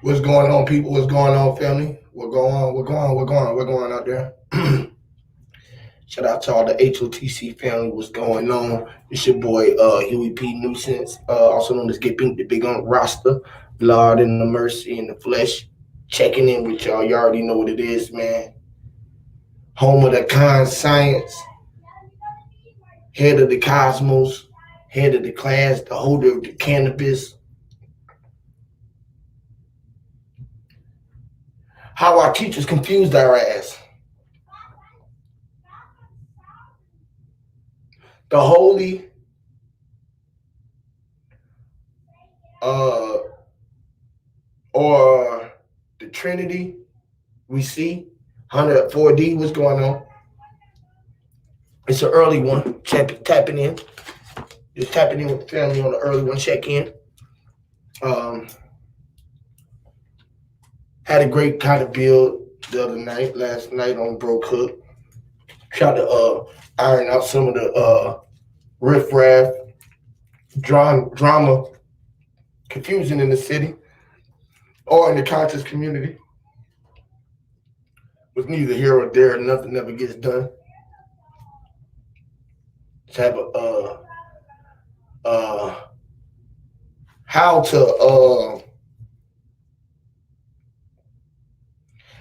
What's going on, people? What's going on, family? What's going on? What's going on out there? Shout out to all the HOTC family. What's going on? It's your boy Huey P. Nuisance, also known as Get Pink, the Big on Roster, Lord and the Mercy in the Flesh. Checking in with y'all. You already know what it is, man. Home of the con science, head of the cosmos, head of the class, the holder of the cannabis. How our teachers confused our ass. The holy or the Trinity we see 104D. What's going on? It's an early one. Tapping in. Just tapping in with the family on the early one. Check in. Had a great kind of build the other night, last night on Bro Cook. Tried to iron out some of the riffraff, drama, confusion in the city or in the conscious community. With neither here or there, nothing ever gets done. Just have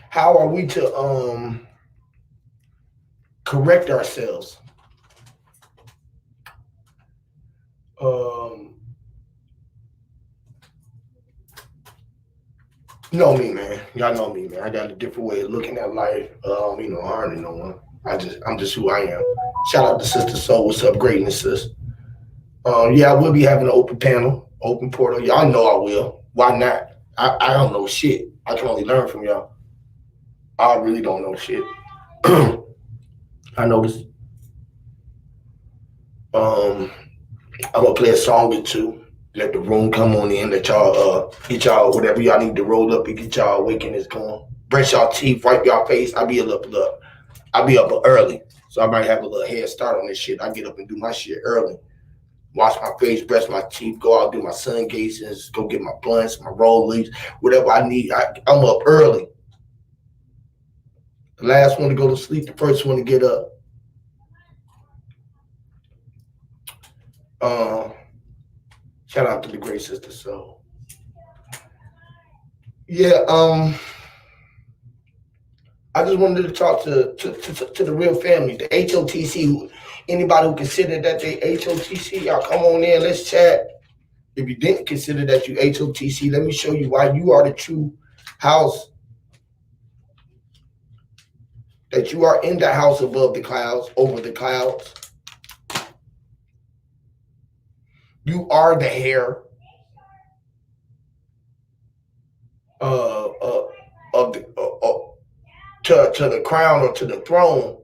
how are we to correct ourselves? You know me, man. Y'all know me, man. I got a different way of looking at life. Harming no one. I'm just who I am. Shout out to Sister Soul. What's up, greatness, sis? I will be having an open panel, open portal. Y'all know I will. Why not? I don't know shit. I can only learn from y'all. I really don't know shit. I noticed. I'm gonna play a song or two. Let the room come on in. Let y'all get y'all whatever y'all need to roll up and get y'all awakeness going. Brush y'all teeth, wipe y'all face. I'll be up early, so I might have a little head start on this shit. I get up and do my shit early. Wash my face, brush my teeth, go out, do my sun gazes, go get my blunts, my roll leaves, whatever I need. I'm up early. The last one to go to sleep, the first one to get up. Shout out to the great Sister Soul. Yeah, I just wanted to talk to the real family, the HOTC. Anybody who considered that they HOTC, y'all come on in, let's chat. If you didn't consider that you HOTC, let me show you why you are the true house. That you are in the house above the clouds, over the clouds. You are the hair of the to the crown or to the throne.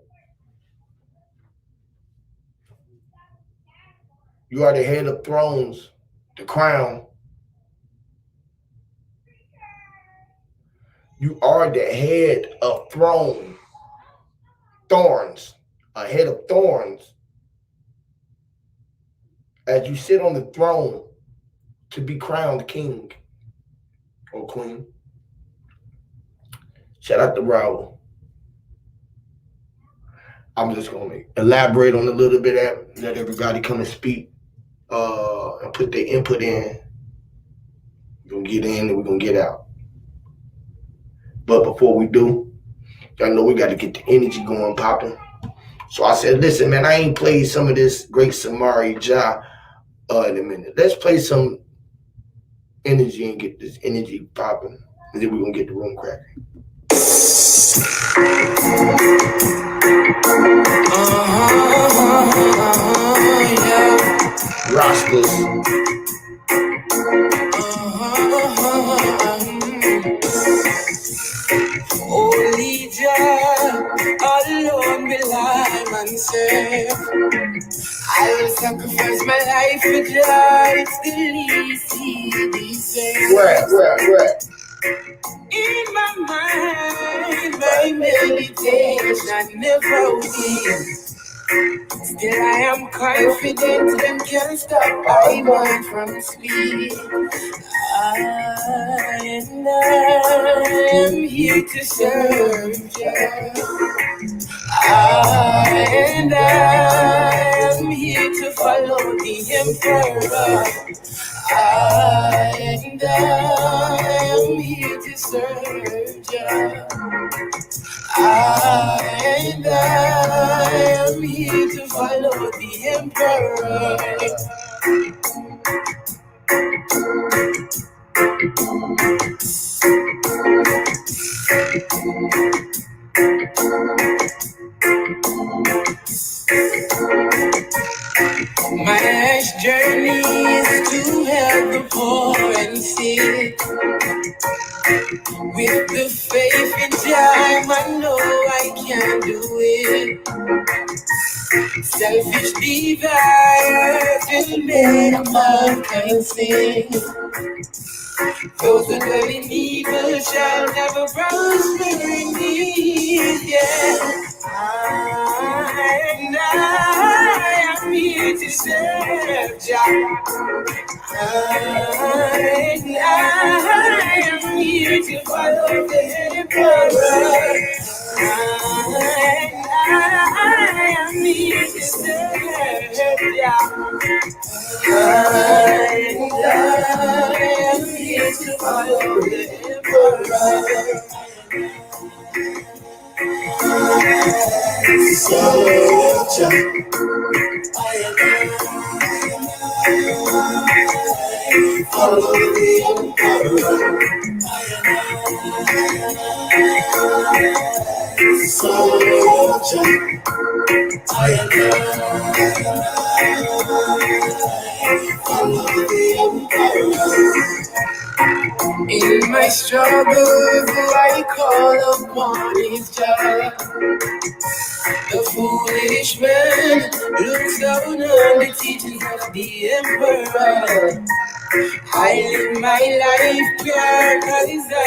You are the head of thrones, the crown. You are the head of throne, thorns, a head of thorns. As you sit on the throne to be crowned king or queen. Shout out to Raul. I'm just going to elaborate on a little bit of that. Let everybody come and speak and put their input in. We're going to get in and we're going to get out. But before we do, y'all know we got to get the energy going, popping. So I said, listen, man, I ain't played some of this great Samari Ja in a minute. Let's play some energy and get this energy popping. And then we're going to get the room cracking. Rastas. Only Jah alone will I myself. I will sacrifice my life for Jah. It's the least he deserves. Where? In my mind, my meditation never wins. Still I am confident them can't stop my mind from speed. And I am here to serve you. And I am here to follow the emperor. And I am here to serve you. And I am here to follow the emperor. My last journey is to help the poor and sick. With the faith in time, I know I can do it. Selfish desires will make mankind sin. Those who dwell in evil shall never prosper indeed. Yeah. And I am here to serve Jah. And I am here to follow the emperor. And I am here to serve Jah. And I am here to follow the emperor. Follow the emperor. In my struggles, I call upon His Jah. The foolish man looks down on the teachings of the emperor. I live my life pure 'cause I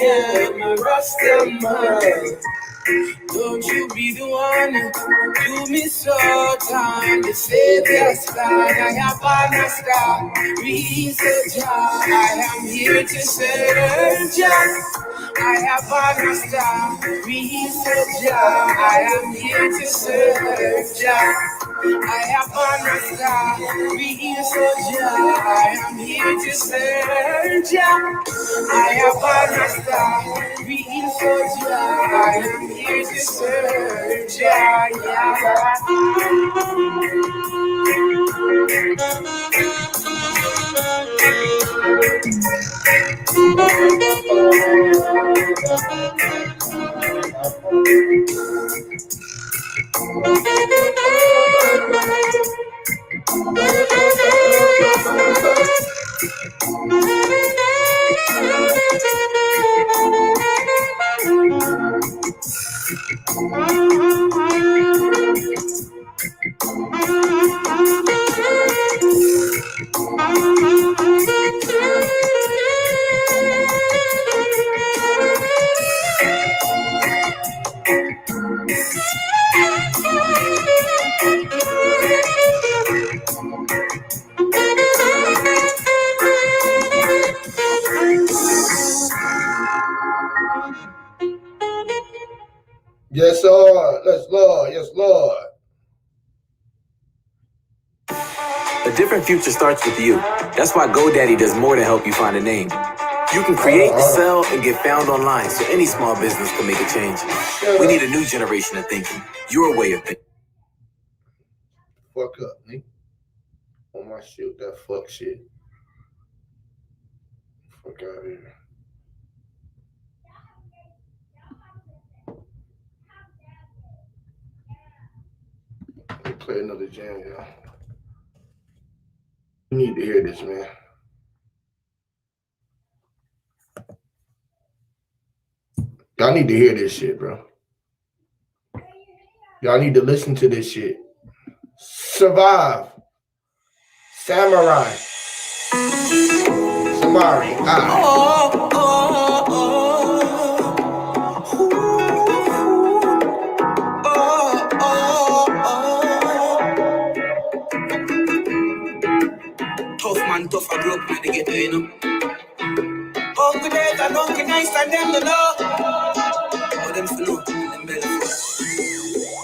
am a Rastaman. Don't you be the one to miss out on the Savior's plan. I have on a star, research. I am here to serve Jah. I have on a star, research. I am here to serve Jah. I have on a star, research. I am here to serve Jah. I have on a star, research. I am here to serve Jah. Yes, Lord. Yes, Lord. Yes, Lord. A different future starts with you. That's why GoDaddy does more than help you find a name. You can create, sell, and get found online so any small business can make a change. We need a new generation of thinking. Your way of thinking. Fuck up, nigga. On my shit, that fuck shit. Fuck out of here. Let me play another jam, y'all. You need to hear this, man. Y'all need to hear this shit, bro. Y'all need to listen to this shit. Survive. Samurai. Samari. them to know. Oh, them to know. Them better know.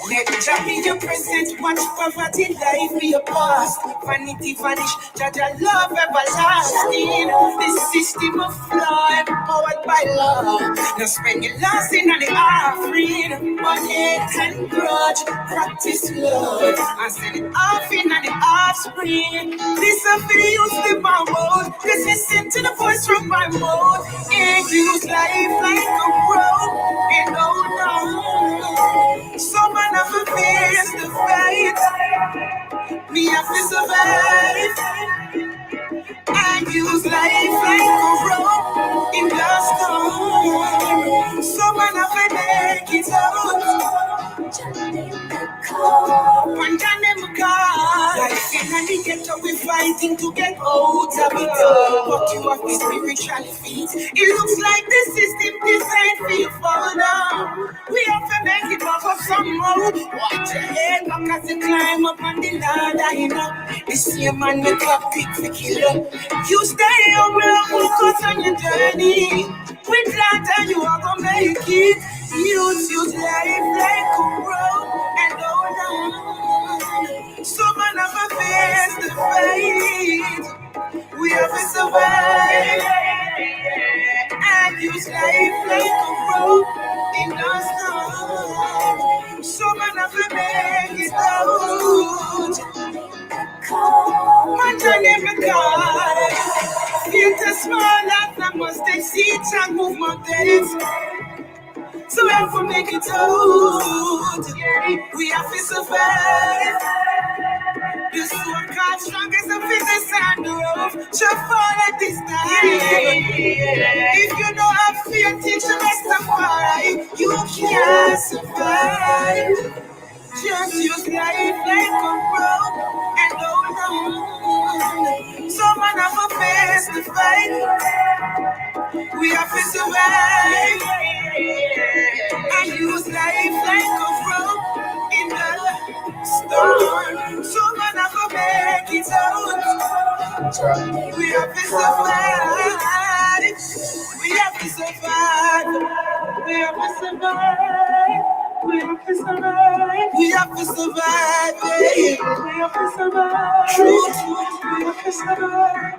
Let Jah be your present, watch poverty life be your past. Vanity vanish, Jah love everlasting. This system of law empowered by love. Now spend your last in the offering, but hate and grudge, practice love, and send it off in the offspring. This is for the youth live my road. This listen to the voice from my mouth. And use life like a road, and oh no. So man have to face the fight. Me have to survive. And use life like a rope in the storm. So man have to make it out. One time them call. Life in the ghetto, we fighting to get out of it. But you have the spiritual feet. It looks like the system designed for you fall down. We have to make it off of some road. Watch your head back as you climb up on the ladder, you know. The same man make up quick for kill you. You stay humble, focus on your journey. With that and you are gonna make it. Use life like a road and hold on. So man have to face the fight. We have to survive and use life like a road in the storm. So man have to make it out. Man can never call. Feel the small that I must take seats and move mountains. So we have to make it out. We have to survive. The so-called strongest of fitness and the rough shall fall at this time. If you don't have faith, teach the rest of life. You can't survive. Just use life like a road and hold on. So man have to face the fight. We have to survive and use life like a rope in the storm. So man have to make it out. We have to survive. We have to survive. We have to survive. We have to survive. We have to survive. We have to survive. Truth. We have to survive.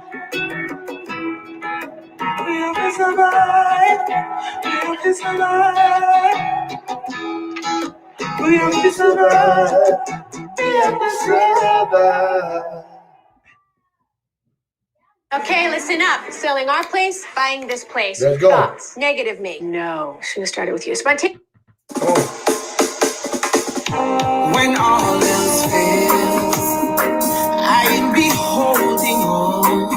We have to survive. We have to survive. We have to survive. We have to survive. Okay, listen up. Selling our place, buying this place. Let's go. Thoughts? Negative me. No, should have started with you. Spontaneous. When all else fails, I'll be holding on.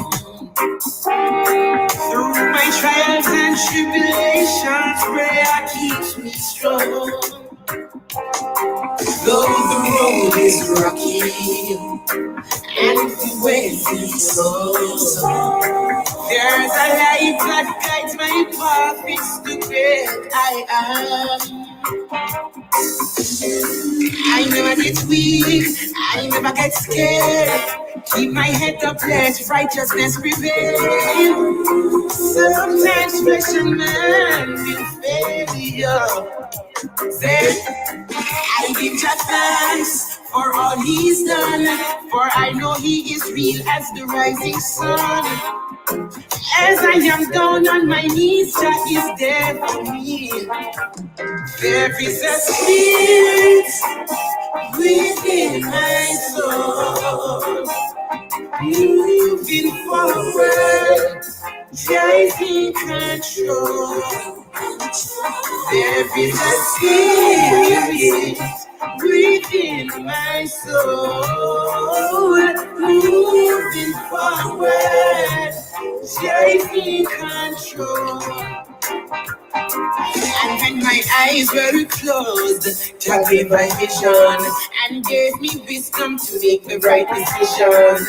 Through my trials and tribulations, prayer keeps me strong. Though the road is rocky and the way is slow, there's a light that guides my path. It's the great I am. I never get weak, I never get scared. Keep my head up, let righteousness prevail. Sometimes flesh and man will fail. Then I give Jah thanks for all He's done, for I know He is real as the rising sun. As I am down on my knees, Jah is there for me. There is a spirit within my soul, moving forward, Jah is in control. There is a spirit within my soul, moving forward, Jah is in control. And when my eyes were closed, Jah gave my vision and gave me wisdom to make the right decision.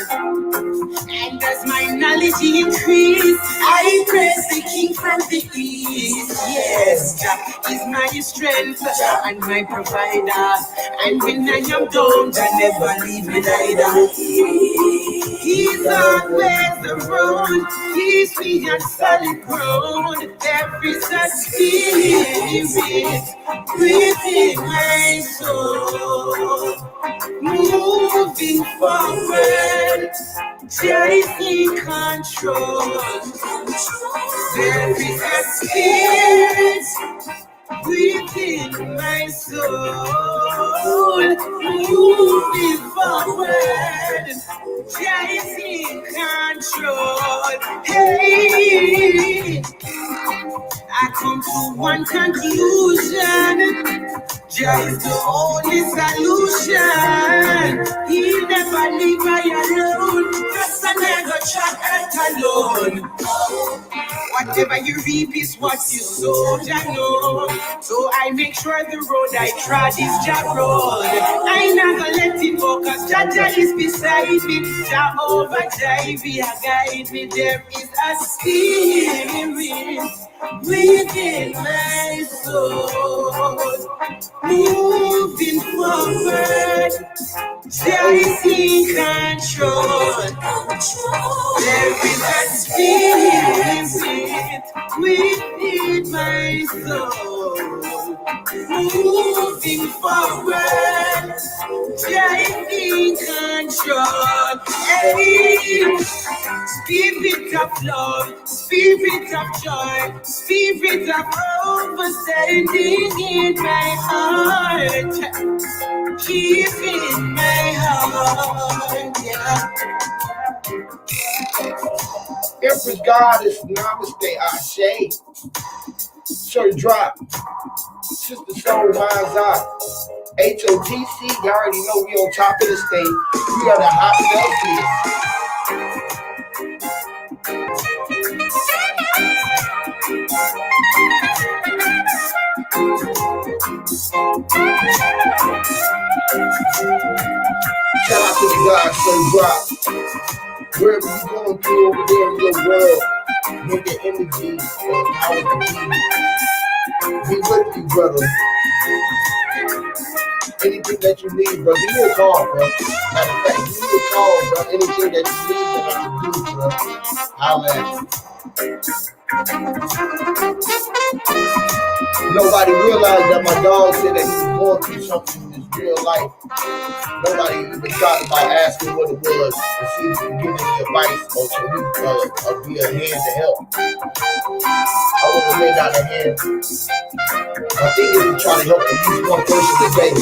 And as my knowledge increased, I praise the King from the east. Yes, Jah is my strength and my provider. And when I am down, Jah never leave me neither. He's always around, keeps me on solid ground. Every such spirit within my soul, moving forward, taking control. Every such spirit within my soul, moving forward, taking control. Hey, I come to one conclusion. Jah is the only solution. He'll never leave me alone. Just I never try alone. Whatever you reap is what you sow, Jah know. So I make sure the road I trod is Jah road. I not gonna let it go, cause Jah is beside me. Jehovah Jireh guide me. There is a spirit within my soul, moving forward, taking control. There is a spirit within my soul, moving forward, taking control. Hey, spirit of love, spirit of joy, spirit of understanding in my heart, keep in my heart, yeah. Empress Goddess, Namaste, Ashe. Sir Drop, Sister Soul, Mind's Eye. HOTC, you already know we on top of the stage. We are the hot selfies. Shout out to the guys, Sir Drop. Wherever you going through over there in your world, may the energy and power to be with you, brother. Anything that you need, bro, give me a call, bro. Matter of fact, give me a call, bro. Anything that you need that I can do, bro. Holla at you. Nobody realized that my dog said that he was going through something in his real life. Nobody even thought about asking what it was to see if we can give any advice or can we be a hand to help. I want to lay down a hand. My thing is to try to help at least one person a day,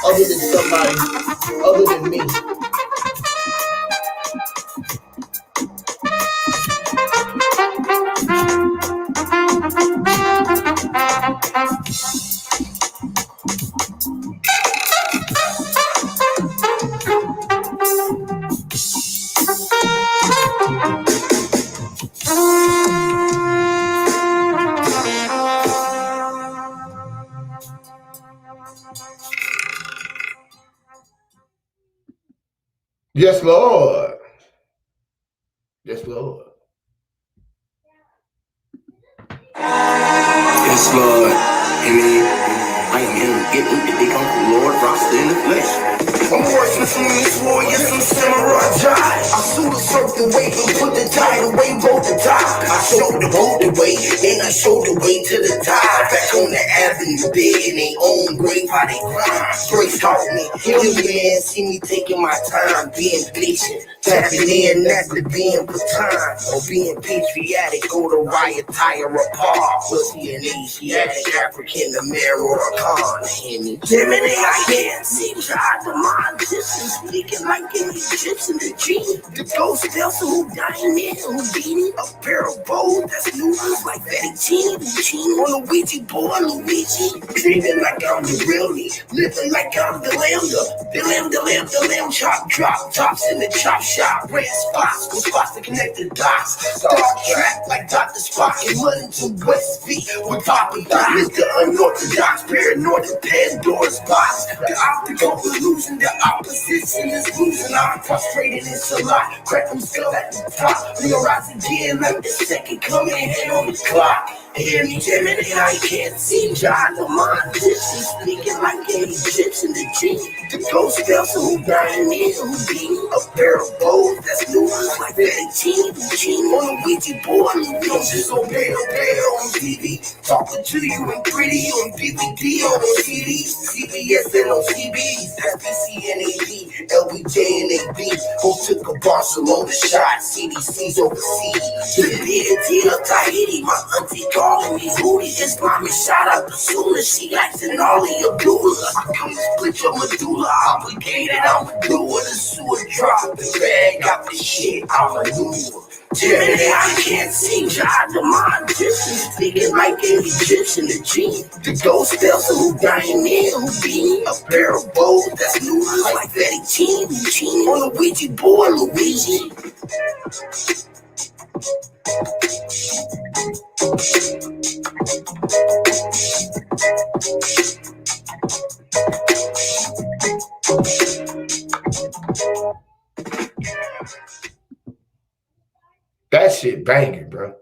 other than somebody, other than me. Yes, Lord. Yes, Lord. Yes, Lord. I am him getting the big Uncle Lord roster in the flesh. I'm working some these warriors, some samurai jive. I suit a certain way and put the tide away, both the tie. I showed the road the way, and I showed the way to the tide. Back on the avenue, big in their own grave, how they grind. Grace taught me, heal me, man, see me taking my time, being patient. Tapping in, that's the being baton, or being patriotic, go to riot, tire apart. Was he an Asiatic, African, American? Any Gemini, I can't see God, the mind, speaking like an Egyptian, the genie, the ghost Delta who dying in, Houdini, a pair of bows that's noodles like fettuccine, on a Ouija board, Luigi, dreaming like I'm the real me, living like I'm the lamb, chop, drop, tops in the chop shop, red spots, go spots to connect the dots, dark track like Dr. Spock, and running to West V, with Papa Doc, Mr. Unorthodox, paranoid, Pandora's box, the optical illusion, the opposition is losing, I'm frustrated, it's a lot, crack them skull at the top, realize again like the second coming, head on the clock. Hear me jamming and I can't see John the mind. She's speaking like an Egyptian, the gene. The ghost spells who dying in, who beating a pair of bows that's new like that team on a Ouija board. Don't just obey on TV. Talking to you and pretty on DVD on CD. CBS and on CBs. SBC and AD, LBJ and AB. Who took a Barcelona shot? CDC's overseas. The BNT of Tahiti, my auntie calling me Hootie. Islamic shot up as soon as she likes an ollie of doula. I come split your medulla, obligated, I'ma do it. A sewer drop the bag, got the shit, I'm a maneuver. Jimmy, I can't see God, the mind Egyptian, speaking like an Egyptian, the gene. The ghost spells who dying in, who beating a pair of bows that's new like Betty Team on a Ouija board, Luigi. That shit banging, bro.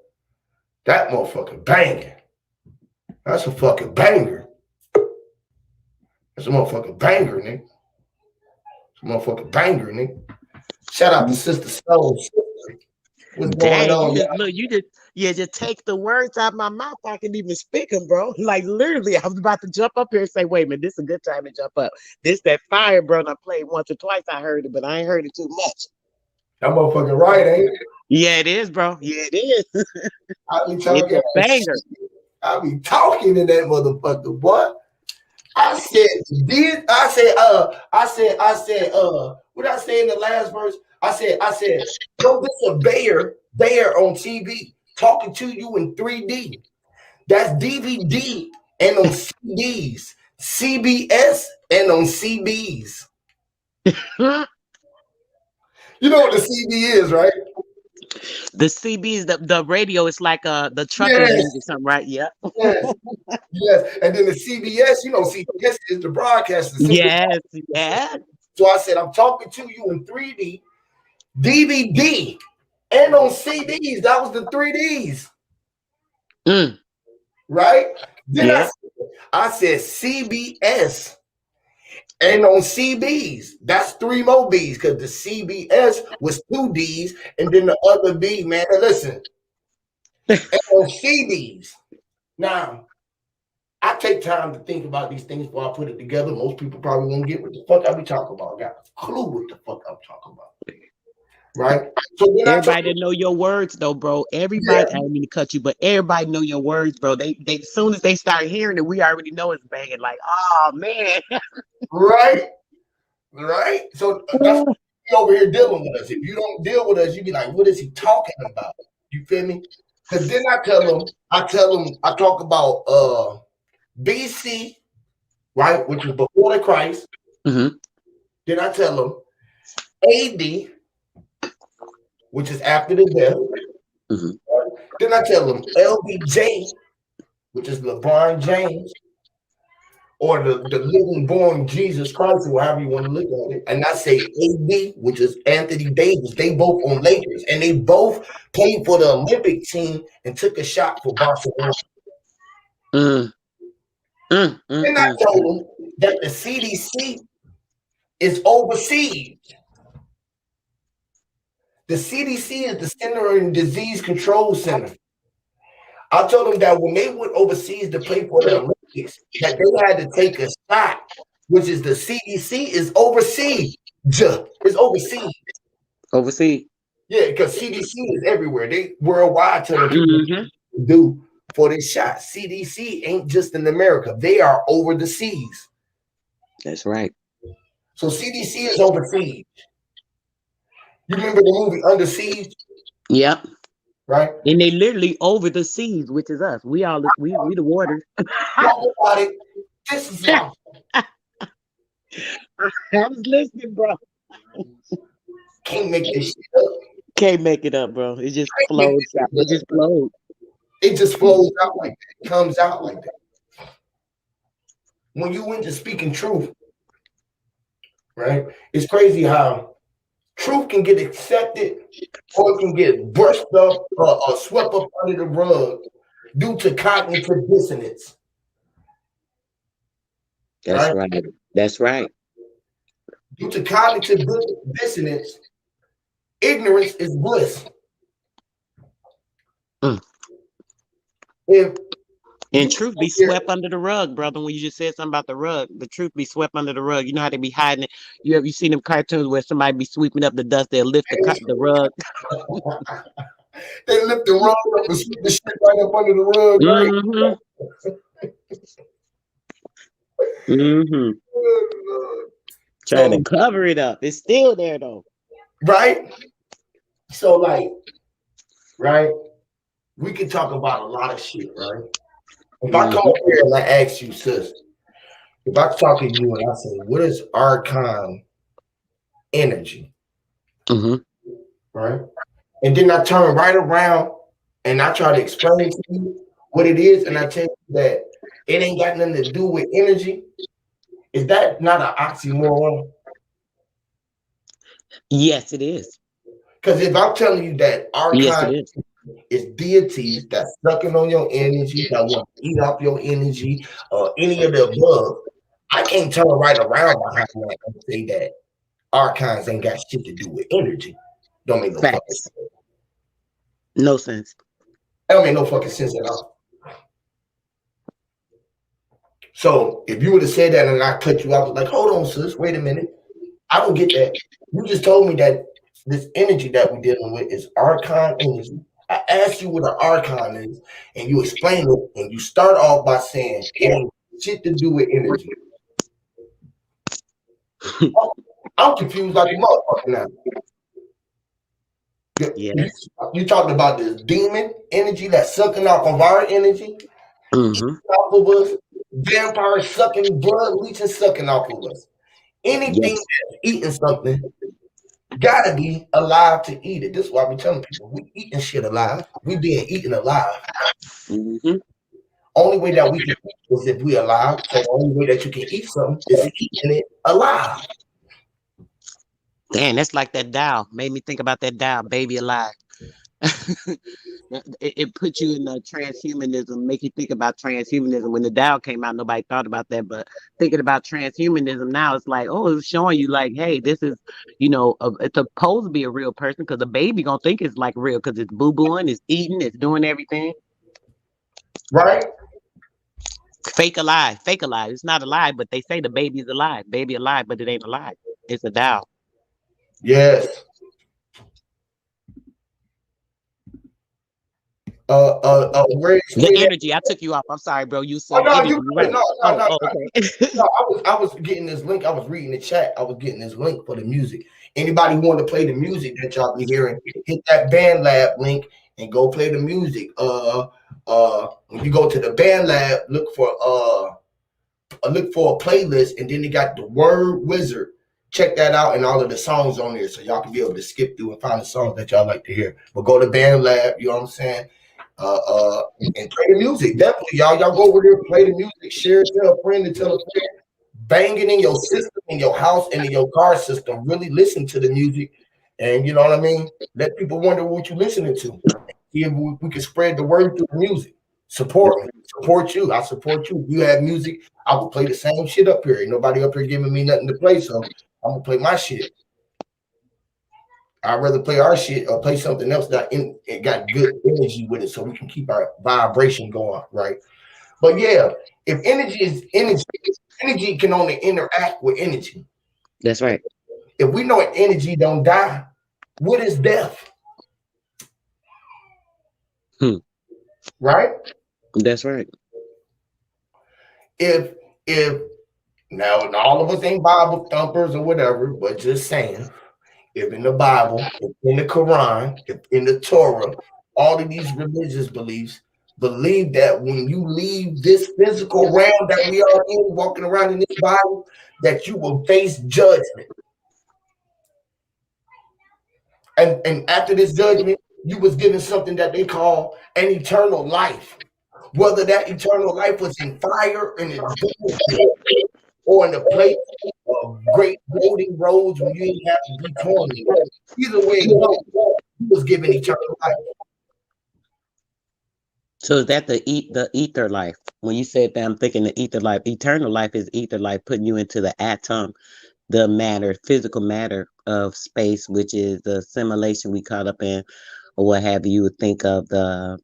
That motherfucker banging. That's a fucking banger. That's a motherfucking banger, nigga. It's a motherfucking banger, nigga. Shout out to Sister Soul. What's going on, you just take the words out of my mouth. I can even speak them, bro. Like literally, I was about to jump up here and say, "Wait a minute, this is a good time to jump up." This that fire, bro. And I played once or twice. I heard it, but I ain't heard it too much. That motherfucking right, ain't it? Yeah, it is, bro. Yeah, it is. I be telling you, banger. I be talking to that motherfucker, boy. I said, what I say in the last verse? I said, yo, this a bear on TV talking to you in 3D. That's DVD and on CDs, CBS and on CBs. You know what the CB is, right? The CB is the radio. It's like the trucker news or something, right? Yeah. Yes. Yes. And then the CBS, you know, CBS is the broadcaster. Yes. Yeah. So I said, I'm talking to you in 3D, DVD, and on CDs. That was the 3Ds. Right? Then I said CBS and on CBs. That's 3 more Bs because the CBS was 2 Ds and then the other B, man. Listen. And on CDs. Now, I take time to think about these things before I put it together. Most people probably won't get what the fuck I be talking about. I got a clue what the fuck I'm talking about. Right? So then everybody know your words though, bro. Everybody, I don't mean to cut you, but everybody know your words, bro. They as soon as they start hearing it, we already know it's banging. Like, oh man. Right? So that's what you over here dealing with us. If you don't deal with us, you be like, what is he talking about? You feel me? Because then I talk about BC, right, which was before the Christ. Mm-hmm. Then I tell them AD, which is after the death. Mm-hmm. Right? Then I tell them LBJ, which is LeBron James, or the living born Jesus Christ, or however you want to look at it. And I say AD, which is Anthony Davis. They both on Lakers, and they both played for the Olympic team and took a shot for Barcelona. And I told them that the CDC is overseas. The CDC is the Center and Disease Control Center. I told them that when they went overseas to play for the Olympics, that they had to take a shot, which is the CDC is overseas. It's overseas. Overseas. Yeah, because CDC is everywhere. They worldwide tell them people do for this shot. CDC ain't just in America. They are over the seas. That's right. So CDC is overseas. You remember the movie Under Siege? Yep. Right? And they literally over the seas, which is us. We the water. Talk about it. This is y'all. I was listening, bro. Can't make this shit up. Can't make it up, bro. It just flows out. It just flows. It just flows out like that. It comes out like that. When you went to speaking truth, right? It's crazy how truth can get accepted or it can get brushed up or swept up under the rug due to cognitive dissonance. That's right. That's right. Due to cognitive dissonance, ignorance is bliss. Mm. If And you truth be swept under the rug, brother. When you just said something about the rug, the truth be swept under the rug. You know how they be hiding it. You seen them cartoons where somebody be sweeping up the dust? They'll lift the rug. they lift the rug up and sweep the shit right up under the rug, right? Mm-hmm. Mm-hmm. Trying to So, cover it up. It's still there though. right? So, like, right? We can talk about a lot of shit, right? If I come up here and I ask you, sis, if I talk to you and I say, what is archon energy? Mm-hmm. Right? And then I turn right around and I try to explain to you what it is, and I tell you that it ain't got nothing to do with energy. Is that not an oxymoron? Yes, it is. Because if I'm telling you that Yes, archon it is. is deities that's sucking on your energy, that want to eat up your energy, or any of the above, I can't turn right around behind that and say that archons ain't got shit to do with energy. Don't make no fucking Facts. sense. No sense. That don't make no fucking sense at all. So if you would have said that and I cut you out, like, hold on, sis, wait a minute. I don't get that. You just told me that this energy that we're dealing with is archon energy. I asked you what an archon is, and you explain it, and you start off by saying it ain't shit to do with energy. I'm confused like a motherfucker now. Yes. You talked about this demon energy that's sucking off of our energy, Mm-hmm. off of us, vampires sucking blood, leeching, sucking off of us. Anything Yes. that's eating something gotta be alive to eat it. This is why we telling people we eating shit alive. We being eaten alive. Mm-hmm. Only way that we can eat is if we alive. So the only way that you can eat something is eating it alive. Damn, that's like that Dow. Made me think about that Dow, baby alive. It put you in transhumanism, make you think about transhumanism. When the Dow came out, nobody thought about that, but thinking about transhumanism now, it's like, oh, it's showing you like, hey, this is, it's supposed to be a real person because the baby gonna think it's like real because it's boo booing, it's eating, it's doing everything. Right? Fake alive, fake alive. It's not alive, but they say the baby's alive, baby alive, but it ain't alive. It's a Dow. Yes. Where The explain that? energy. I took you off. I'm sorry, bro. You Oh said no, energy. you You're good. right. No, no, Oh, no, oh, no. okay. No, I was getting this link. I was reading the chat. I was getting this link for the music. Anybody want to play the music that y'all be hearing? Hit that Band Lab link and go play the music. When you go to the Band Lab, look for a playlist, and then they got the Word Wizard. Check that out and all of the songs on there, so y'all can be able to skip through and find the songs that y'all like to hear. But go to Band Lab. You know what I'm saying? And play the music. Definitely, y'all go over there, play the music, share it, tell a friend, and tell a friend. Bang it in your system, in your house, and in your car system. Really listen to the music, and you know what I mean. Let people wonder what you're listening to. See if we can spread the word through the music. Support me, support you. I support you. If you have music, I will play the same shit up here. Ain't nobody up here giving me nothing to play, so I'm gonna play my shit. I'd rather play our shit or play something else that it got good energy with it, so we can keep our vibration going, right? But yeah, if energy is energy, energy can only interact with energy. That's right. If we know energy don't die, what is death? Hmm. Right? That's right. If now all of us ain't Bible thumpers or whatever, but just saying, if in the Bible, if in the Quran, if in the Torah, all of these religious beliefs believe that when you leave this physical realm that we are in, walking around in this Bible, that you will face judgment. And after this judgment, you was given something that they call an eternal life. Whether that eternal life was in fire, in the pit, or in the place of great golden roads when you didn't have to be tormented. Either way it goes, he was given eternal life. So is that the ether life? When you said that, I'm thinking the ether life. Eternal life is ether life, putting you into the atom, the matter, physical matter of space, which is the assimilation we caught up in, or what have you. You would think of the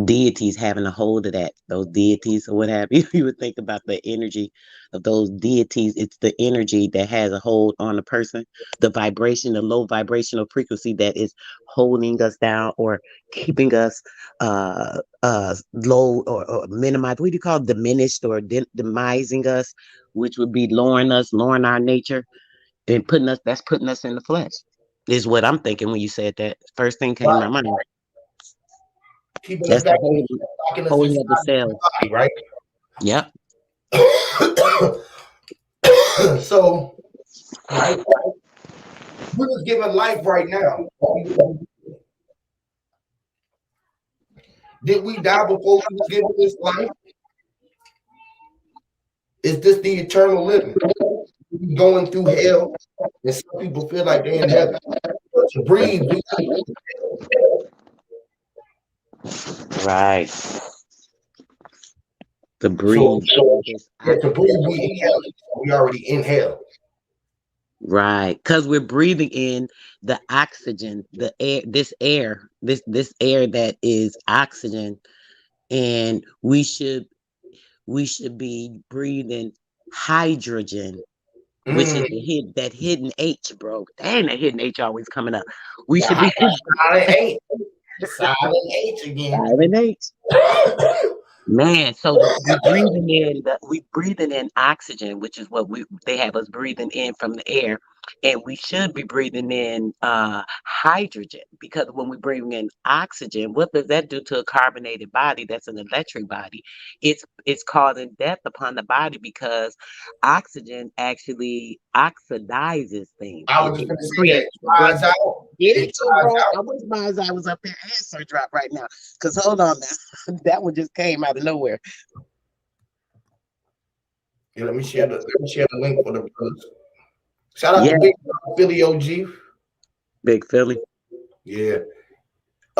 deities having a hold of that, those deities or what have you. You would think about the energy of those deities. It's the energy that has a hold on a person, the vibration, the low vibrational frequency that is holding us down or keeping us low or minimized. What do you call it? Diminished or demising us, which would be lowering us, lowering our nature and putting us in the flesh. Is what I'm thinking when you said that. First thing came to Right. my mind. Keeping us That's the back, locking us holding inside of the the cells. body, right? Yep. So, right, we're just giving life right now. Did we die before we was given this life? Is this the eternal living? We going through hell, and some people feel like they're in heaven. But to breathe, Right. To so breathe this yeah, to breathe, oxygen. we inhale. We already inhale. Right. Because we're breathing in the oxygen, the air, this air that is oxygen. And we should be breathing hydrogen, which is Mm. that hidden H, bro. Dang, that hidden H always coming up. We The should be silent H. The silent H again. silent H. Man, so we breathing in oxygen, which is what they have us breathing in from the air, and we should be breathing in hydrogen because when we bring in oxygen, what does that do to a carbonated body? That's an electric body. It's causing death upon the body because oxygen actually oxidizes things. I was just It gonna say that creates it dries out. Get It it too, dries bro. out. I wish my eyes was up there. Answer drop right now. Cause hold on now. That one just came out of nowhere. Yeah, let me share the link for the brothers. Shout out to Yeah, Big Philly OG. Big Philly. Yeah.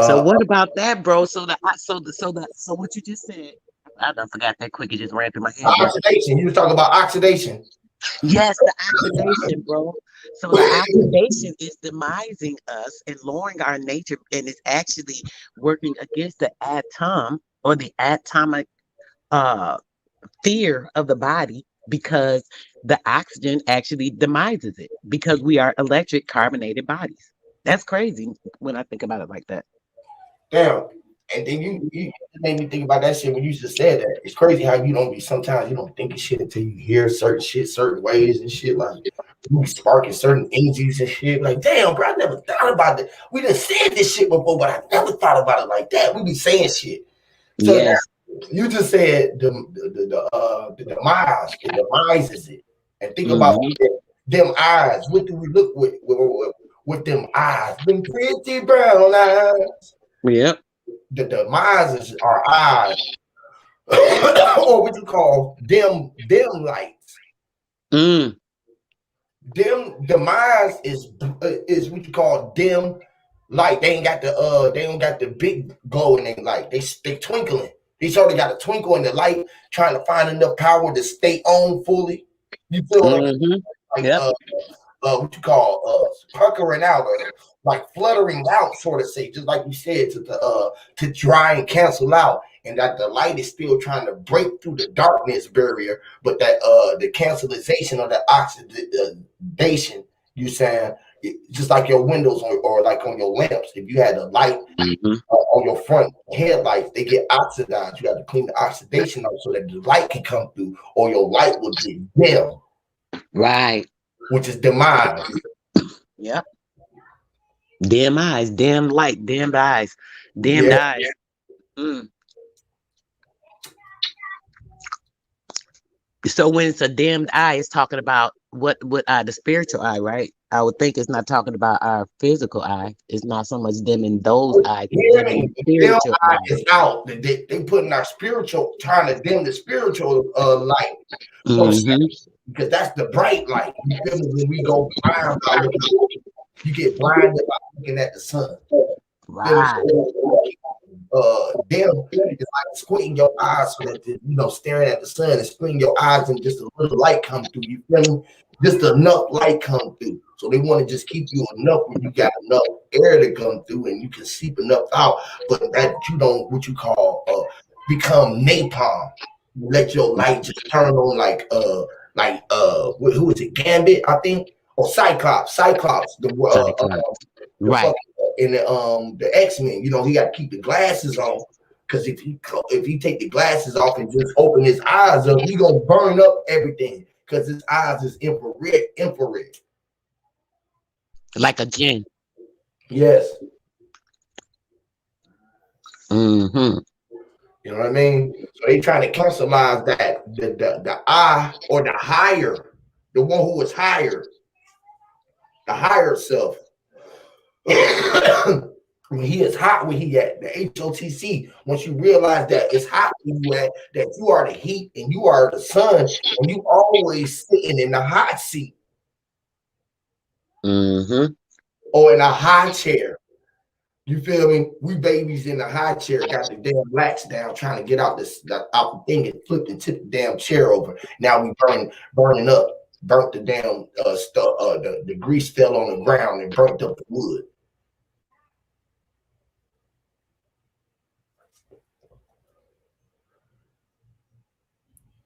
So Uh, what about that, bro? So what you just said, I done forgot that quick. It just ran through my head. But oxidation. You was talking about oxidation. yes, the oxidation, bro. So the oxidation is demising us and lowering our nature, and it's actually working against the atom or the atomic uh fear of the body because the oxygen actually demises it because we are electric carbonated bodies. That's crazy when I think about it like that. Damn. And then you made me think about that shit when you just said that. It's crazy how you don't be sometimes you don't think of shit until you hear certain shit certain ways and shit like you be sparking certain energies and shit. Like, damn, bro, I never thought about it. We done said this shit before, but I never thought about it like that. We be saying shit. So now Yes. you just said the demise, it demises it. And think about Hmm. them eyes. What do we look with them eyes? Them pretty brown eyes. Yep. The demise is our eyes, or what you call dim lights. Mm. Dim demise is what you call dim light. They don't got the big glow in their light. They twinkling. They sort of got a twinkle in the light, trying to find enough power to stay on fully. You feel what I'm saying? Hmm. Like Yep. what you call puckering out, like fluttering out, sort of say, just like you said, to dry and cancel out, and that the light is still trying to break through the darkness barrier, but that the cancelization or the oxidation, you saying, just like your windows or like on your lamps, if you had a light Hmm. on your front headlights, they get oxidized. You have to clean the oxidation out so that the light can come through, or your light will get dim, Right. which is demise. Yep. Dim eyes, dim light, dimmed eyes, dimmed Yeah. eyes. Mm. So when it's a dimmed eye, it's talking about what the spiritual eye, right? I would think it's not talking about our physical eye. It's not so much dimming those eyes, it's Hear dimming me. the The dim spiritual eye eye. is out. They putting our spiritual, trying to dim the spiritual light. So Hmm. because that's the bright light. You feel me? When we go blind by looking, you get blinded by looking at the sun. Feel me? Right. dim. It's like squinting your eyes so that staring at the sun and squinting your eyes and just a little light come through. You feel me? Just enough light come through. So they want to just keep you enough when you got enough air to come through and you can seep enough out, but that you don't what you call become napalm. You let your light just turn on like who is it? Gambit, I think, or Cyclops. The Right. fucking in the X-Men. He got to keep the glasses on. Because if he take the glasses off and just open his eyes up, he gonna burn up everything. Because his eyes is infrared. Like a gin. Yes. Mm-hmm. You know what I mean? So they trying to cancelize that the I or the higher, the one who was higher, the higher self. When he is hot where he at, the HOTC, once you realize that it's hot where you at, that you are the heat and you are the sun, and you always sitting in the hot seat. Mm-hmm. Or in a high chair. You feel me? We babies in the high chair got the damn blacks down trying to get out the thing and flipped and tipped the damn chair over. Now we burning up, burnt the damn the grease fell on the ground and burnt up the wood.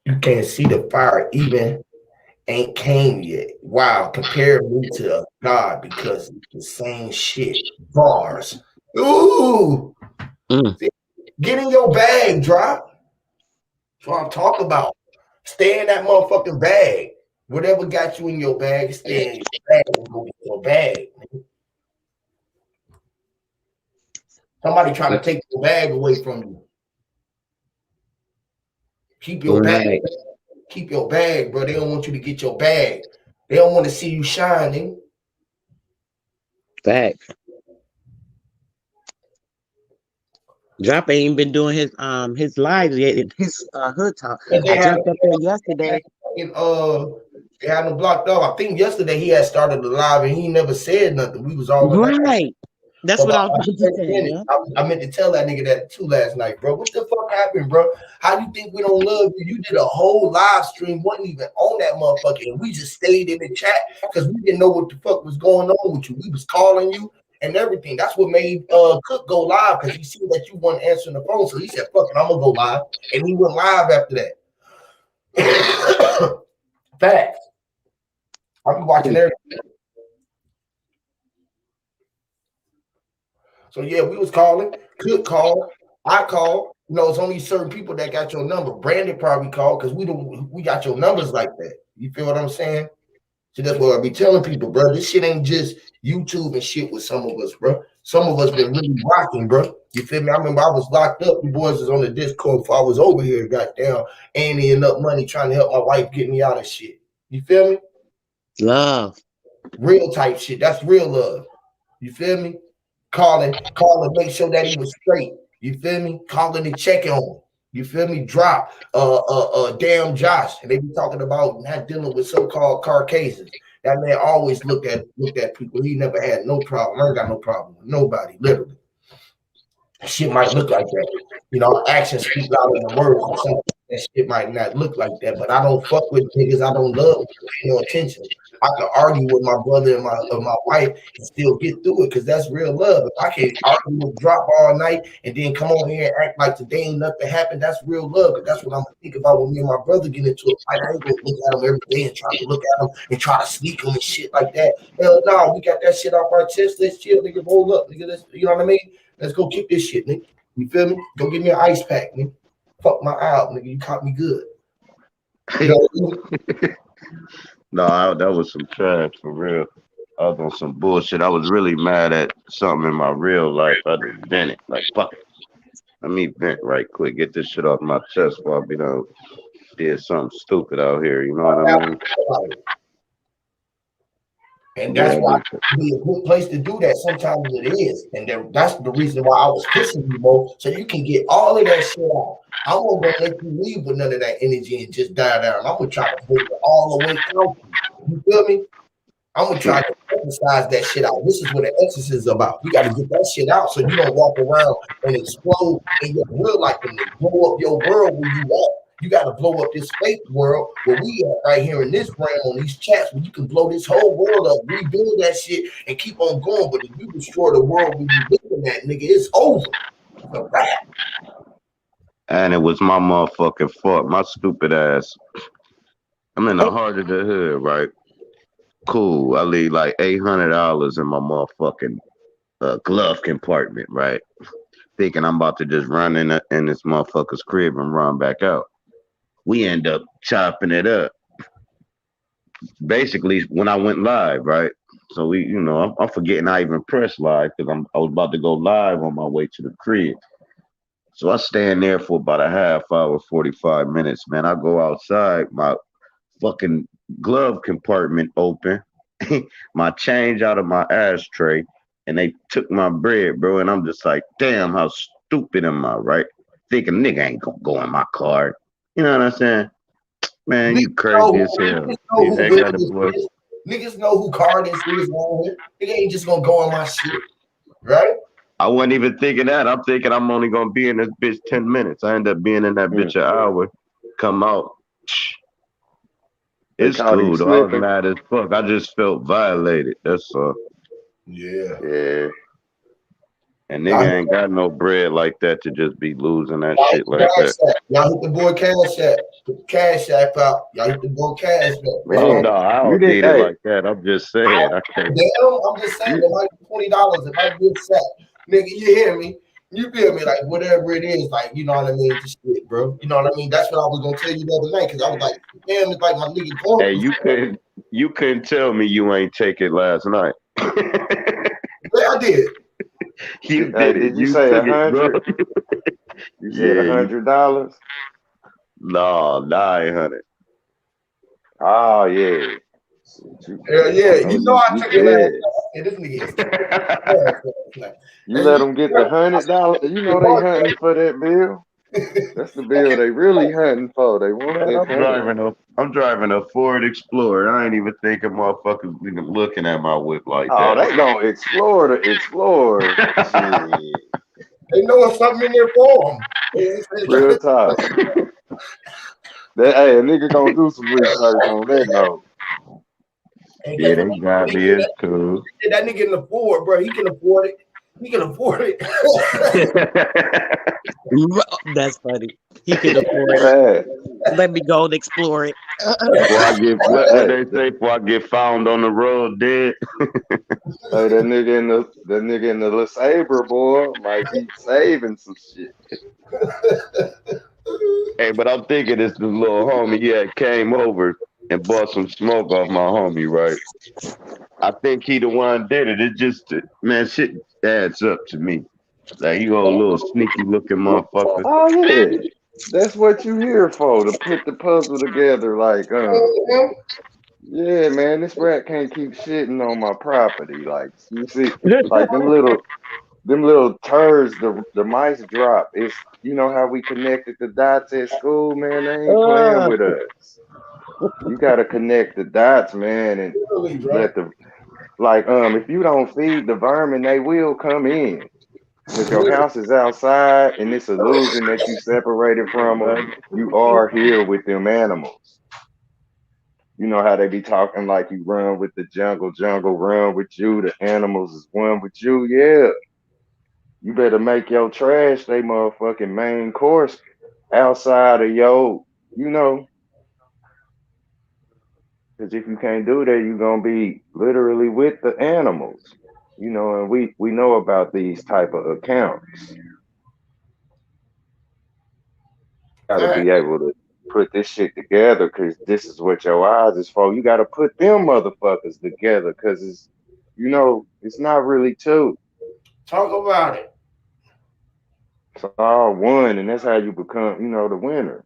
You can't see the fire even ain't came yet. Wow, compare me to God because it's the same shit. Bars. Ooh. Get in your bag, drop. That's what I'm talking about. Stay in that motherfucking bag. Whatever got you in your bag, stay in your bag and go get your bag. Somebody trying to take your bag away from you. Keep your bag. Keep your bag, bro. They don't want you to get your bag. They don't want to see you shining. Facts. Drop ain't been doing his lives yet. His hood talk. I jumped up there yesterday. They had him blocked off. I think yesterday he had started the live and he never said nothing. We was all right. That's what I was about to say. Yeah. I meant to tell that nigga that too last night, bro. What the fuck happened, bro? How you think we don't love you? You did a whole live stream, wasn't even on that motherfucker, and we just stayed in the chat because we didn't know what the fuck was going on with you. We was calling you and everything. That's what made Cook go live because he seen that you weren't answering the phone. So he said, fuck it, I'm gonna go live. And he went live after that. Facts. I'll be watching everything. So yeah, we was calling. Cook called. I called. It's only certain people that got your number. Brandon probably called because we got your numbers like that. You feel what I'm saying? So that's what I be telling people, bro. This shit ain't just YouTube and shit with some of us, bro. Some of us been really rocking, bro. You feel me? I remember I was locked up. You boys was on the Discord before I was over here, goddamn, ain't up money trying to help my wife get me out of shit. You feel me? Love. Real type shit. That's real love. You feel me? Calling, make sure that he was straight. You feel me? Calling and checking on him. You feel me? Drop damn Josh. And they be talking about not dealing with so-called Caucasians. That man always looked at people. He never had no problem. I ain't got no problem with nobody, literally. That shit might look like that. Actions speak louder than words or something. That shit might not look like that, but I don't fuck with niggas I don't love. Pay no attention. I can argue with my brother and my wife and still get through it because that's real love. If I can argue with Drop all night and then come on here and act like today ain't nothing happened, that's real love. Because that's what I'm gonna think about when me and my brother get into a fight. I ain't gonna look at him every day and try to look at him and try to sneak him and shit like that. Hell no, we got that shit off our chest. Let's chill, nigga. Roll up, nigga. You know what I mean? Let's go kick this shit, nigga. You feel me? Go get me an ice pack, nigga. Fuck my eye out, nigga. You caught me good. You know what I mean? No, that was some trash for real. I was on some bullshit. I was really mad at something in my real life. I just vent it. Like, fuck it. Let me vent right quick. Get this shit off my chest while I did something stupid out here. You know what I mean? And that's why it be a good place to do that. Sometimes it is. And that's the reason why I was pushing you more, so you can get all of that shit out. I wasn't gonna let you leave with none of that energy and just die down. I'm gonna try to hold it all the way out. You feel me? I'm gonna try to emphasize that shit out. This is what an exorcism is about. You got to get that shit out so you don't walk around and explode in your real life and blow up your world where you at. You got to blow up this fake world where we at right here in this realm on these chats where you can blow this whole world up, rebuild that shit, and keep on going. But if you destroy the world where you living at, nigga, it's over. It's a wrap. And it was my motherfucking fault. My stupid ass. I'm in the heart of the hood, right? Cool. I leave like $800 in my motherfucking glove compartment, right? Thinking I'm about to just run in this motherfucker's crib and run back out. We end up chopping it up. Basically, when I went live, right? So we, I'm forgetting I even pressed live because I was about to go live on my way to the crib. So I stand there for about a half hour, 45 minutes, man. I go outside, my fucking glove compartment open, my change out of my ashtray, and they took my bread, bro. And I'm just like, damn, how stupid am I, right? Thinking nigga ain't gonna go in my card. You know what I'm saying? Man, you crazy as hell. Niggas know who Cardis is on here. Nigga ain't just gonna go on my shit, right? I wasn't even thinking that. I'm thinking I'm only gonna be in this bitch 10 minutes. I end up being in that bitch an hour. Come out. It's cool. Though. I was mad as fuck. I just felt violated. That's all. Yeah. And nigga ain't got no bread like that to just be losing that shit like that. Y'all hit the boy Cash App. Put the Cash App out. Y'all hit the boy Cash App. Oh no, I don't need it like that. I'm just saying. I can't. I'm just saying it might be $20. It might be a sack. Nigga, you hear me? You feel me? Like whatever it is, like you know what I mean? Just shit, bro. You know what I mean? That's what I was gonna tell you the other night because I was like, damn, it's like my nigga going. Hey, you couldn't tell me you ain't take it last night. Yeah, I did. You did you say 100? You said $100? No, 900. Oh yeah. Hell yeah. You know I took it last night. This nigga You let them get the $100. You know they hunting for that bill. That's the bill they really hunting for. They want that. I'm driving a Ford Explorer. I ain't even thinking motherfuckers even looking at my whip like that. Oh, they gonna explore the Explorer. Shit. They know something in there for them. Real talk. Hey, a nigga gonna do some research on that note. Yeah, they got me. It's cool. That nigga can afford, bro. He can afford it. He can afford it. That's funny. He can afford it. Let me go and explore it. Before I get found on the road dead. Hey, that nigga in the LeSabre, boy, might be saving some shit. Hey, but I'm thinking this little homie, came over and bought some smoke off my homie, right? I think he the one did it. It just, man, shit adds up to me. Like, you a little sneaky looking motherfucker. Oh, yeah. That's what you here for, to put the puzzle together. Like, yeah, man, this rat can't keep shitting on my property. Like, you see, like them little turds the mice drop. It's, you know how we connected the dots at school, man? They ain't playing with us. You gotta connect the dots, man, and let the if you don't feed the vermin, they will come in. Because your house is outside and it's illusion that you separated from them. You are here with them animals. You know how they be talking like you run with the jungle run with you. The animals is one with you. Yeah. You better make your trash they motherfucking main course outside of your, because if you can't do that, you're going to be literally with the animals. And we know about these type of accounts. Gotta be able to put this shit together because this is what your eyes is for. You gotta put them motherfuckers together because it's not really two. Talk about it. It's all one, and that's how you become, the winner.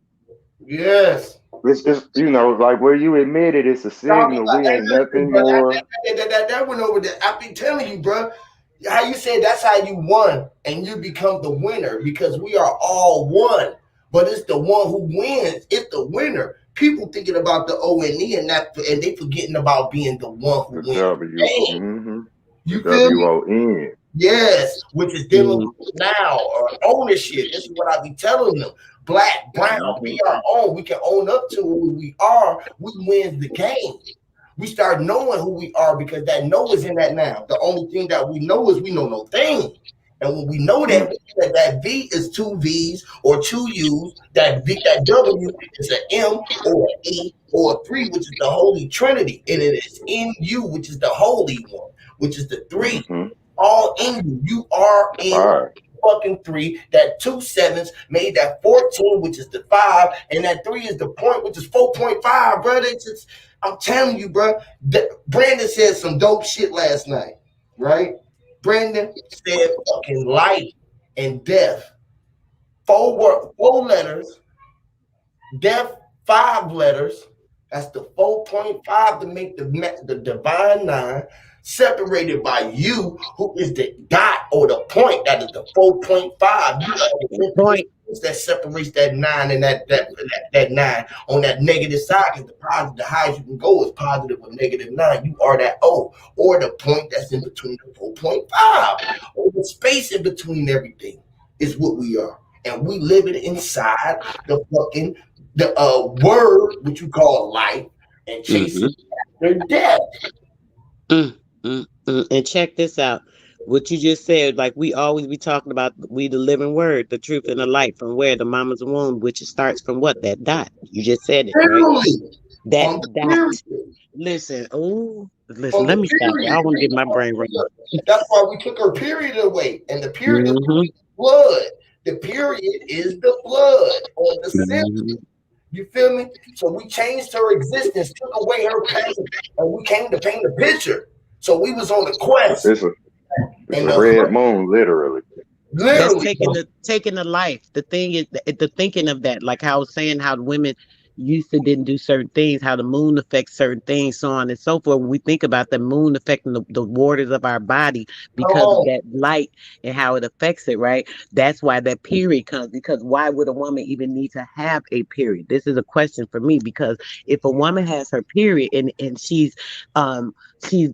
Yes. It's just, like where you admitted it's a signal. We ain't nothing more. That went over there. I be telling you, bro. How you said that's how you won and you become the winner because we are all one. But it's the one who wins. It's the winner. people thinking about the O and E and they forgetting about being the one who The wins the W. game. Mm-hmm. The You feel me? WON. Yes, which is dealing Mm, with now or ownership. This is what I be telling them. Black, brown, Mm-hmm. be our own. We can own up to who we are. We win the game. We start knowing who we are because that know is in that now. The only thing that we know is we know no thing. And when we know that, Mm. we see that V is two V's or two U's, that W is an M or an E or a three, which is the Holy Trinity. And it is in you, which is the Holy One, which is the three. Mm-hmm. All in you. You are in Fire. fucking three. That two sevens made that 14, which is the five, and that three is the point, which is 4.5, bro. It's just, I'm telling you, bro. Brandon said some dope shit last night, right? Brandon said fucking life and death. Four letters, death, five letters. That's the 4.5 to make the divine nine, separated by you, who is the dot or the point. That is the 4.5. You are the good infinite point. space that separates that nine and that nine. On that negative side is the positive. The highest you can go is positive or negative nine. You are that O, or the point that's in between the 4.5, or the space in between everything is what we are. And we live it inside the word, which you call life, and Mm-hmm. chasing after death. And check this out. What you just said, like we always be talking about, we the living word, the truth and the light from where the mama's womb, which it starts from what? That dot. You just said it, right? Literally, That from the dot. period, Listen, oh, listen, from the let me stop there. I period. want to get my brain running. That's why we took her period away, and the period is Mm-hmm. blood. The period is the blood or the symbol. Mm-hmm. You feel me? So we changed her existence, took away her pain, and we came to paint a picture. So we was on the quest, It's a it's and a the red moon, literally. That's literally, taking the life. The thing is the thinking of that, like how I was saying, how the women used to didn't do certain things, how the moon affects certain things, so on and so forth. When we think about the moon affecting the waters of our body come because of on, that light and how it affects it, right? That's why that period comes. Because why would a woman even need to have a period? This is a question for me because if a woman has her period and um she's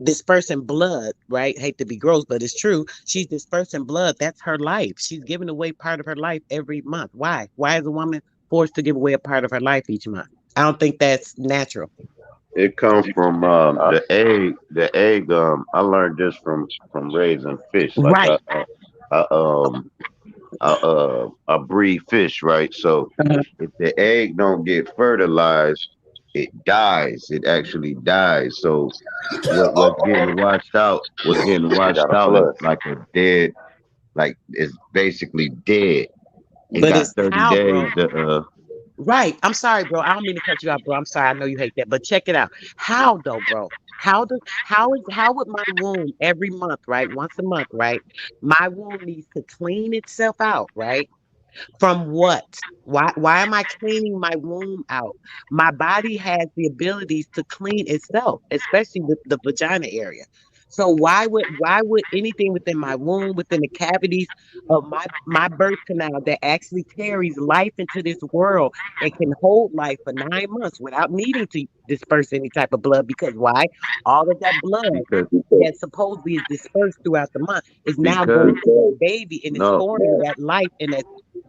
dispersing blood, right? Hate to be gross, but it's true. She's dispersing blood. That's her life. She's giving away part of her life every month. Why? Why is a woman forced to give away a part of her life each month? I don't think that's natural. It comes from Uh, the egg. The egg. I learned this from raising fish. Like Right. I I breed fish, right? So Uh-huh. if the egg don't get fertilized, it dies. It actually dies. So what's getting washed out? What's getting you got washed a out is flush. like a dead, like it's basically dead. It But got it's 30 how, days bro. to Right. I'm sorry, bro. I don't mean to cut you out, bro. I'm sorry. I know you hate that, but check it out. How though, bro? How would my womb every month, right? Once a month, right? My womb needs to clean itself out, right? From what? Why am I cleaning my womb out? My body has the abilities to clean itself, especially with the vagina area. So why would anything within my womb, within the cavities of my birth canal that actually carries life into this world and can hold life for 9 months without needing to disperse any type of blood? Because why? All of that blood because that supposedly is dispersed throughout the month is now because going to that baby and it's no forming that life and that.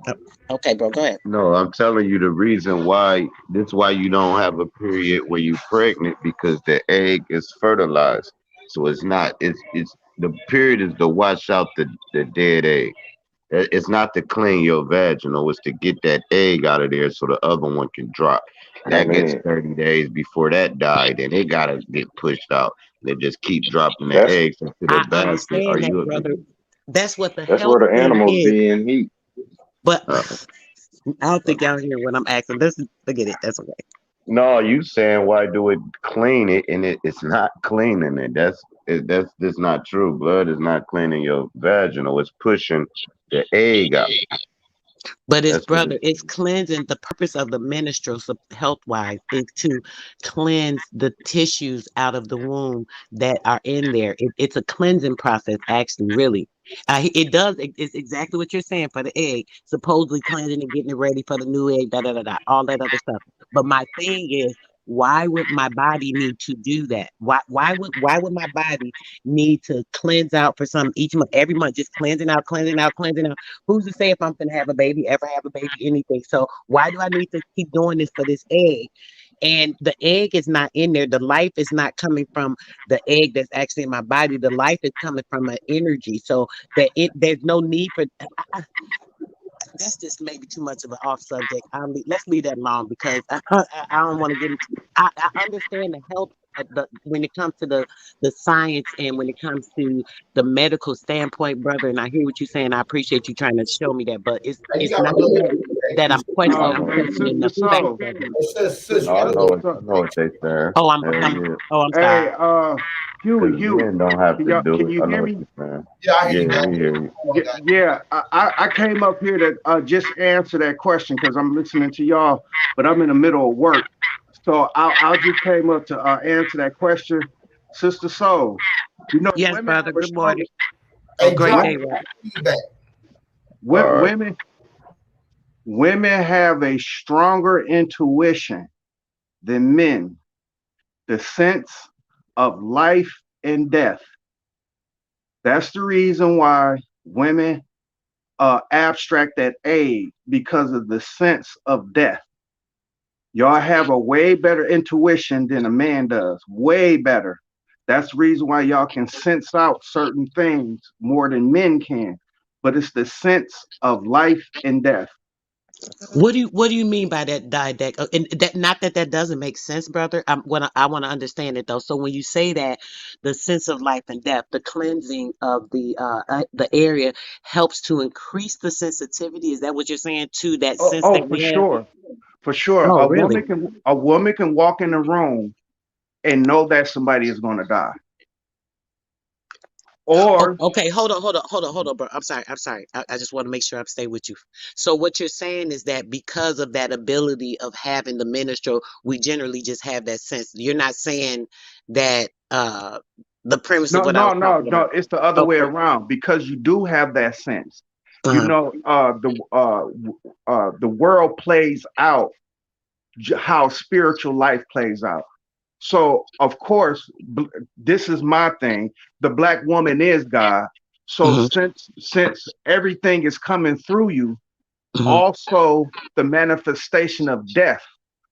Oh, okay, bro, go ahead. no, I'm telling you the reason why this why you don't have a period where you pregnant because the egg is fertilized. So it's not it's the period is to wash out the dead egg. It's not to clean your vaginal, it's to get that egg out of there so the other one can drop. That gets Amen. 30 days before that died, and it gotta get pushed out. They just keep dropping the That's eggs into the I basket. Are understand that, you brother. That's what the that's where health the thing animals is. be in heat. But uh, I don't think y'all hear what I'm asking. This is forget it. That's okay. no, you saying why do it clean it and it's not cleaning it. That's not true. Blood is not cleaning your vaginal. It's pushing the egg out. But it's That's what brother, it's cleansing. The purpose of the menstrual, so health wise, is to cleanse the tissues out of the womb that are in there. It's a cleansing process, actually, really. It does. It's exactly what you're saying for the egg. Supposedly cleansing and getting it ready for the new egg. Da da da da. All that other stuff. But my thing is, why would my body need to do that? Why would my body need to cleanse out for some each month, every month, just cleansing out, cleansing out, cleansing out? Who's to say if I'm gonna have a baby, ever have a baby, anything? So why do I need to keep doing this for this egg? And the egg is not in there. The life is not coming from the egg that's actually in my body. The life is coming from an energy. So there's no need for. That's just maybe too much of an off subject. Let's leave that alone because I don't want to get into. I understand the health when it comes to the science and when it comes to the medical standpoint, brother. And I hear what you're saying. I appreciate you trying to show me that, but it's Hey, you it's gotta not look that at that it. I'm questioning. I'm Hey, questioning Sister the fact Soul. of it. Sis, you No, I gotta know look Sister what Soul. I know what they saying. Oh, Hell yeah. I'm sorry. Hey, Huey, Because Huey. men don't have Can to y'all, do can it. you I know hear what me? you're saying. Yeah, I hear you, Yeah, God. we hear you. Yeah, I came up here to just answer that question because I'm listening to y'all, but I'm in the middle of work. So I just came up to answer that question. Sister Soul, Yes, women brother. have a Good strong morning. Oh, Hey, great drop day, women, brother. feedback. All right. women women have a stronger intuition than men. The sense of life and death. That's the reason why women abstract that age because of the sense of death. Y'all have a way better intuition than a man does, way better. That's the reason why y'all can sense out certain things more than men can. But it's the sense of life and death. What do you mean by that didact? And that not that that doesn't make sense, brother. I want to understand it though. So when you say that the sense of life and death, the cleansing of the area helps to increase the sensitivity. Is that what you're saying to that Oh, sense that oh, for we have? sure, for sure. Oh, really? A woman can walk in the room and know that somebody is going to die, Oh, or okay. Hold on, bro. I'm sorry. I just want to make sure I stay with you. So what you're saying is that because of that ability of having the minstrel, we generally just have that sense. You're not saying that the premise of no, what I no, was no, talking no. about. It's the other way Okay. around because you do have that sense. Uh-huh. The world plays out how spiritual life plays out. So, of course, this is my thing. The black woman is God. So, Hmm. since everything is coming through you, Hmm. also the manifestation of death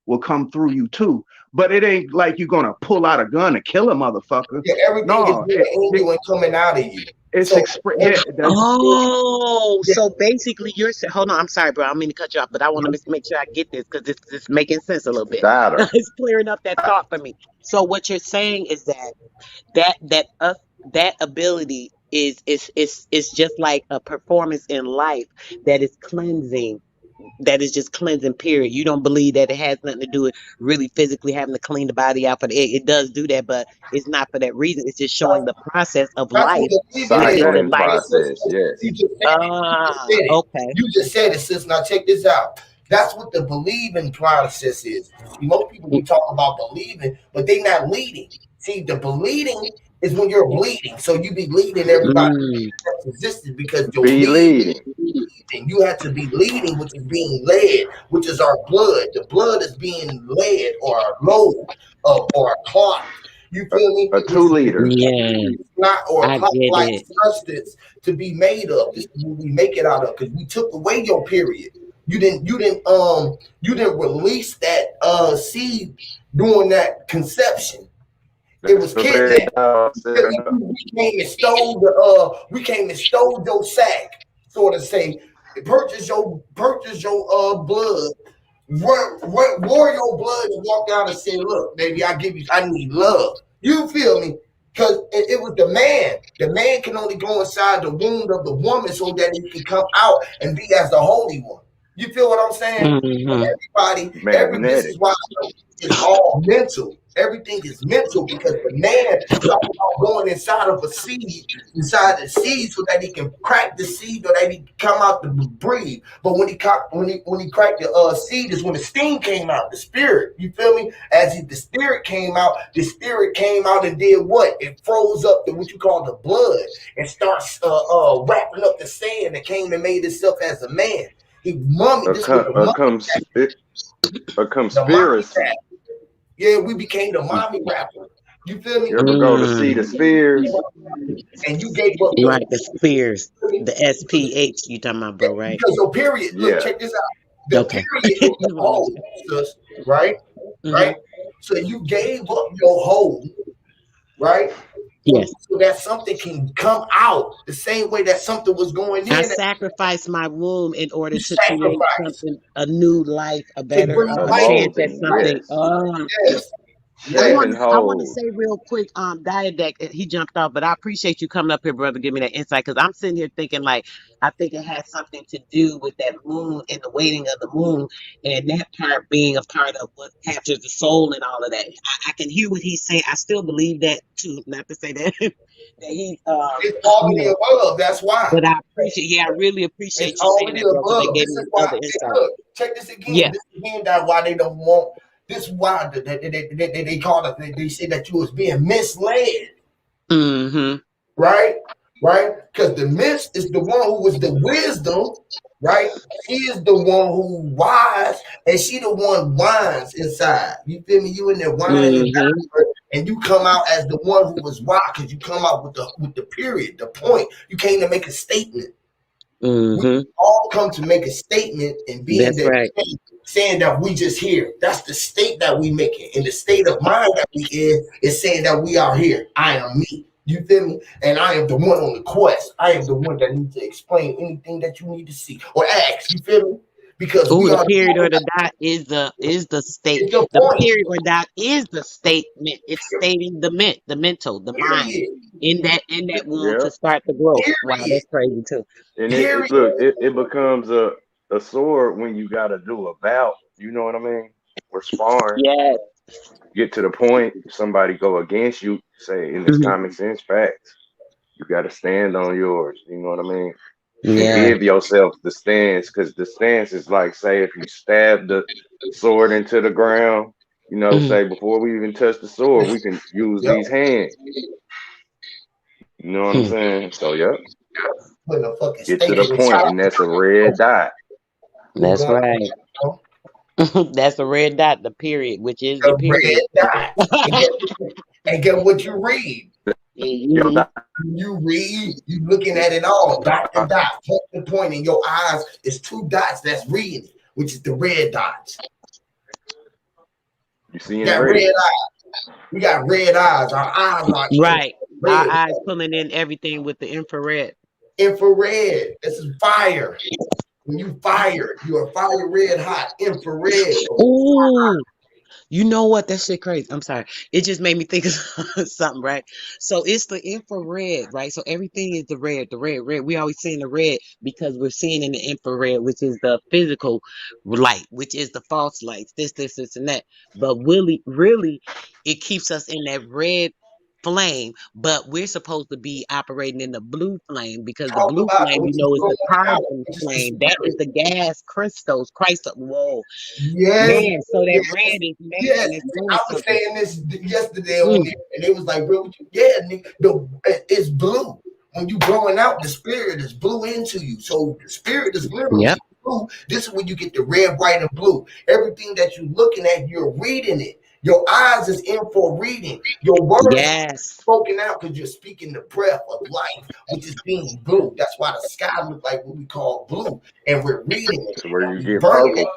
will come through you too. But it ain't like you're gonna pull out a gun and kill a motherfucker. Yeah, everything is No, being in you and coming out of you. it's So yeah. Oh, yeah, so basically you're saying, hold on, I'm sorry, bro. I don't mean to cut you off, but I want to make sure I get this because it's making sense a little bit. Saturn. It's clearing up that thought for me. So what you're saying is that ability is just like a performance in life that is cleansing, that is just cleansing, period. You don't believe that it has nothing to do with really physically having to clean the body out for the egg. It does do that, but it's not for that reason. It's just showing the process of that's what life believing is. within the Cycling life. process. You Yes. just said it. You just Ah, said it. okay. You just said it, sis. Now check this out. That's what the believing process is. See, most people be talking about believing, but they not leading. See, the bleeding is when you're bleeding. So you be leading everybody Mm, that's existed because your Be lead leading. leading. You have to be leading, which is being led, which is our blood. The blood is being led or a load or a clot. You A, feel me? a Which two is liter. yeah, not or a I get clot-like it. substance to be made of. This is what we make it out of because we took away your period. You didn't release that seed during that conception. It That's was the red kidnapped. dog said. We came and stole your sack, sort of say, purchase your blood, wore your blood and walked out and said, look, baby, I need love. You feel me? Because it was the man. The man can only go inside the womb of the woman so that he can come out and be as the holy one. You feel what I'm saying? And Hmm. this is Magnetic. why it's all mental. Everything is mental because the man talking about going inside of a seed, inside the seed, so that he can crack the seed, or that he can come out to breathe. But when he cracked the seed is when the steam came out, the spirit. You feel me? The spirit came out, and did what? It froze up the what you call the blood and starts wrapping up the sand that came and made itself as a man. He mummy. This was the mummy. Comes A The mommy conspiracy. rap. Yeah, we became the mommy rapper. You feel me? You ever go to see the Spheres? And you gave up your Right, the Spears, the SPH you talking about, bro, right? because your period. Look, Yeah. check this out. The Okay. period is the hole, sis, right? Mm-hmm. Right. So you gave up your hole, right? Yes. So that something can come out the same way that something was going I in. sacrificed my womb in order You to create sacrifice something, a new life, a to better, bring A a life. chance at molding, something. yes. Yes, yes. I want to Sevenfold. say real quick, Diadac, he jumped off, but I appreciate you coming up here, brother, give me that insight because I'm sitting here thinking like I think it has something to do with that moon and the waiting of the moon and that part being a part of what captures the soul and all of that. I can hear what he's saying. I still believe that too. Not to say that that he It's all of you the know, above. That's why. but I appreciate I really It's appreciate you all saying of that, the bro, because that above. gave This me is why. other insight. Look, check this again. Yeah. This is again that why they don't want. This is why they call it. They say that you was being misled. Mm-hmm. Right? Right? Because the mist is the one who was the wisdom, right? She is the one who wise, and she the one wines inside. You feel me? You in there whining and Mm-hmm. and you come out as the one who was wise because you come out with the period, the point. You came to make a statement. We Mm-hmm. all come to make a statement and being That's that right. saying that we just here. That's the state that we making. And the state of mind that we in is saying that we are here. I am me. You feel me? And I am the one on the quest. I am the one that needs to explain anything that you need to see or ask. You feel me? Because Oh, we the are period or the dot is the state. it's the The point. period or dot is the statement. It's stating the mental, the mind Period. in that womb Yeah. to start the growth. Wow, Period. that's crazy too. And Period. it becomes a sword when you gotta do a bout. You know what I mean? We're sparring. Yes. Get to the point, somebody go against you, say in this Mhm. common sense facts. You gotta stand on yours. You know what I mean? And Yeah. give yourself the stance, because the stance is like, say, if you stab the sword into the ground, you know, Mhm. say before we even touch the sword, we can use Yep. these hands. You know what I'm Hmm. saying? So, yep, Putting a fucking get to stake the in the point, and that's a red dot. we're That's going right. to That's the red dot, the period, which is your the period. red dot. And get what you read. Your Mhm. dot. You read, you looking at it all, dot to dot, point to point, and your eyes is two dots that's reading it, which is the red dots. You seeing Got red red. eyes. We got red eyes. Our eyes are in Right. Our red. eyes pulling in everything with the infrared. Infrared. This is fire. When you fire, you are fire red hot, infrared. Ooh. You know what? That shit crazy. I'm sorry. It just made me think of something, right? So it's the infrared, right? So everything is the red. We always seeing the red because we're seeing in the infrared, which is the physical light, which is the false lights, this, and that. But really, it keeps us in that red flame, but we're supposed to be operating in the blue flame because the Talk blue about it, flame, which is is the blowing out, carbon which is the flame. That is spirit. the gas crystals. Christ, whoa. Yes, Man, so that yes, red is matching, yes. it's doing I was something. saying this yesterday on Mm, there, and it was like, bro, yeah, nigga, it's blue. When you blowing out, the spirit is blue into you. So the spirit is yep. literally blue. This is when you get the red, white, and blue. Everything that you're looking at, you're reading it. Your eyes is in for reading. Your words Yes. spoken out because you're speaking the breath of life, which is being blue. That's why the sky look like what we call blue, and we're reading it. That's where you We get burning it purple.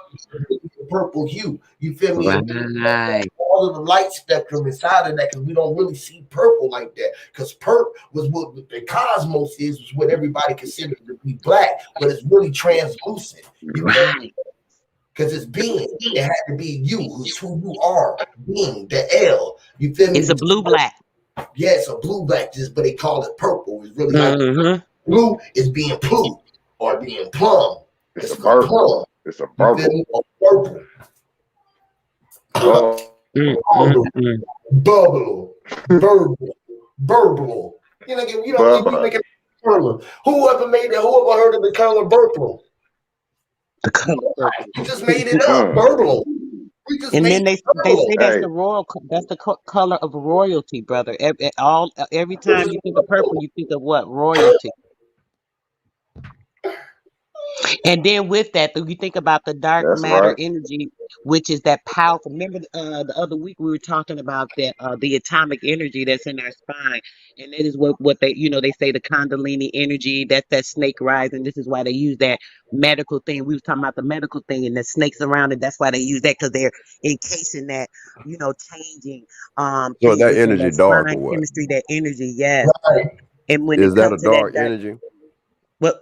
the purple hue. You feel me? And Right. all of the light spectrum inside of that because we don't really see purple like that. Because perp was what the cosmos is, was what everybody considered to be black, but it's really translucent. You feel me? Right. Because it's being. It had to be you, who's who you are, being the L. You feel me? It's a blue black. Yeah, it's a blue black, just but they call it purple. It's really like Mm-hmm. blue is being blue or being plum. It's It's a the purple. plum. It's a You feel purple. me? Or purple. Oh, Bubble, Mm-mm-mm. bubble, burble. You know, if you Bubba. make it color. Whoever made that, whoever heard of the color purple? The color purple. You just made it up, Mm. burble. We just And made then they purple. say that's Hey, the that's the color of royalty, brother. Every time you think of purple, you think of what? Royalty. And then with that, if you think about the dark That's matter right. energy, which is that powerful. Remember, the other week we were talking about that the atomic energy that's in our spine, and that is what they they say the Kundalini energy. That's that snake rising. This is why they use that medical thing. We was talking about the medical thing and the snakes around it. That's why they use that because they're encasing that changing So thing that within energy that dark or spine what? chemistry, that energy. Yes, Right. and when Is it that comes a to that dark dark, energy?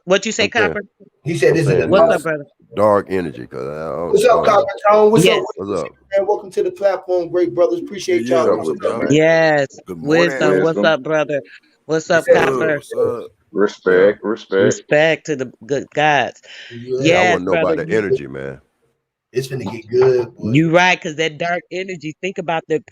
what you say, I'm saying, Copper? He said, I'm "Is it a saying, What's is up, it dark?" brother? dark energy? Cause What's I up, don't Copper know. Tone? What's up, Yes. What's up? man? Welcome to the platform, great brothers. Yeah, Appreciate yeah. y'all. What's What's up, up, What's up, y'all? man? Yes, Good morning. wisdom. What's Wisdom, up, brother? What's up, What's man? good? Copper? What's up? Yeah. respect, respect. Respect to the good gods. Yeah, I Yeah, Yes, want to know brother. about the energy, man. it's finna get good, boy. You right, because that dark energy. Think about the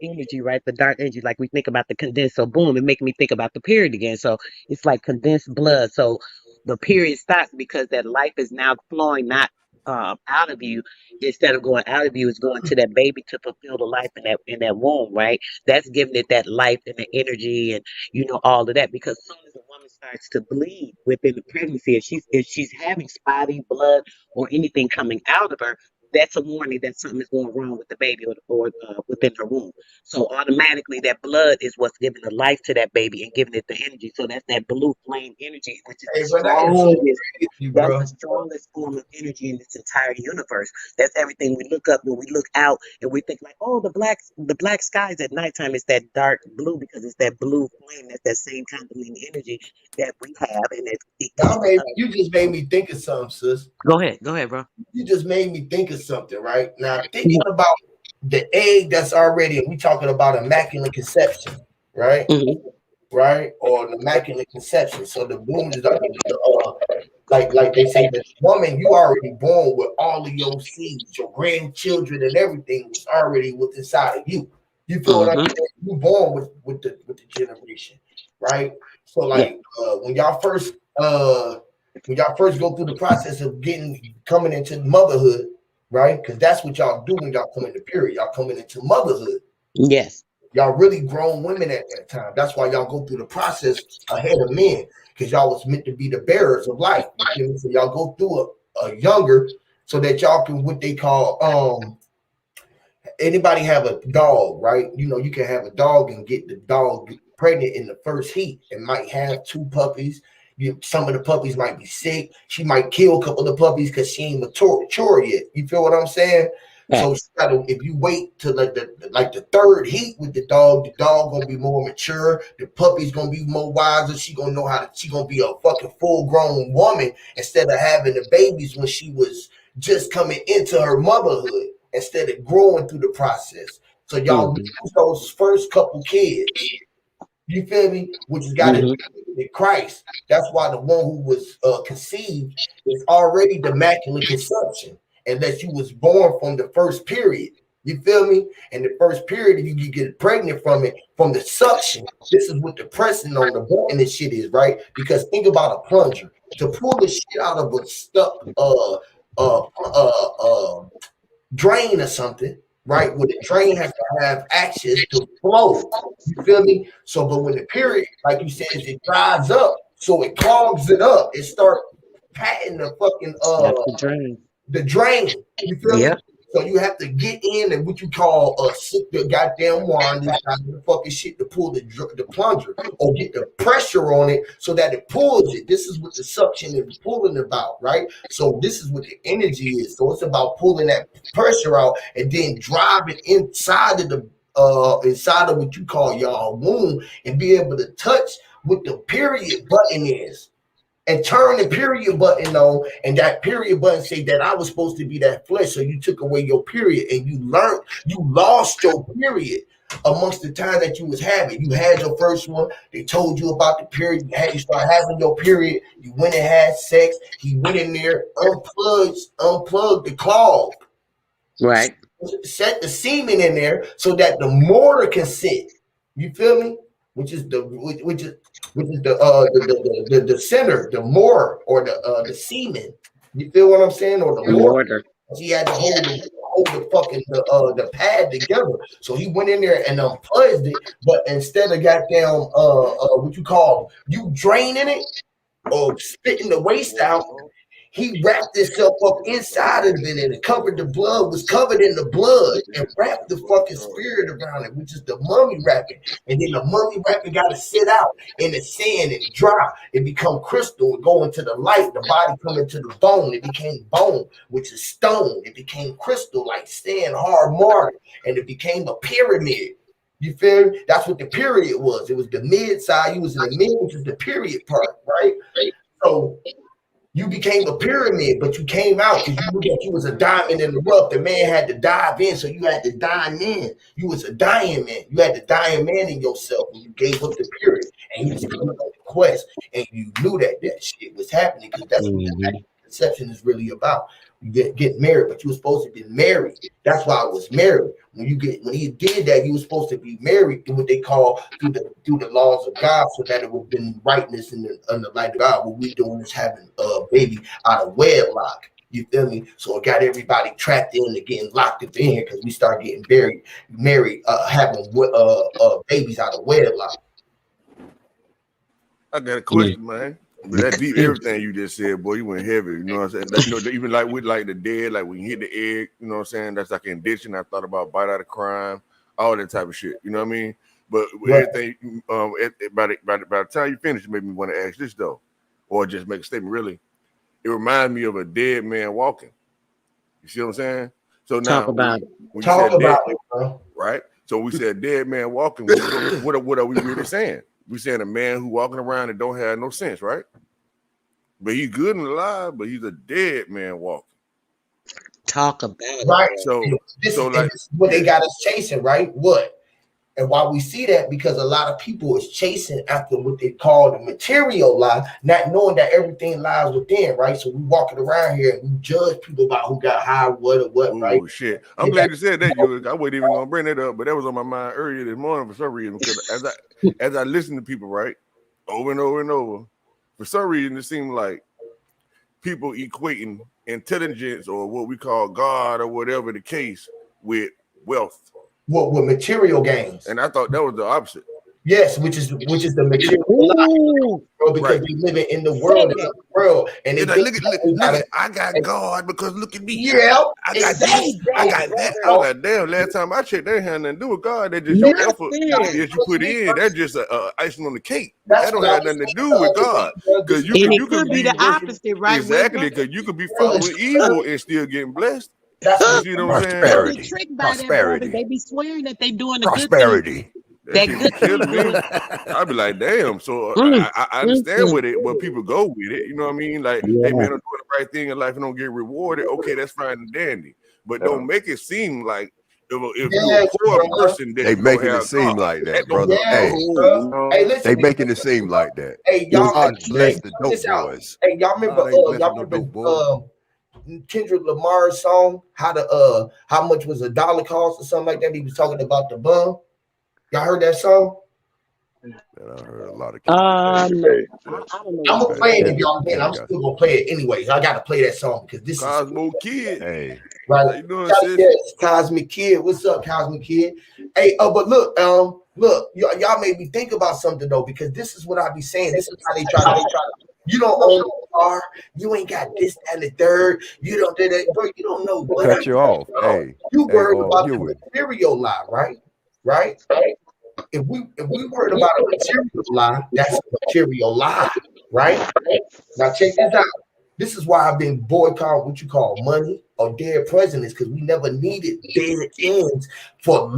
energy, right? The dark energy, like we think about the condensed. So boom, it make me think about the period again. So it's like condensed blood. So the period stops because that life is now flowing not out of you. Instead of going out of you, it's going to that baby to fulfill the life in that womb, right? That's giving it that life and the energy and all of that. Because as soon as a woman starts to bleed within the pregnancy, if she's having spotty blood or anything coming out of her, that's a warning that something is going wrong with the baby or within her womb. So automatically, that blood is what's giving the life to that baby and giving it the energy. So that's that blue flame energy, which is the Hey, bro, that is so strongest. crazy, That's the bro. strongest form of energy in this entire universe. That's everything we look up when we look out and we think like, oh, the black skies at nighttime is that dark blue because it's that blue flame. That's that same kind of energy that we have, and it Y'all keeps made us. you just made me think of something, sis. Go ahead, bro. You just made me think of something, right? Now thinking about the egg that's already, we talking about immaculate conception, right? Hmm. Right? Or an immaculate conception. So the womb is like they say, the woman you already born with all of your seeds, your grandchildren and everything was already within inside of you. You feel what I'm Hmm. saying? You born with the generation, right? So Yeah. like when y'all first go through the process of coming into motherhood, right? Because that's what y'all do when y'all come into period. Y'all coming into motherhood. Yes. Y'all really grown women at that time. That's why y'all go through the process ahead of men, because y'all was meant to be the bearers of life. You feel me? So y'all go through a younger so that y'all can what they call anybody have a dog, right? You know, you can have a dog and get the dog pregnant in the first heat and might have two puppies. Some of the puppies might be sick. She might kill a couple of puppies because she ain't mature yet. You feel what I'm saying? So Facts. if you wait till the third heat with the dog gonna be more mature. The puppy's gonna be more wiser. She gonna know she gonna be a fucking full grown woman instead of having the babies when she was just coming into her motherhood instead of growing through the process. So y'all Hmm. lose those first couple kids. You feel me? Which has got to do Hmm. with Christ. That's why the one who was conceived is already the immaculate conception, unless you was born from the first period. You feel me? And the first period, if you get pregnant from it, from the suction, this is what the pressing on the button and shit is, right? Because think about a plunger. To pull the shit out of a stuck drain or something, right? Where the drain has to have access to flow. You feel me? So, but when the period, like you said, it dries up, so it clogs it up. It start patting That's the dream. the drain. You feel me? Yep. So you have to get in and what you call sit the goddamn wand inside of the fucking shit to pull the plunger or get the pressure on it so that it pulls it. This is what the suction is pulling about, right? So this is what the energy is. So it's about pulling that pressure out and then driving inside of what you call y'all womb and be able to touch what the period button is and turn the period button on, and that period button say that I was supposed to be that flesh, so you took away your period, and you lost your period amongst the time that you was having. You had your first one, they told you about the period, you start having your period, you went and had sex, he went in there, unplugged the clog, Right. set the semen in there so that the mortar can sit. You feel me? Which is the center, the mortar or the semen. You feel what I'm saying? Or the The mortar. mortar. He had to hold the pad together. So he went in there and unplugged it, but instead of goddamn what you call you draining it or spitting the waste out, he wrapped himself up inside of it, and it covered the blood, was covered in the blood, and wrapped the fucking spirit around it, which is the mummy wrapping. And then the mummy wrapping got to sit out in the sand and dry. It become crystal, it go into the light, the body come into the bone. It became bone, which is stone. It became crystal, like sand, hard marble, and it became a pyramid. You feel me? That's what the period was. It was the mid side. You was in the mid, which is the period part, right? So you became a pyramid, but you came out because you knew that you was a diamond in the rough. The man had to dive in, so you had to dine in. You was a dying man. You had to dying man in yourself when you gave up the period, and you was coming on the quest, and you knew that shit was happening because that's what the conception is really about. You get married, but you were supposed to be married. That's why I was married. When he did that, you were supposed to be married through what they call through the laws of God, so that it would have been rightness in the light of God. What we doing is having a baby out of wedlock. You feel me? So it got everybody trapped in and getting locked up in here because we start getting married, having babies out of wedlock. I got a question, man. But that deep everything you just said, boy, you went heavy. You know what I'm saying? That, you know, even like with like the dead, like when you hit the egg, you know what I'm saying? That's like an addiction. I thought about bite out of crime, all that type of shit. You know what I mean? But Right. everything, by the time you finish, it made me want to ask this though, or just make a statement. Really, it reminds me of a dead man walking. You see what I'm saying? So now, Talk about it. when you Talk said about dead, it, bro. right? So we said dead man walking. What are we really saying? We saying a man who walking around and don't have no sense, right? But he's good and alive, but he's a dead man walking. Talk about it. Right. So, This so like, is what they got us chasing, right? What? And why we see that, because a lot of people is chasing after what they call the material lie, not knowing that everything lies within, right? So we walking around here and we judge people about who got high, what or what, right? oh shit! I'm glad you said that. I wasn't even gonna bring that up, but that was on my mind earlier this morning for some reason. Because as I listen to people, right, over and over and over, for some reason it seems like people equating intelligence or what we call God or whatever the case with wealth. What with material gains. And I thought that was the opposite. Yes, which is the material lie, bro, because they living in the world, and they It's like, look at, I got God because look at me. Yeah, I got this, I got that. I was like, damn, last time I checked, that had nothing to do with God. That's just your effort that you put in. That's just icing on the cake. That don't have nothing to do with God. Because you could be the opposite, right? Exactly, because you could be following evil and still getting blessed. You see what I'm saying? They be tricked by them, brother. They be swearing that they doing the good thing. That good killing me. I'd be like, damn. So I understand with it, but people go with it. You know what I mean? Like, hey man, I'm doing the right thing in life and don't get rewarded. Okay, that's fine and dandy. But don't make it seem like if you're a poor person, that they making it seem like that, brother. Hey, listen, they making it seem like that. Hey, y'all, God bless the dope boys. Hey, y'all remember Kendrick Lamar's song, how much was a dollar cost or something like that? He was talking about the bum. Y'all heard that song? I heard a lot of. I'm gonna play it if y'all can. I'm still gonna play it anyways. I gotta play that song because this Cosmo is Kid. Hey, right? How you doing, sis? Yes, Cosmic Kid. What's up, Cosmic Kid? Hey, but look, y'all made me think about something though, because this is what I be saying. This is how they try to. You don't own a car. You ain't got this, that, and the third. You don't do that, bro. You don't know what. Cut you off. Hey, you worried about the material lie, right? Right. If we worried about a material lie, that's a material lie, right? Now check this out. This is why I've been boycotting what you call money or dead presidents, because we never needed dead ends for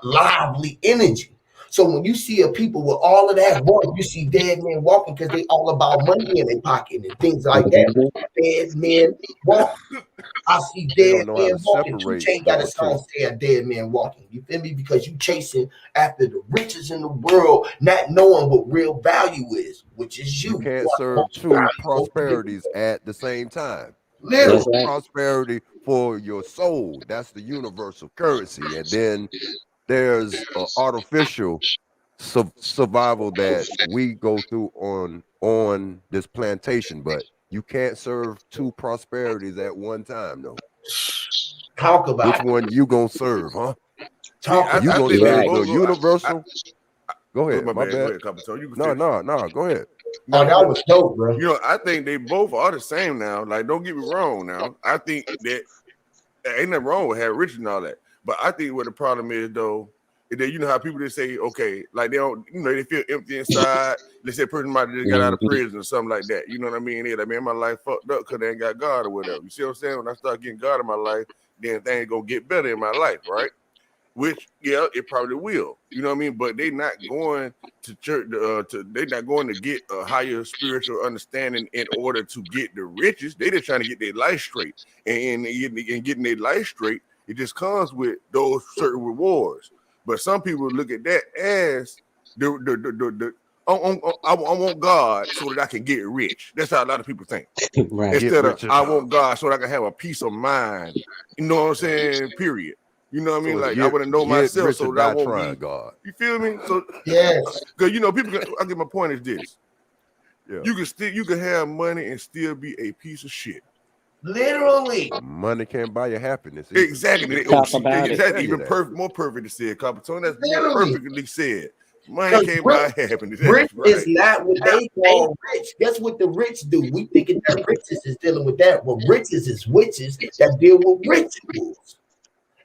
lively energy. So when you see a people with all of that work, you see dead men walking because they all about money in their pocket and things like that. Dead men walking. I see dead men walking. 2 Chainz got a song say a dead man walking. You feel me? Because you chasing after the riches in the world, not knowing what real value is, which is you. You can't serve two prosperities at the same time. Literally. There's prosperity for your soul. That's the universal currency. And then there's an artificial survival that we go through on this plantation, but you can't serve two prosperities at one time, though. Talk about which one you gonna serve, huh? Talk. You gonna serve the universal? Go ahead. My My bad. bad. Go ahead, Capitone. You can No. Go ahead. You know Oh, what I that mean? was dope, bro. You know, I think they both are the same now. Like, don't get me wrong now. I think that ain't nothing wrong with having rich and all that. But I think what the problem is though, is that you know how people just say, okay, like they don't, you know, they feel empty inside. Let's say a person might have just got out of prison or something like that. You know what I mean? They're like, man, my life fucked up because they ain't got God or whatever. You see what I'm saying? When I start getting God in my life, then things gonna get better in my life, right? Which, yeah, it probably will. You know what I mean? But they not going to church. They not going to get a higher spiritual understanding in order to get the riches. They just trying to get their life straight, and getting their life straight, it just comes with those certain rewards. But some people look at that as the I want God so that I can get rich. That's how a lot of people think. Right. Get Instead of rich or I die. want God so that I can have a peace of mind. You know what I'm saying? Period. You know what I So mean? it's Like I want to know get myself rich or so that I die won't trying, be. God. You feel me? So Yes, because you know people. I get my point is this: Yeah. you can have money and still be a piece of shit. literally. Money can't buy your happiness either. Exactly. People Oh, will see, tell exactly. you Even that. more perfect to say it, Capitone. That's more Literally. perfectly said. Money Because can't buy happiness. rich That's is right. not what they call rich. Guess what the rich do? We thinking that riches is dealing with that. But riches is witches that deal with rituals.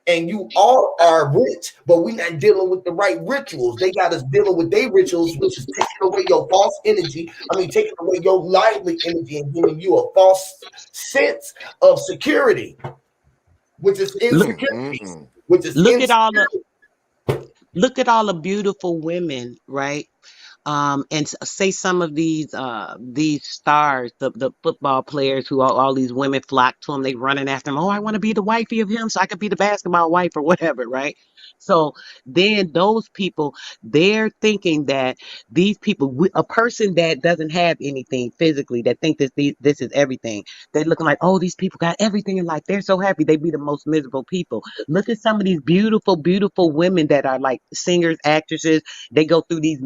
And you all are rich, but we're not dealing with the right rituals. They got us dealing with their rituals, which is taking away your false energy. I mean, taking away your lively energy and giving you a false sense of security, which is Look, insecurity, which is look at all the insecurity. look at all the beautiful women, right? And say some of these stars, the football players who all these women flock to them, they running after him. Oh, I want to be the wifey of him so I could be the basketball wife or whatever, right? So then those people, they're thinking that these people, a person that doesn't have anything physically, that think this is everything, they're looking like, oh, these people got everything in life. They're so happy. They be the most miserable people. Look at some of these beautiful, beautiful women that are like singers, actresses. They go through these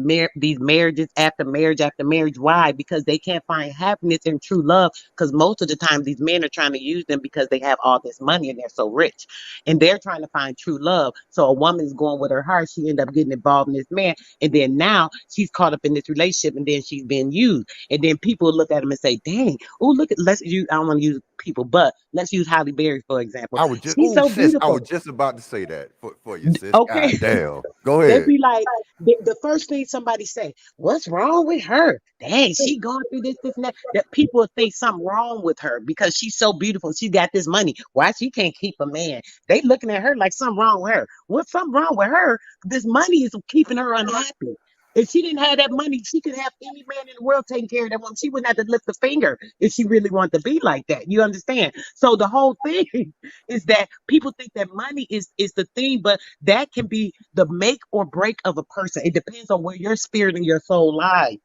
marriages after marriage after marriage. Why? Because they can't find happiness and true love. Because most of the time, these men are trying to use them because they have all this money and they're so rich, and they're trying to find true love. So a woman is going with her heart. She end up getting involved in this man, and then now she's caught up in this relationship, and then she's been used. And then people look at them and say, "Dang, oh look at let's use I don't want to use people, but let's use Holly Berry for example. I was just She's so sis, I beautiful." was just about to say that for you, sis. Okay. God damn. Go They ahead. be like, the first thing somebody say, what's wrong with her? Dang, she going through this, and that. That people think something wrong with her because she's so beautiful. She got this money. Why she can't keep a man? They looking at her like something wrong with her. What's something wrong with her? This money is keeping her unhappy. If she didn't have that money, she could have any man in the world taking care of that woman. She wouldn't have to lift a finger if she really wanted to be like that. You understand? So the whole thing is that people think that money is the thing, but that can be the make or break of a person. It depends on where your spirit and your soul lies.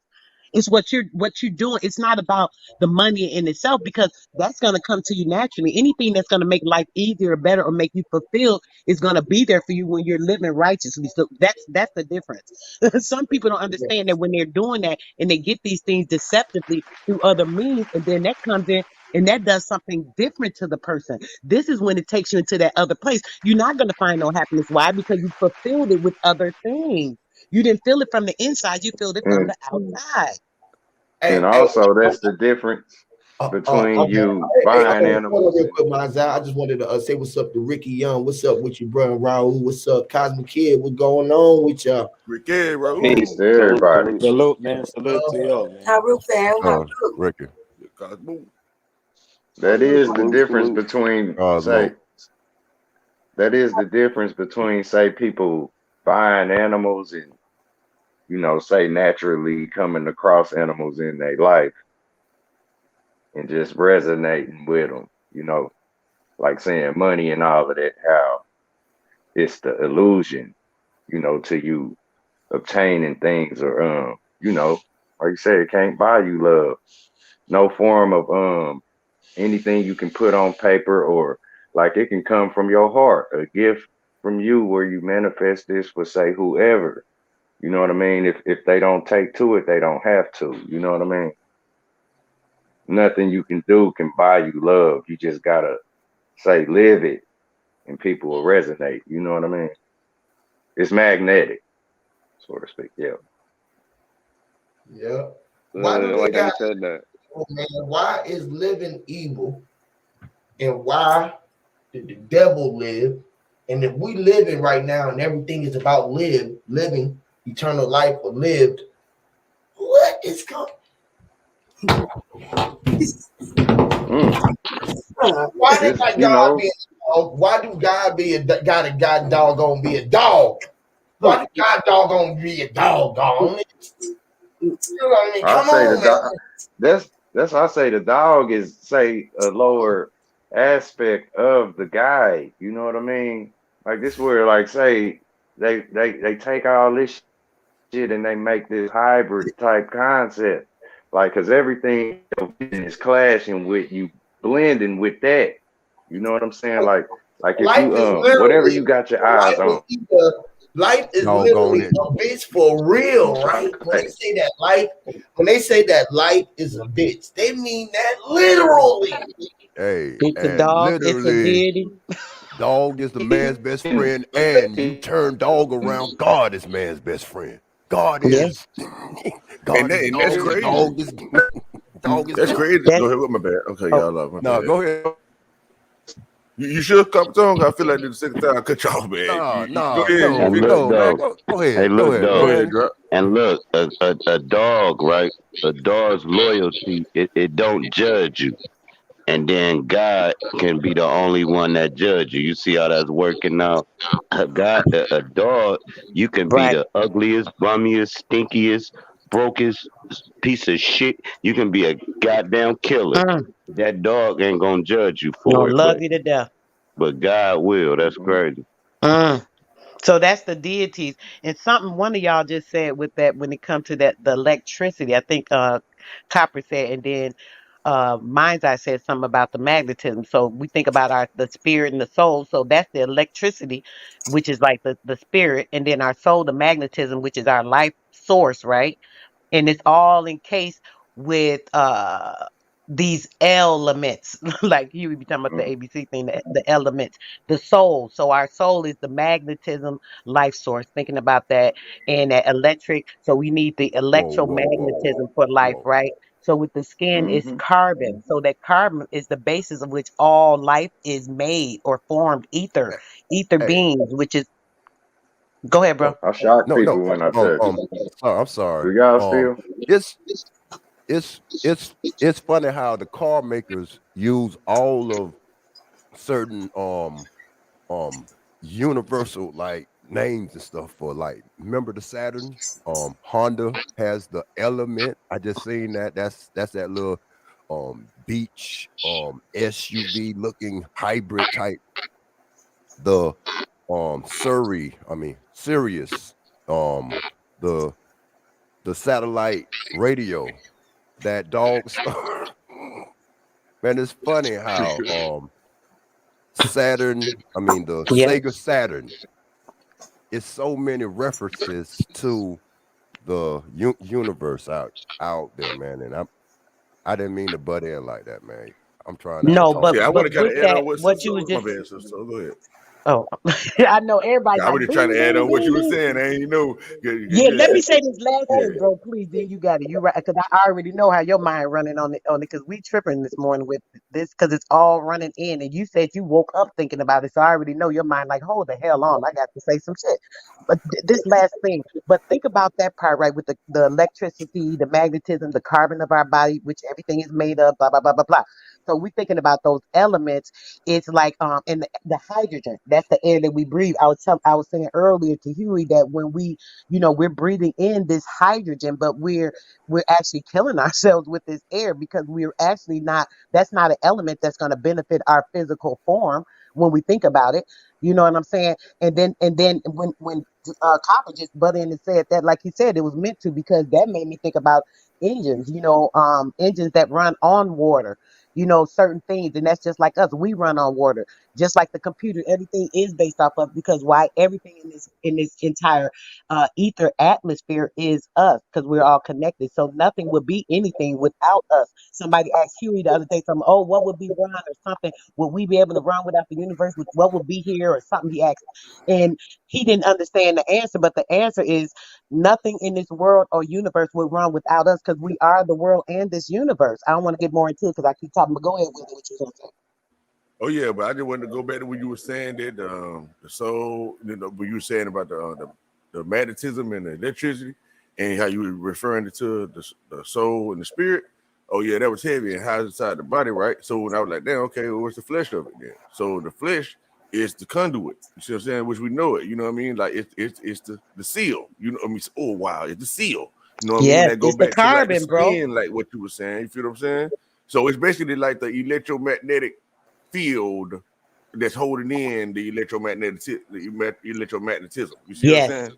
It's what you're doing. It's not about the money in itself because that's gonna come to you naturally. Anything that's gonna make life easier or better or make you fulfilled is gonna be there for you when you're living righteously. So that's the difference. Some people don't understand that when they're doing that and they get these things deceptively through other means, and then that comes in and that does something different to the person. This is when it takes you into that other place. You're not gonna find no happiness. Why? Because you fulfilled it with other things. You didn't feel it from the inside, you feel it from And the outside. and Hey, also that's the difference between okay. you Hey, I buying want to animals real and quick, Manzai. I just wanted to say what's up to Ricky Young. What's up with you, brother Raul? What's up, Cosmic Kid? What's going on with y'all? Ricky, peace Raul. to everybody. Salute, man. Salute to y'all, man. Ricky. Cosmo. That is the Salute, difference salute. between Cosmo. say people buying animals and say naturally coming across animals in their life and just resonating with them, like saying money and all of that, how it's the illusion, to you obtaining things or like you said, it can't buy you love. No form of anything you can put on paper or like it can come from your heart, a gift from you where you manifest this for say whoever. You know what I mean? If they don't take to it, they don't have to. You know what I mean? Nothing you can do can buy you love. You just gotta say live it and people will resonate. You know what I mean? It's magnetic, so to speak. Yeah. Yeah. Why do they like how got you said that. man? Why is living evil, and why did the devil live? And if we living right now, and everything is about living eternal life or lived, what is going? Mm. Why they Just got God being a dog? Why do God be got a God doggone be a dog? Why do God doggone be a dog? You know what I mean? I Come say the on, man. dog. That's why I say the dog is say a lower aspect of the guy. You know what I mean? Like this where like say they take all this shit and they make this hybrid type concept. Like cause everything is clashing with you blending with that. You know what I'm saying? Like if Life you is whatever literally you got your eyes on. life is Doggone literally it. a bitch for real, right? When they say that life is a bitch, they mean that literally. Hey, It's a and dog. It's a literally, deity. dog is the man's best friend, and you turn dog around, God is man's best friend. God Yeah, is God is and that's dog, and crazy. dog is dog is That's God. crazy. Go that's ahead with my bad. Okay, oh, y'all love my No, bad. go ahead. You should come on. I feel like this the second time I cut you off, man. You go Nah, ahead. You no, And finish. look no, man. though, Go hey, ahead. Go look ahead, Go though, ahead, man. drop. and look, a dog, right? A dog's loyalty, it don't judge you. And then God can be the only one that judge you. You see how that's working out? A dog, you can be right. the ugliest, bummiest, stinkiest, brokest piece of shit. You can be a goddamn killer. Mm, That dog ain't gonna judge you for gonna it, love you to death. but God will. That's Mhm. crazy. Mm. So that's the deities. And something one of y'all just said with that when it comes to that the electricity. I think Copper said, and then Mind's Eye said something about the magnetism. So we think about our the spirit and the soul. So that's the electricity, which is like the spirit, and then our soul, the magnetism, which is our life source, right? And it's all encased with these elements like you would be talking about the Mm. ABC thing, the elements, the soul. So our soul is the magnetism life source, thinking about that, and that electric, so we need the Whoa, whoa, whoa, electromagnetism for life, whoa. right? So with the skin is Mhm. carbon, so that carbon is the basis of which all life is made or formed. Ether Hey, beings, which is, go ahead, bro. I shock no, no. people when I tell you. Sorry, I'm sorry. Do y'all still? It's it's funny how the car makers use all of certain um universal like names and stuff for like remember the Saturn? Honda has the Element. I just seen that. That's that little beach SUV looking hybrid type. The Sirius, um the satellite radio, that dog star. Man, it's funny how Saturn, the Yeah. Sega Saturn, it's so many references to the universe out there, man. And I didn't mean to butt in like that, man. I'm trying not to No, talk but See, I over want but to you. kind with of add that, on what what you sister. was My just, bad, sister. So go ahead. oh, I know everybody I like was just trying bing, to add bing, on what you bing, were bing. saying. I ain't know. Yeah, let me say this last Yeah. thing, bro. Please, then you got it. You right, because I already know how your mind running on it. Because we tripping this morning with this, because it's all running in. And you said you woke up thinking about it, so I already know your mind like, hold the hell on, I got to say some shit. But this last thing, but think about that part, right? With the electricity, the magnetism, the carbon of our body, which everything is made of, blah blah blah blah blah. So we thinking about those elements. It's like and the hydrogen. That's the air that we breathe. I was saying earlier to Huey that when we, we're breathing in this hydrogen, but we're actually killing ourselves with this air because we're actually not, that's not an element that's going to benefit our physical form when we think about it. You know what I'm saying? And then when Copper just butt in and said that, like he said, it was meant to, because that made me think about engines, engines that run on water, certain things. And that's just like us. We run on water, just like the computer. Everything is based off of, because why everything in this entire ether atmosphere is us, because we're all connected. So nothing would be anything without us. Somebody asked Huey the other day, something, oh, what would be run or something? Would we be able to run without the universe? What would be here or something he asked? And he didn't understand the answer, but the answer is Nothing in this world or universe would run without us because we are the world and this universe. I don't want to get more into it because I keep talking, but go ahead with it, what you gonna say. Oh yeah, but I just wanted to go back to when you were saying that the soul, when you were saying about the magnetism and the electricity, and how you were referring to the soul and the spirit. Oh yeah, that was heavy and high inside the body, right? So when I was like, damn, okay, well, what's the flesh of it then? So the flesh is the conduit. You see what I'm saying? Which we know it. You know what I mean? Like it's the seal. You know what I mean? Oh wow, it's the seal. You know what I mean? Yes, That go it's the back to like the carbon, bro. skin, like what you were saying. You feel what I'm saying? So it's basically like the electromagnetic field that's holding in the electromagnetism. You see what I'm Yes. saying?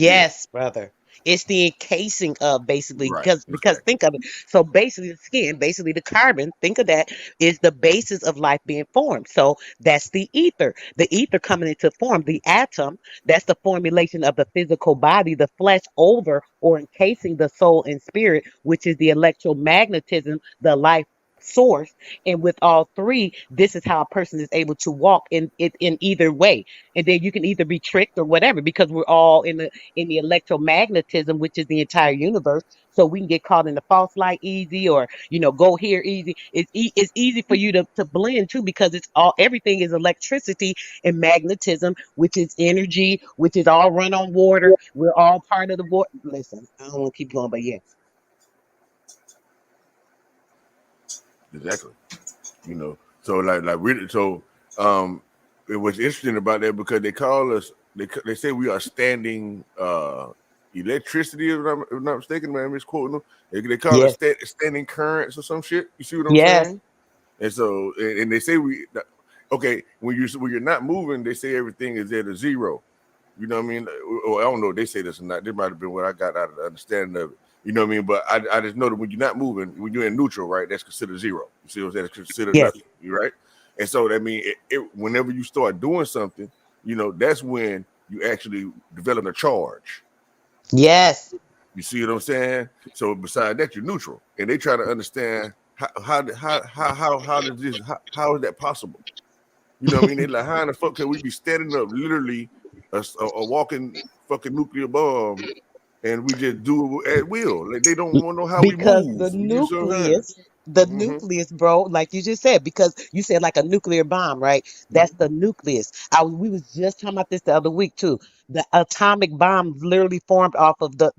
Yeah. Yes, brother. It's the encasing of basically Right. because Exactly. think of it. So basically the skin, basically the carbon, think of that is the basis of life being formed. So that's the ether. The ether coming into form, the atom, that's the formulation of the physical body, the flesh over or encasing the soul and spirit, which is the electromagnetism, the life source. And with all three, this is how a person is able to walk in it in either way. And then you can either be tricked or whatever because we're all in the electromagnetism, which is the entire universe. So we can get caught in the false light easy, or go here easy. It's easy for you to blend too because it's all everything is electricity and magnetism, which is energy, which is all run on water. We're all part of the water. Listen, I don't want to keep going, but yeah. Exactly. So like really. So um, it was interesting about that because they call us. They say we are standing electricity. If I'm not mistaken, man, I'm misquoting them. They call us Yes. standing currents or some shit. You see what I'm Yes. saying? And so, and they say okay, when you're not moving, they say everything is at a zero. You know what I mean? Or I don't know if they say this or not. This might have been what I got out of the understanding of it. You know what I mean? But I just know that when you're not moving, when you're in neutral, right, that's considered zero. You see what I'm saying? It's considered Yes. nothing. You right? And so that means whenever you start doing something, that's when you actually develop a charge. Yes. You see what I'm saying? So besides that, you're neutral, and they try to understand how does this how is that possible? You know what I mean? They like, how in the fuck can we be standing up literally a walking fucking nuclear bomb and we just do it at will? Like they don't want to know how we Because move. the You see what I'm saying? Mm-hmm. nucleus, bro, like you just said, because you said like a nuclear bomb, right? That's the nucleus. We was just talking about this the other week too. The atomic bomb literally formed off of the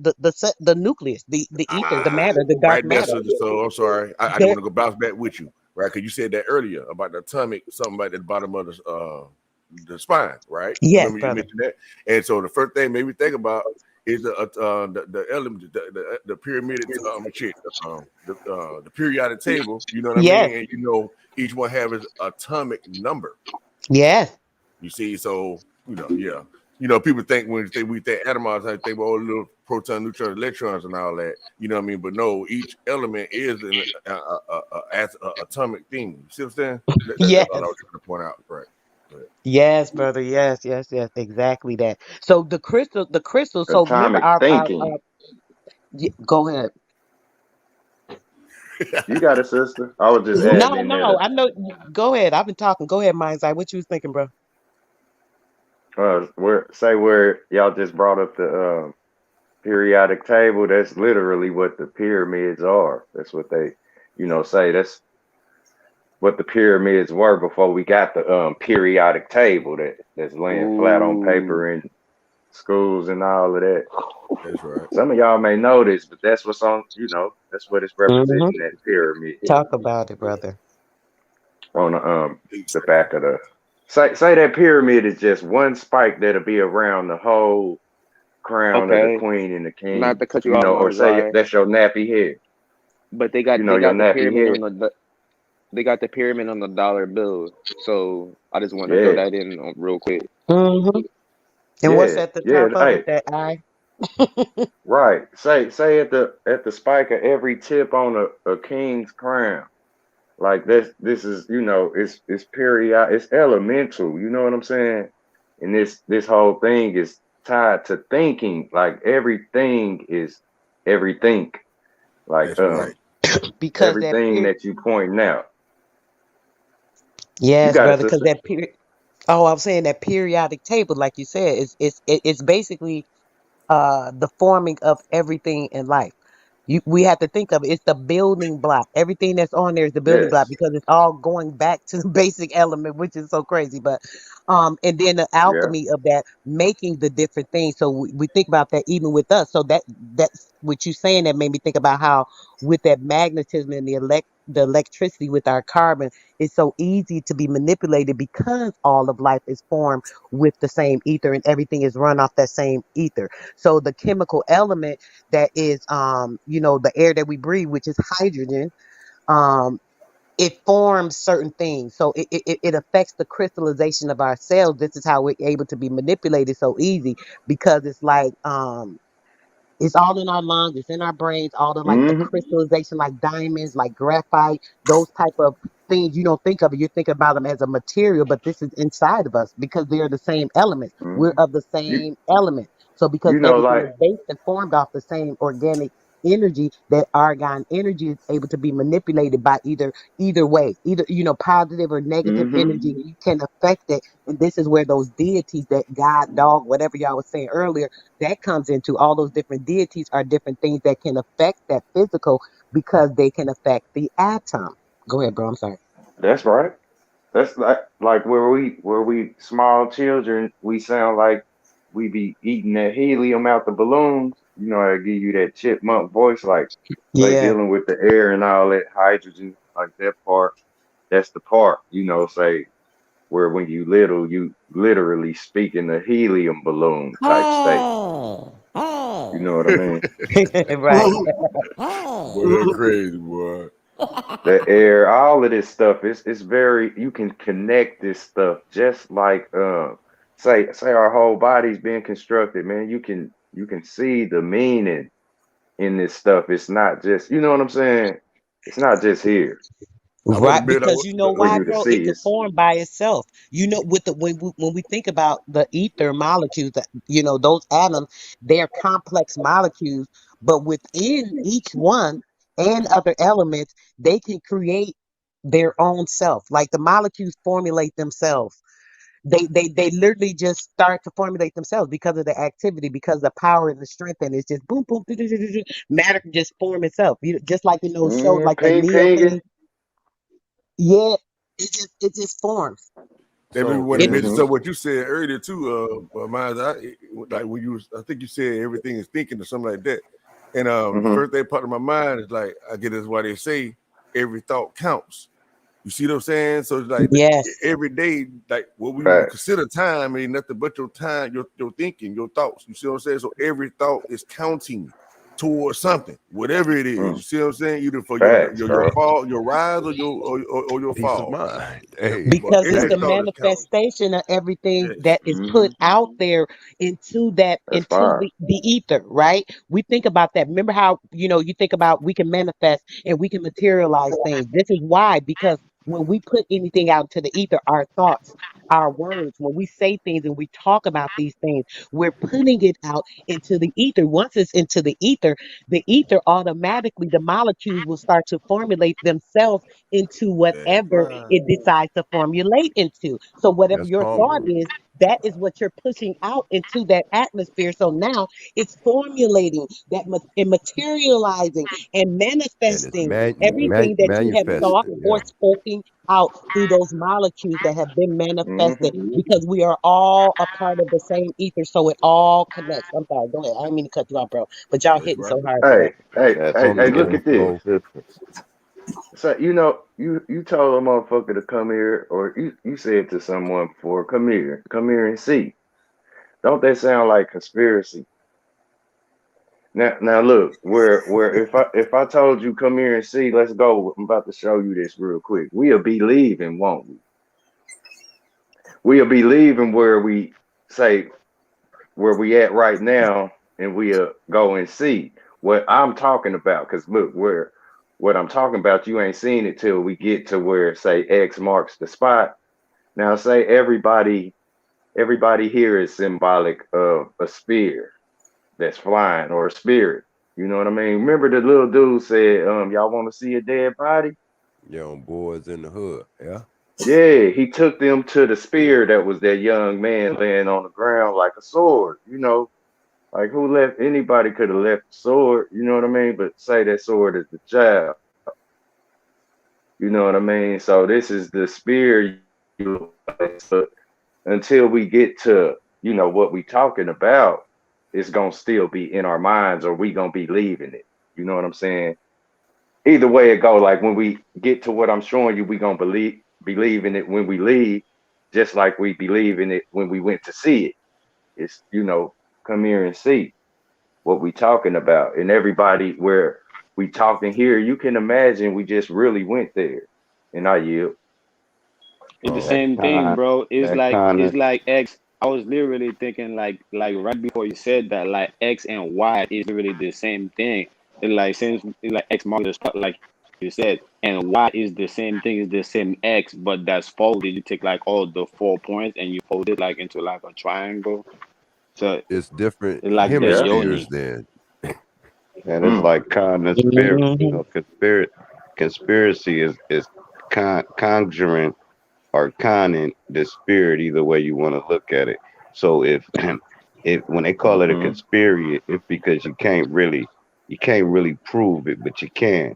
nucleus, the ether, the Ah, matter, the dark right there. matter. So I'm sorry. I didn't There, want to go bounce back with you, right? Because you said that earlier about the atomic, something about at the bottom of the spine, right? You yes, remember you brother. mentioned that? And so the first thing maybe think about is the element, the pyramid, shit, the periodic table. You know what I Yes, mean? And each one have its atomic number. yes, You see, so yeah. People think when we think atoms, I think all little proton, neutrons, electrons, and all that. You know what I mean? But no, each element is an atomic thing. You see what I'm saying? That's all I was yes, trying to point out. Right. Right. yes, brother. Yes, yes, yes, exactly that. So the crystal. So remember Atomic thinking. go ahead. You got it, sister. I was just No, adding in there no, I know. Go ahead. I've been talking. Go ahead, mind's eye. What you was thinking, bro? where y'all just brought up the periodic table. That's literally what the pyramids are. That's what they, say. That's what the pyramids were before we got the periodic table that's laying flat on Ooh. paper in schools and all of that. That's right. Some of y'all may know this, but that's what's on. That's what it's Hmm. representing, that pyramid Talk about it, brother. on the Exactly. back of the. Say that pyramid is just one spike that'll be around the whole crown of the Okay. queen and the Not king. to cut you off, Or Mars, say right? that's your nappy head. But they Your got the nappy pyramid head. on they got the pyramid on the dollar bill. So I just want to throw Yeah, that in real quick. Hmm. And what's yeah, at the yeah. top of it? Hey, That eye. right. Say at the spike of every tip on a king's crown. Like this is it's period, it's elemental. You know what I'm saying? And this whole thing is tied to thinking. Like everything is everything. Like That's right. Because that everything that you pointing out. You yes, got it, brother. Because sister. Oh, I'm saying that periodic table, like you said, it's basically the forming of everything in life. We have to think of it. It's the building block. Everything that's on there is the building block Yes. because it's all going back to the basic element, which is so crazy. But and then the Yeah. alchemy of that making the different things. So we think about that even with us. So that's what you saying that made me think about how with that magnetism and the electricity with our carbon, it's so easy to be manipulated because all of life is formed with the same ether and everything is run off that same ether. So the chemical element that is the air that we breathe, which is hydrogen, um it forms certain things. So it affects the crystallization of our cells. This is how we're able to be manipulated so easy because it's like it's all in our lungs, it's in our brains, all the like the Mm-hmm. crystallization, like diamonds, like graphite, those type of things. You don't think of it, you think about them as a material, but this is inside of us because they're the same elements. We're Mm-hmm. of the You same element. So because you know, everything like is based and formed off the same organic energy, that argon energy is able to be manipulated by either way, either positive or negative mm-hmm. energy can affect it. And this is where those deities, that God, dog, whatever y'all was saying earlier, that comes into all those different deities are different things that can affect that physical because they can affect the atom. Go ahead, bro. I'm sorry. That's right. That's like where we small children, we sound like we be eating that helium out the balloons. You know, I give you that chipmunk voice, like Yeah. dealing with the air and all that hydrogen, like that part. That's the part, say where when you little, you literally speak in the helium balloon type state. You know what I mean? Right. Boy, that crazy, boy. The air, all of this stuff, it's very, you can connect this stuff just like say our whole body's being constructed, man. You can see the meaning in this stuff. It's not just, you know what I'm saying? It's not just here I must Right, admit, because you know for why, you to bro? It see. can It's form by itself. With the when we think about the ether molecules, that those atoms, they're complex molecules, but within each one and other elements, they can create their own self. Like the molecules formulate themselves. They literally just start to formulate themselves because of the activity, because the power and the strength, and it's just boom, boom, do, do, do, do, do. Matter can just form itself. Just like in those shows, like the ping Neo pinging. thing. Yeah, it just forms. That made me So want to It mention Mm-hmm. some what you said earlier too, Miles. Like when I think you said everything is thinking or something like that. And the Mm-hmm. first thing popped in my mind is like, I get this why they say every thought counts. You see what I'm saying? So it's like yes. every day, like what we would Facts. consider time ain't nothing but your time, your thinking, your thoughts. You see what I'm saying? So every thought is counting towards something, whatever it is. You Mm. see what I'm saying? Either for Facts, your bro. fall, your rise, or your peace of fall. mind. Hey, But Because it's every the Hey, thought is counting. manifestation of everything Yes. that is mm-hmm. put out there That's into fire. the ether, right? We think about that. Remember how you think about we can manifest and we can materialize things. This is why, because when we put anything out into the ether, our thoughts, our words, when we say things and we talk about these things, we're putting it out into the ether. Once it's into the ether automatically, the molecules will start to formulate themselves into That's whatever right. it decides to formulate into. So whatever that's your thought karma, is, that is what you're pushing out into that atmosphere. So now it's formulating and materializing and and it's manifesting everything that you have thought manifested. or Yeah, spoken out through those molecules that have been Mm-hmm. manifested because we are all a part of the same ether. So it all connects. I'm sorry, go ahead. I didn't mean to cut you off, bro, but y'all That's hitting right. so hard today. Hey, hey, That's hey, from hey, the look yeah. at this. inflow. So you told a motherfucker to come here, or you said to someone before, come here and see. Don't that sound like conspiracy? Now look, where if I told you come here and see, let's go. I'm about to show you this real quick. We'll be leaving, won't we? We'll be leaving where we say where we at right now, and we'll go and see what I'm talking about. Cause look, where what I'm talking about, you ain't seen it till we get to where say X marks the spot. Now say everybody here is symbolic of a spear that's flying or a spirit. You know what I mean? Remember the little dude said, y'all want to see a dead body? Young boys in the hood. Yeah, Yeah, he took them to the yeah. spear that was that young man laying on the ground like a sword, Like who left? Anybody could have left the sword. You know what I mean? But say that sword is the child. You know what I mean? So this is the spirit but until we get to, what we talking about, it's gonna still be in our minds or we gonna be leaving it. You know what I'm saying? Either way it go, like when we get to what I'm showing you, we gonna believe in it when we leave, just like we believe in it when we went to see it. It's come here and see what we talking about. And everybody where we talking here, you can imagine we just really went there. And I yield. It's the That same thing, kind, bro. that kind It's of like X. I was literally thinking like right before you said that, like X and Y is literally the same thing. It's like since it's like X marks the spot, like you said, and Y is the same thing, is the same X, but that's folded. You take like all the 4 points and you fold it like into like a triangle. So It's different it's like the Yeah. hemispheres yoni. then. and it's Mm. like kind of spirit. Mhm. Conspiracy is conjuring or conning the spirit, either way you want to look at it. So if when they call it a Mm-hmm. conspiracy, it's because you can't really prove it, but you can.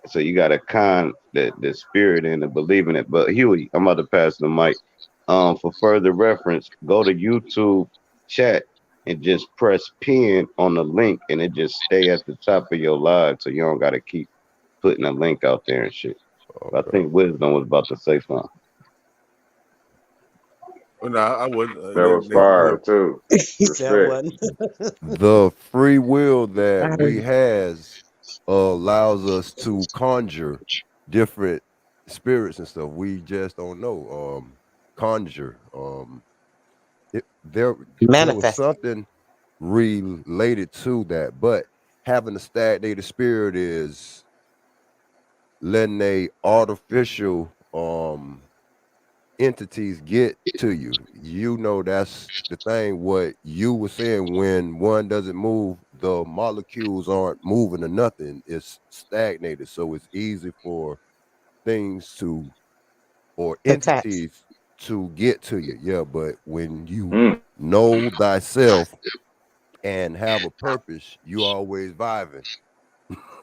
So you got to con the spirit into believing it. But Huey, I'm about to pass the mic. For further reference, go to YouTube chat and just press pin on the link, and it just stay at the top of your live, so you don't got to keep putting a link out there and shit. I Okay. think Wisdom was about to say something. Well, no, I was. That was fire too. He said Respect. one. The free will I that we heard has allows us to conjure different spirits and stuff. We just don't know. Conjure. There was manifesting. something related to that, but having a stagnated spirit is letting a artificial entities get to you. You know that's the thing. What you were saying, when one doesn't move, the molecules aren't moving or nothing. It's stagnated, so it's easy for things to or Attached. entities to get to you. Yeah, but when you Mm. know thyself and have a purpose, you always vibing.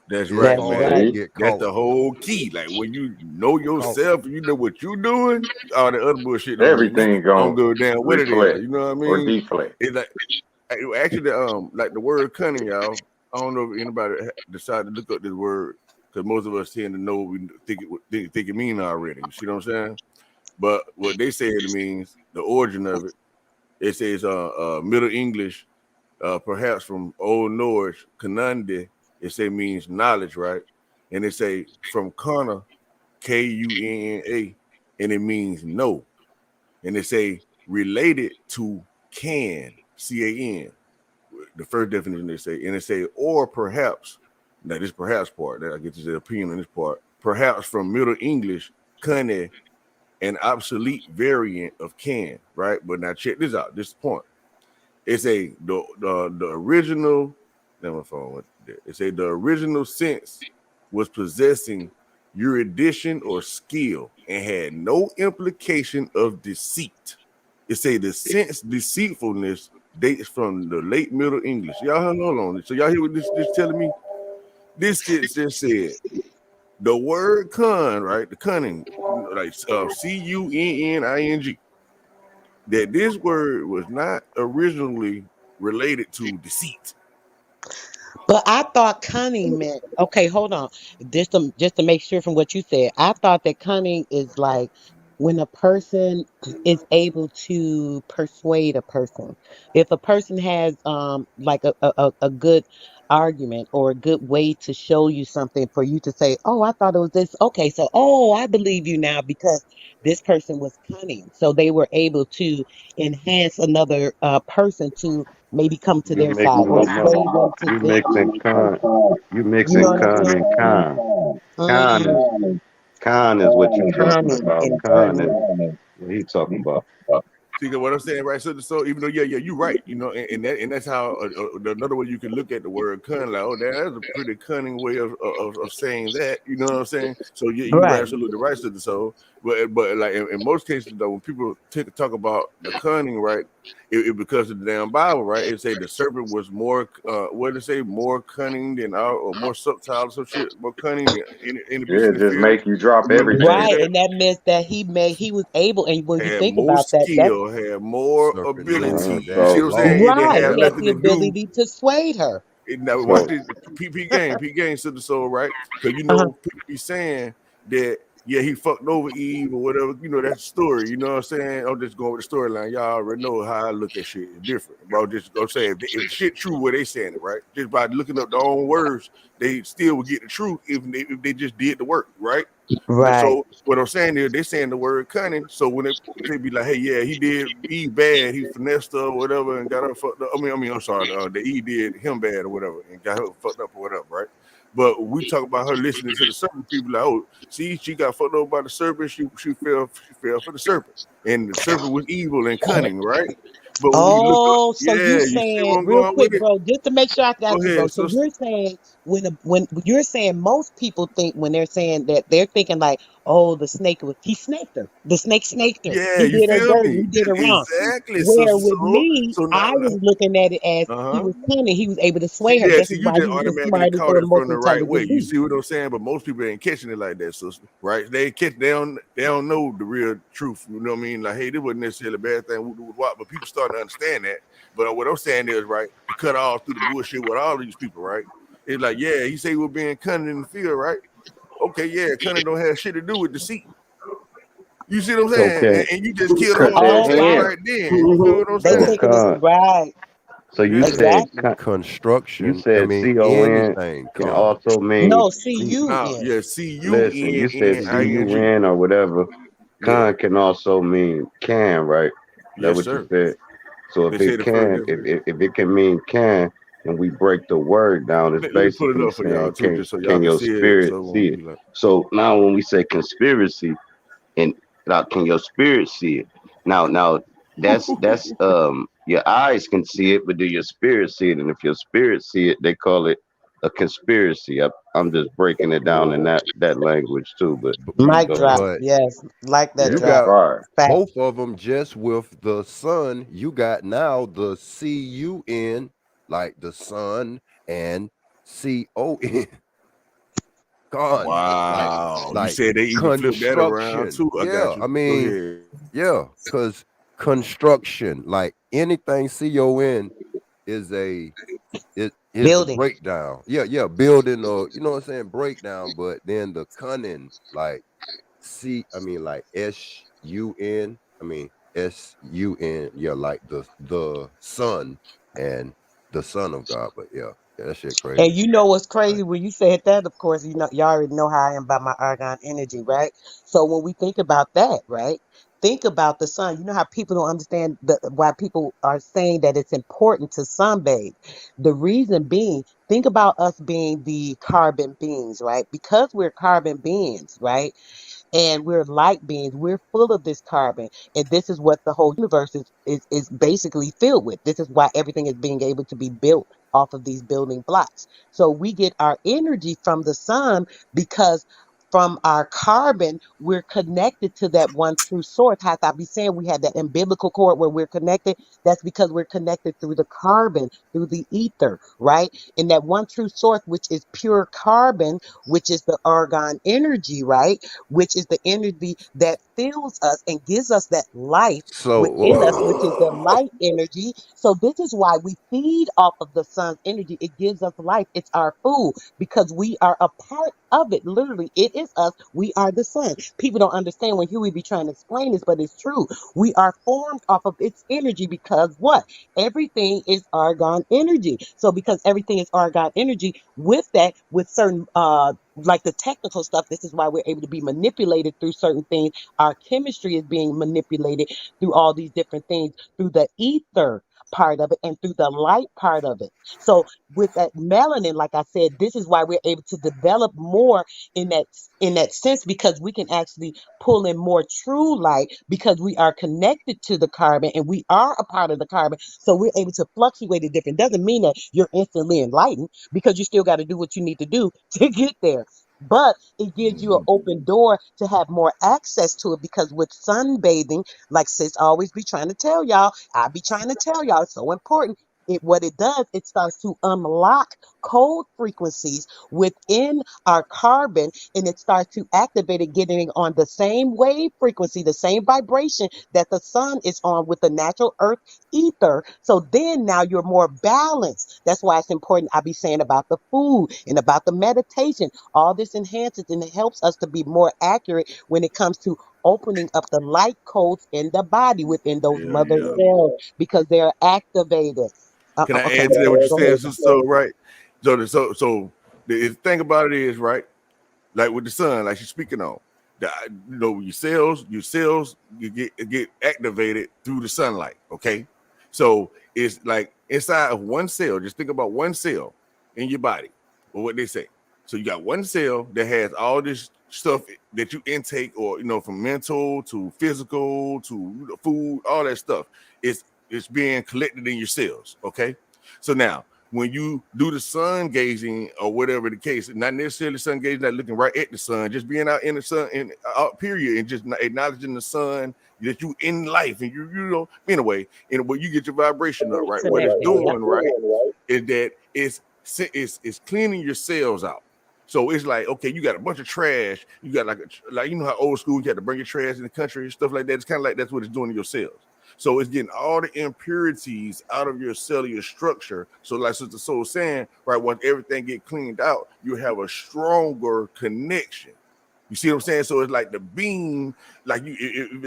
That's It's right, That's hard man. to right. See? get That's caught. the whole key. Like when you know Caught. yourself, you know what you're doing. All the other bullshit Everything don't gonna go down what it is. reflect You know what I or mean? deflect. It's like actually like the word cunning, y'all. I don't know if anybody decided to look up this word because most of us tend to know what we think it mean already. You see what I'm saying? But what they say it means, the origin of it, it says Middle English, perhaps from Old Norse, Kanande, it say means knowledge, right? And it say from Kana, Kunna, and it means no. And it say related to can, the first definition they say, and it say or perhaps. Now this perhaps part that I get to the opinion on this part. Perhaps from Middle English, Kunna, an obsolete variant of can, right? But now check this out. This point. It's a the original. Never phone with that. It's a the original sense was possessing erudition or skill and had no implication of deceit. It say the sense deceitfulness dates from the late Middle English. Y'all hold on. So y'all hear what this telling me? This shit just said the word con, right? The cunning, like Cunning, that this word was not originally related to deceit. But I thought cunning meant okay, hold on. Just to make sure from what you said, I thought that cunning is like when a person is able to persuade a person. If a person has like a good argument or a good way to show you something for you to say, oh, I thought it was this. Okay, so oh, I believe you now because this person was cunning. So they were able to enhance another person to maybe come to You their side mixing or them up. sway them to You them. mixing con. You You know mixing what I'm con and saying? con. Con is Mm, con is what you talking cunning about. and Con is cunning. what he talking about. See what I'm saying, right? So even though yeah, you're right, and that's how another way you can look at the word cunning. Like, oh, that's a pretty cunning way of saying that. You know what I'm saying? So you're Right. absolutely right, sister. So but like in most cases though, when people talk about the cunning, right? It because of the damn Bible, right? It say the serpent was more, what did it say, more cunning than our, or more subtle, or some shit, more cunning than any beast Yeah, in the just field. make you drop You remember it say Right, everything. that? and that meant that he was able, and when you Had think more about that, that's skill, had more Serpent knew his ability. You see daddy what I'm So, saying? It long didn't right. have He had before. nothing the to do. ability to sway her. Now watch so, this. P game to the soul, right? Because Uh-huh. people be saying that yeah he fucked over Eve or whatever. That's the story. You know what I'm saying? I'm just going with the storyline. Y'all already know how I look at shit. It's different, bro. Just go say if shit true, where they saying it, right? Just by looking up their own words, they still would get the truth if they just did the work, right? Right. So what I'm saying is they saying the word cunning. So when they be like, hey, yeah, he did Eve bad, he finessed her or whatever and got her fucked up. I'm sorry, the Eve did him bad or whatever and got her fucked up or whatever, right? But we talk about her listening to the serpent. People like, oh, see, she got fucked up by the serpent. She fell for the serpent, and the serpent was evil and cunning, right? But when we look up, Oh, so you yeah, you see saying where I'm real going quick, with it. bro, just to make sure I got Go you, bro. ahead, So sister. you're saying when you're saying most people think when they're saying that they're thinking like, oh, the snake he snaked her. The snaked her. Yeah, He you did her feel dirty. me? He did her wrong. Exactly, Where sister. with So, me, so I now, was looking at it as uh he huh. was cunning. He was able to See, sway her. yeah, This see, is you why just he's the automatically smartest caught or it the most from the right way. intelligent You being. see what I'm saying? But most people ain't catching it like that, sister. Right? They don't know the real truth. You know what I mean? Like, hey, this wasn't necessarily a bad thing. But people starting to understand that. But what I'm saying is, right, to cut all through the bullshit with all these people, right? It's like, yeah, he say we're being cunning in the field, right? Okay, yeah, cunning don't have shit to do with deceit. You see what I'm So saying? And, can and you just killed the con, whole damn Oh, topic right. can. right then. You Hmm. feel what I'm They so saying? thinking it's con. right. So you Yeah. said Exactly. you Construction, I said mean, con anything can con. also mean No, see you Now, in. yeah, C U listen. You N said N I N G. CUN or whatever. Yeah. Con can also mean can, right? That Yes, what you sir. said. So They if said it the first can, difference. if it can mean can, and we break the word down, it's Let me pull it basically up for y'all saying too, just so y'all can can your see it. spirit So it see won't it? be like, So now when we say conspiracy, and now can your spirit see it? Now that's your eyes can see it, but do your spirit see it? And if your spirit see it, they call it a conspiracy. I'm just breaking it down in that language too. But you Mic go ahead. drop. But Yes. Like that you Yeah, drop. got fire. Fact. both of them just with the sun. You got now the CUN, like the sun, and CON, con, wow. You like said they even flipped that around construction. too. I got Yeah, I you. Go mean, ahead. yeah, because construction, like anything CON is it is a Building. breakdown. Yeah, yeah, building or you know what I'm saying, breakdown. But then the cunning, like like SUN. I mean SUN. Yeah, like the son and the son of God. But yeah, that shit And crazy. you know what's Like crazy when you said that, of course, y'all already know how I am about my argon energy, right? So when we think about that, right? Think about the sun. You know how people don't understand why people are saying that it's important to sunbathe. The reason being, think about us being the carbon beings, right? Because we're carbon beings, right? And we're light beings. We're full of this carbon, and this is what the whole universe is basically filled with. This is why everything is being able to be built off of these building blocks. So we get our energy from the sun because from our carbon, we're connected to that one true source. How I be saying we have that umbilical cord where we're connected. That's because we're connected through the carbon, through the ether, right? And that one true source, which is pure carbon, which is the argon energy, right? Which is the energy that fills us and gives us that life so. within us, which is the light energy. So this is why we feed off of the sun's energy. It gives us life. It's our food because we are a part of it. Literally, it is us. We are the sun. People don't understand when Huey be trying to explain this, but it's true. We are formed off of its energy because what? Everything is argon energy. So because everything is argon energy, with that, with certain like the technical stuff, this is why we're able to be manipulated through certain things. Our chemistry is being manipulated through all these different things, through the ether part of it and through the light part of it. So with that melanin, like I said, this is why we're able to develop more in that sense because we can actually pull in more true light because we are connected to the carbon and we are a part of the carbon. So we're able to fluctuate it different. Doesn't mean that you're instantly enlightened because you still got to do what you need to do to get there. but it gives you an open door to have more access to it because with sunbathing, like sis always be trying to tell y'all, I be trying to tell y'all, it's so important. What it does, it starts to unlock cold frequencies within our carbon, and it starts to activate it, getting on the same wave frequency, the same vibration that the sun is on with the natural earth ether. So then now you're more balanced. That's why it's important. I be saying about the food and about the meditation. All this enhances and it helps us to be more accurate when it comes to opening up the light codes in the body within those Yeah, mother yeah. cells because they're activated. Can I Okay, add to that what you're go saying, ahead. sister? So right. So the thing about it is right. Like with the sun, like she's speaking on, your cells you get activated through the sunlight. Okay, so it's like inside of one cell. Just think about one cell in your body, or what they say. So you got one cell that has all this stuff that you intake, or from mental to physical to food, all that stuff. It's being collected in your cells. Okay, so now when you do the sun gazing or whatever the case, not necessarily sun gazing, not looking right at the sun, just being out in the sun and out period, and just acknowledging the sun that you in life, and anyway, and where you get your vibration up, right? What it's Connecting. Yep. doing, right, is that it's cleaning your cells out. So it's like, okay, you got a bunch of trash. You got like how old school you had to bring your trash in the country and stuff like that. It's kind of like that's what it's doing to your cells. So it's getting all the impurities out of your cellular structure. So like Sister Soul was saying, right, once everything get cleaned out, you have a stronger connection. You see what I'm saying? So it's like the beam, like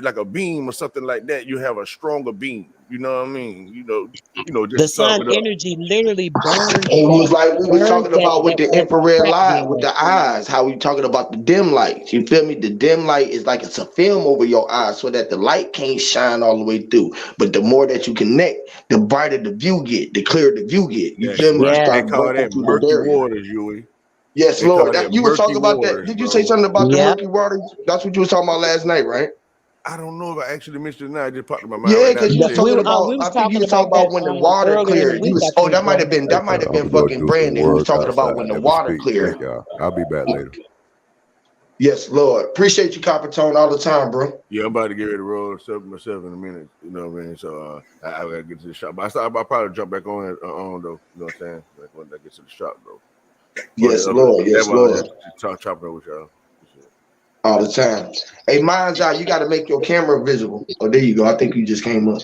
like a beam or something like that. You have a stronger beam. You know what I mean? Just The to sum sun it up. energy literally burns It was that, like we was burns talking that about with that the that infrared crack light with there. the eyes, how we talking about the dim lights. You feel me? The dim light is like it's a film over your eyes so that the light can't shine all the way through. But the more that you connect, the brighter the view get, the clearer the view get. You That's feel me? You right. Yes. They start call breaking that through the murky barrier. waters, Yui. Yes, They call Lord. that You was murky talking about that. waters, Did you say bro. something about the Yep. murky waters? That's what you was talking about last night, right? I don't know if I actually mentioned it now. It just popped in my mind Yeah, right now. because you You was said talking We about. was I think you talking was talking about that about when the water earlier in the cleared. You week, I was. Oh, think, bro. that might have I'm been gonna go fucking do some Brandon who was work talking about outside when the as we water speak. cleared. Thank y'all. I'll be back later. Yes, Lord. Appreciate you, Copper Tone, all the time, bro. Yeah, I'm about to get ready to roll stuff myself in a minute. You know what I mean? So I gotta get to the shop. But I'll probably jump back on it on though. You know what I'm saying? Like when I get to the shop though. But Yes, Lord. that's Yes, why I was Lord. just chopping it with y'all. All the time. Hey, Mind's Eye, you got to make your camera visible. Oh, there you go. I think you just came up.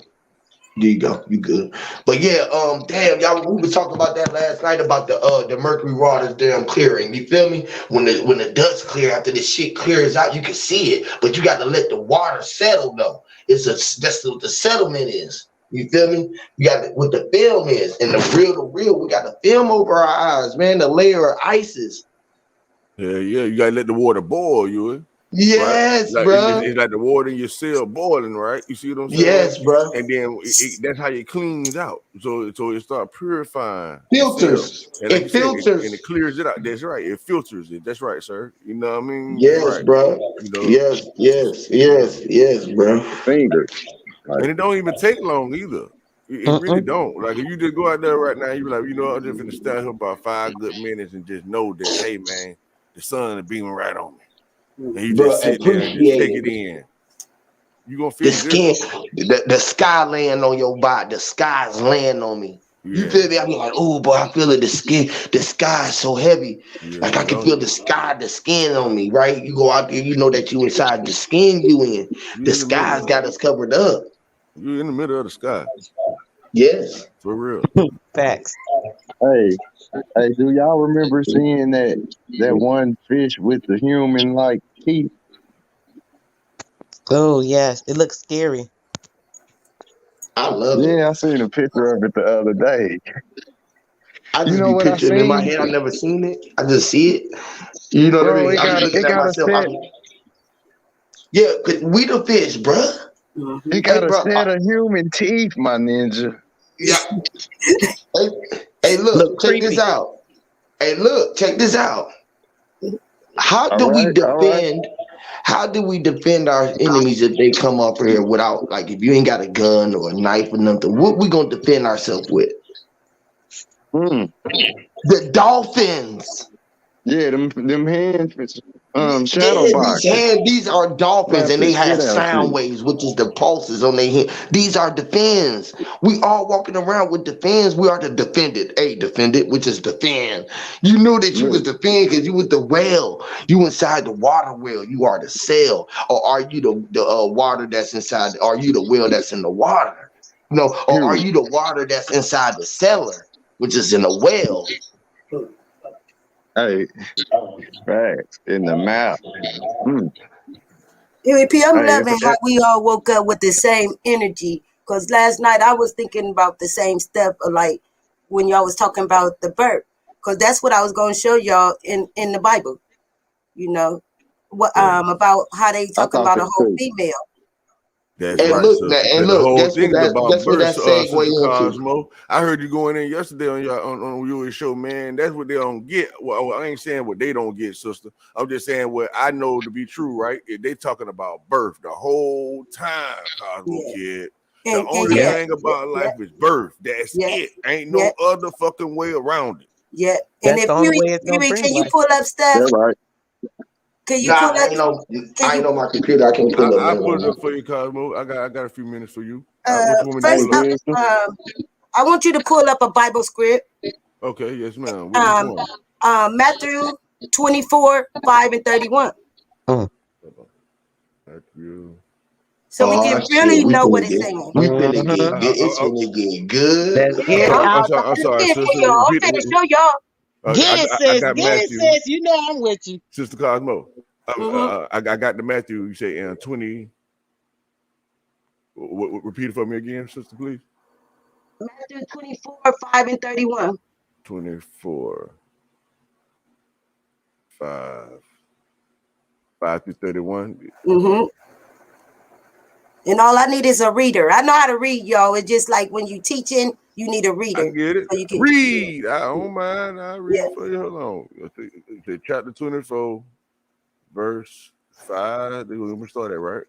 There you go. You good. But yeah, damn, y'all, we was talking about that last night about the mercury waters damn clearing. You feel me? When the dust clear after this shit clears out, you can see it, but you got to let the water settle though. That's what the settlement is. You feel me? You got what the film is, and the real, we got the film over our eyes, man. The layer of ices. Yeah, you gotta let the water boil, right? Yes, Like bro. it's like the water in your cell boiling, right? You see what I'm saying? Yes, bro. And then that's how it cleans out. So it start purifying the cell, Filters. and like you It said, it filters. clears it out. That's right. It filters it. That's right, sir. You know what I mean? That's Yes, right. bro. You know, Yes, yes, yes, yes, bro. Fingers. Like, and it don't even take long either. It really Mm-mm. don't. Like if you just go out there right now, you be like, I'm just gonna stand here about 5 good minutes and just know that, hey man, the sun is beaming right on me. And you just Bro, sit there and just appreciate take it. it in. You gonna The feel the skin, difference. the sky laying on your body. The sky's laying on me. You Yeah, feel me? I be like, oh boy, I feel it. The sky is so heavy. yeah, Like I you can know, feel the skin on me, right? You go out there, you know that you inside the skin you in. you The in the middle sky's of got it. us covered up. You in the middle of the sky. Yes. For real. Facts. hey, hey, do y'all remember seeing that one fish with the human like teeth? Oh yes, it looks scary. I love it. Yeah, I seen a picture of it the other day. I You just know be what I picturing in my seen? head. I never seen it. I just see it. You know what I Bro, mean? I be looking it at got a myself. set. Yeah, 'cause we the fish, bruh. It Hey, got a bro. set of human teeth, my ninja. Yeah. Hey, hey, Look look, check this creepy. out. Hey, look, check this out. How All do we right, all right. defend? How do we defend our enemies if they come up here without, like, if you ain't got a gun or a knife or nothing? What we gonna defend ourselves with? Mm. The dolphins. Yeah, them hands, shadow Yeah, these boxing. hands, these are dolphins, Slap and the they shit have out sound you. waves, which is the pulses on their head. These are the fins. We all walking around with the fins. We are the defended. Defended, which is defend. You knew that you was Look, defend because you was the whale. You inside the water whale. You are the sail, or are you the water that's inside? Are you the whale that's in the water? No, or are period. you the water that's inside the cellar, which is in the whale? Hey, facts in the mouth. Mm. MVP, I'm Hey, loving how we all woke up with the same energy. Cause last night I was thinking about the same stuff, like when y'all was talking about the birth. Cause that's what I was going to show y'all in the Bible. You know, what about how they I talking thought about so a whole too. female. That's And right, look, sister. and Because the look, whole thing is about guess what birth, that segue sister into. Cosmo. I heard you going in yesterday on your show, man. That's what they don't get. Well, I ain't saying what they don't get, sister. I'm just saying what I know to be true, right? They talking about birth the whole time, Cosmo Yeah, kid. The and only yeah, thing about yeah, life is birth. That's yeah, it. Ain't yeah, no other fucking way around it. yeah. And That's if the only way it's gonna Fury, bring can you life. pull up stuff? That right. Can you pull Nah, up? Can I ain't you? on my computer. I can't pull up I none put of it up them. for you, Cosmo. I got a few minutes for you. What you want me to Hey, First pull up? up, wisdom. I want you to pull up a Bible script. Okay, yes, ma'am. Which one? Matthew 24:5-31. Mm. Matthew. So we Oh can shit, really know what it's saying. we finna Mhm. get good. It's finna get good. Let's get Yeah, it I'm out. sorry. I'm sorry, again for sister. y'all. I'm Repeat. finna show y'all. I got Get it, Matthew, sis. You know I'm with you. Sister Cosmo. Mm-hmm. I got the Matthew. You say 20. Repeat it for me again, sister, please. Matthew 24:5-31. 24, 5 through 31. Mm-hmm. And all I need is a reader. I know how to read, y'all. It's just like when you teaching, you need a I reader. get it. So you can Read. I don't mind. I read yeah. it for you. Hold on. The chapter 24, verse 5. Let me start that right.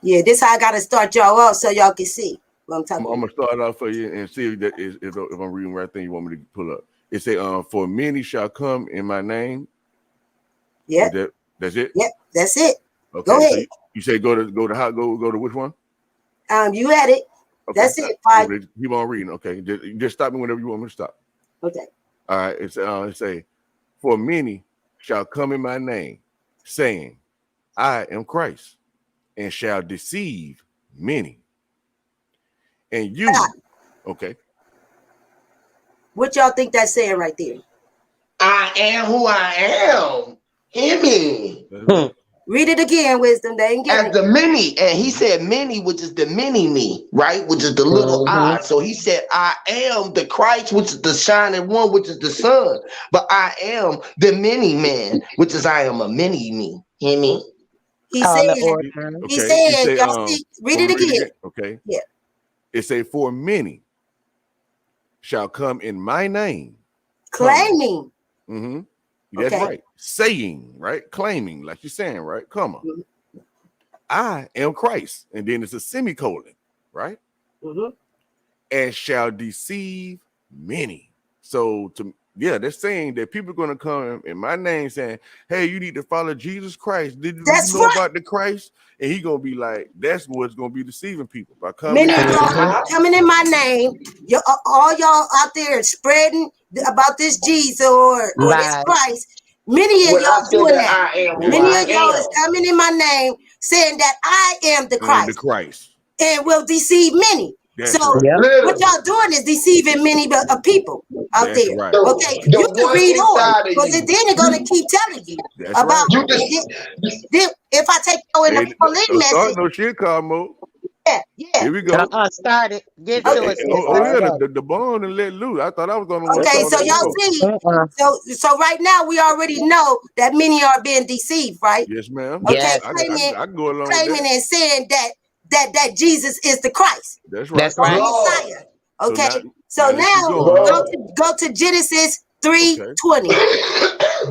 Yeah, this how I gotta start y'all off so y'all can see what I'm talking I'm about. gonna start off for you and see if I'm reading the right thing you want me to pull up. It say, for many shall come in my name. Yeah. That's it. Yep, that's it. Okay, Go so ahead. you say go to how go to which one? You had it. Okay, That's it. 5. keep on reading. Okay, just stop me whenever you want me to stop. Okay. All right, it say, for many shall come in my name, saying, I am Christ, and shall deceive many. And you, okay, What y'all think that's saying right there? I am who I am. Hear me. that's right. Read it again, wisdom. They ain't getting As it. the many, and he said many, which is the mini me, right? Which is the little I. So he said, I am the Christ, which is the shining one, which is the sun. But I am the mini man, which is I am a mini me. Hear me? He All the said, order. he Okay, it said, say y'all see, read want it me to read it again. again? Okay, Yeah. it say, for many shall come in my name, Claiming. Mm-hmm. That's Okay. right. Saying, right? Claiming, like you're saying, right? Come on. Mm-hmm. I am Christ. And then it's a semicolon, right? Mm-hmm. And shall deceive many. So they're saying that people are going to come in my name saying, hey, you need to follow Jesus Christ. Do you That's know right. about the Christ? And he's going to be like, that's what's going to be deceiving people by coming Many in of his y'all name. coming in my name. All y'all out there spreading about this Jesus or this Lies. Christ. Many of When I y'all said doing that that. I am who That's Many right. I of y'all is am. coming in my name saying that I am the And the Christ Christ. and will deceive many. That's So right. Yep. what Literally. y'all doing is deceiving many people out That's there. right. Okay, you The can one read on inside of because then you. they're gonna keep telling you That's about right. You just if I take you in the Hey, Pauline don't start message. no shit, Cosmo. Yeah. Here we go. Start it. Get Okay. to it, sis. Oh Let's yeah, go. the bone and let loose. I thought I was the only one Okay, started so that y'all smoke. see, so right now we already know that many are being deceived, right? Yes, ma'am. Okay, Yes. I can go along with claiming that. and saying that Jesus is the Christ That's right. That's or the right. Lord. Messiah. So Okay, so now let's keep now going, huh? Lord. go to Genesis Okay. 3:20.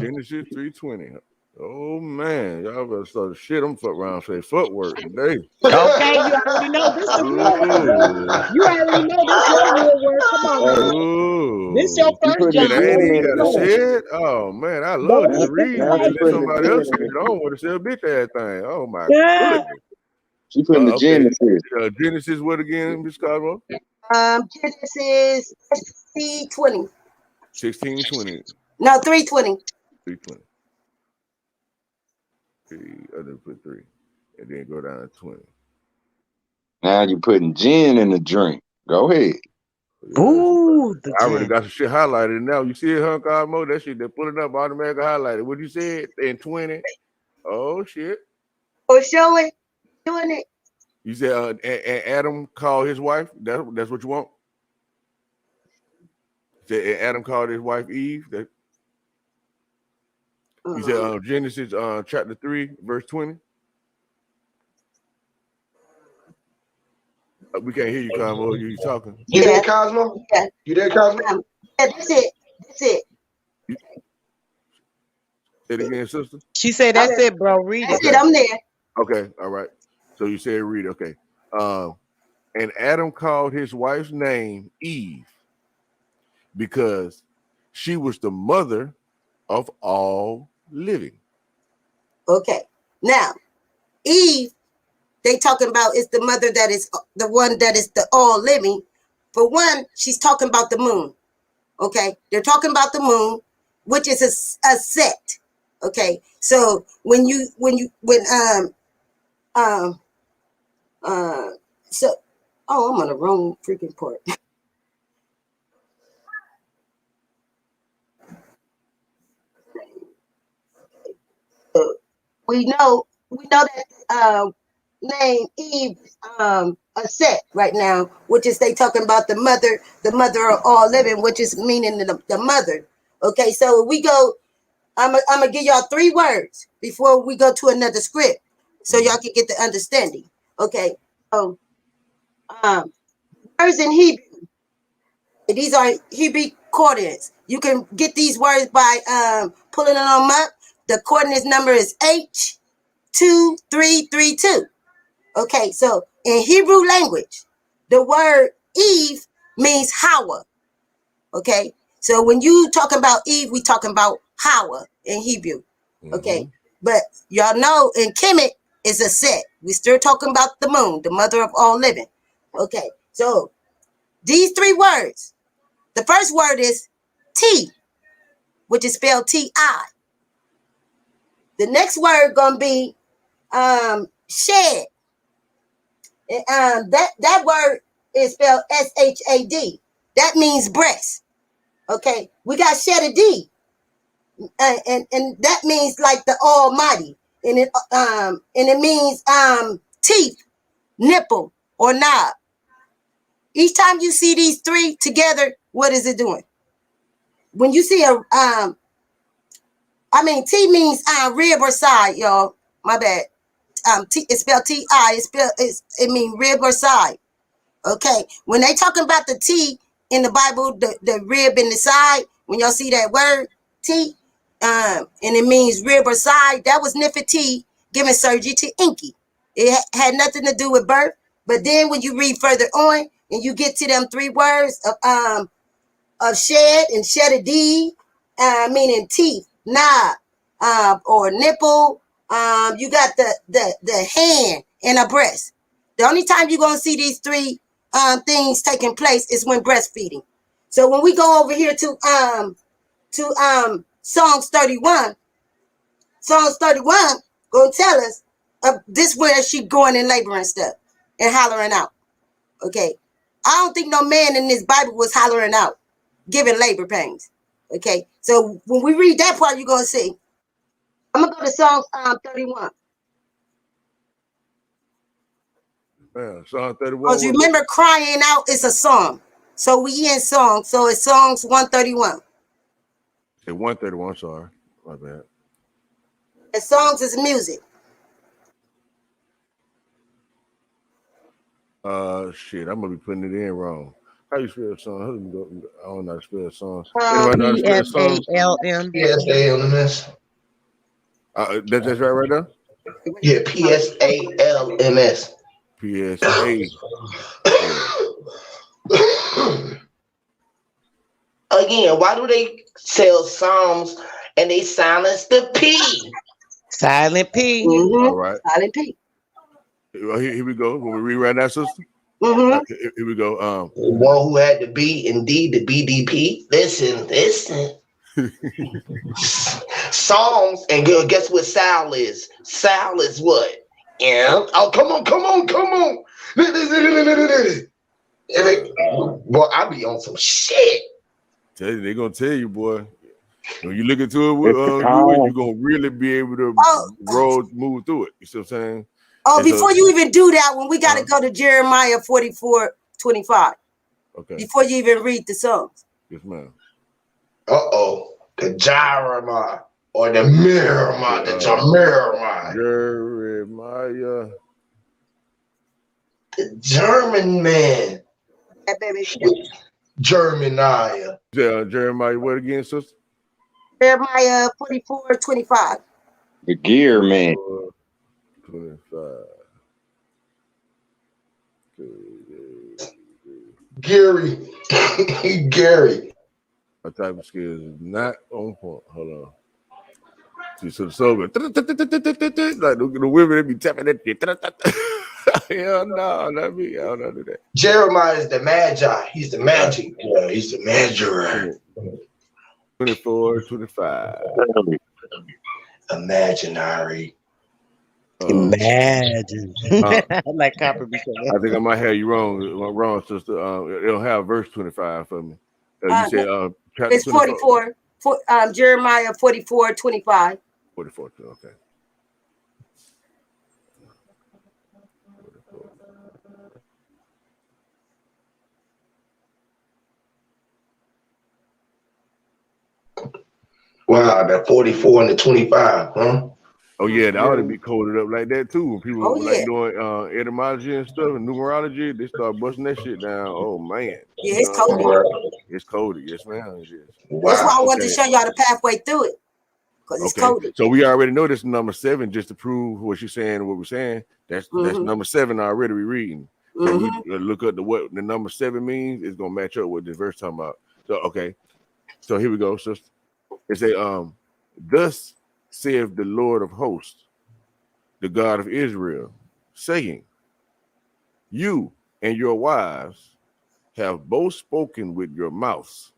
Genesis 3:20. Oh man, y'all better start shit. I'm fuck around say footwork today. Okay, you already know this the real work. Ooh. You already know this your real work. Come on now. Hey, This your She first putting the Shit, job. I ain't gin even in got the to Lord. say drink. it. Oh man, I Boy, love you to think read Now she and I let putting the somebody gin else in say the it. I don't want to say a bitch ass thing. Oh my yeah. goodness. she putting the gin Okay. in the Genesis, what again, Miss Cosmo? Genesis 20. 16:20, No, 3:20. 3:20. I didn't put 3, and then go down to 20. Now you putting gin in the drink. Go ahead. Yeah, Ooh, the I already gin. got some shit highlighted now. You see it, huh, Cosmo? That shit, they're pulling up automatically highlighted. What you said in 20? Oh shit. Or show it, doing it. You said Adam called his wife. That's what you want. You said Adam called his wife Eve. You said Genesis chapter 3 verse 20. We can't hear you, Cosmo. You talking? You there, Cosmo? Yeah. You there, Cosmo? Yeah, that's it. That's it. Say it again, sister. She said, "That's it, bro. Read it." That's it. I'm there. Okay. All right. So you said read. Okay. And Adam called his wife's name Eve because she was the mother of all living. Okay. Now, Eve, they talking about is the mother that is the one that is the all living. For one, she's talking about the moon. Okay. They're talking about the moon, which is a set. Okay. So when so oh, I'm on the wrong freaking part. we know that name Eve a set right now, which is they talking about the mother of all living, which is meaning the mother. Okay, so we go. I'm gonna give y'all 3 words before we go to another script, so y'all can get the understanding. Okay, so words in Hebrew. These are Hebrew coordinates. You can get these words by pulling them up. The coordinates number is H2332. Okay, so in Hebrew language, the word Eve means Hawa. Okay, so when you talk about Eve, we talking about Hawa in Hebrew. Okay, but y'all know in Kemet is a set. We still talking about the moon, the mother of all living. Okay, so these 3 words. The first word is T, which is spelled T-I. The next word gonna be shed. That word is spelled S-H-A-D. That means breast. Okay, we got shed a D, and that means like the Almighty, and it means teeth, nipple, or knob. Each time you see these 3 together, what is it doing? When you see T means rib or side, y'all. My bad. It's spelled T-I. It means rib or side. Okay. When they talking about the T in the Bible, the rib in the side, when y'all see that word T, and it means rib or side, that was Nefertiti giving surgery to Enki. It had nothing to do with birth. But then when you read further on and you get to them 3 words of shed and shed a D, meaning teeth, knob, or nipple. You got the hand and a breast. The only time you're gonna see these 3 things taking place is when breastfeeding. So when we go over here to Psalms 31, Psalms 31 gonna tell us this where she going in labor and stuff and hollering out. Okay, I don't think no man in this Bible was hollering out, giving labor pains. Okay, so when we read that part, you're gonna see. I'm gonna go to Psalms 31. Yeah, Psalm 31. Because remember, crying out is a song. So we in song. So it's Psalms 131. Say 131. Sorry, my bad. And songs is music. Shit, I'm gonna be putting it in wrong. How you spell song? I don't know how to spell song. Anybody know how to spell song? P-S-A-L-M. P-S-A-L-M-S. That's right there? Yeah, P-S-A-L-M-S. P-S-A. Oh again, why do they sell Psalms and they silence the P? Silent P. All right. Silent P. Here we go. When we rewrite that, sister. Here we go. The one who had the B and D, the BDP. Listen. Psalms, and guess what Sal is? Sal is what? Yeah. Oh, come on. Boy, I be on some shit. They're gonna tell you, boy. When you look into it, you're gonna really be able to move through it. You see what I'm saying? Oh, before you even do that one, we got to go to Jeremiah 44:25. Okay. Before you even read the Psalms. Yes, ma'am. The Jeremiah or the Miramah, the Jeremiah. Jeremiah. The German man. That baby. Jeremiah. Jeremiah, what again, sister? Jeremiah 44:25. The gear man. 25. Gary. My type of skills is not on point. Hold on. See, so the song like the women that be tapping that. Hell no, not me. I don't know do that. Jeremiah is the Magi. He's the magic. Yeah, he's the Magi. 24, 25. Imaginary. Imagine. Like Copper be saying. I think I might have you wrong, sister. It'll have verse 25 for me. You said chapter it's 44. Jeremiah 44:25. 44, okay. Wow, that 44 and the 25, huh? Oh yeah, that ought to be coded up like that too. When people like doing etymology and stuff and numerology, they start busting that shit down. Oh man. Yeah, it's coded. It's coded, yes, ma'am. It is. Wow. That's why I wanted to show y'all the pathway through it. Because it's coded. So we already know this number 7 just to prove what you're saying and what we're saying. That's number 7 already we reading. So we look at what the number 7 means, it's gonna match up with this verse talking about. So so here we go, sister. It say, thus saith the Lord of hosts, the God of Israel, saying, you and your wives have both spoken with your mouths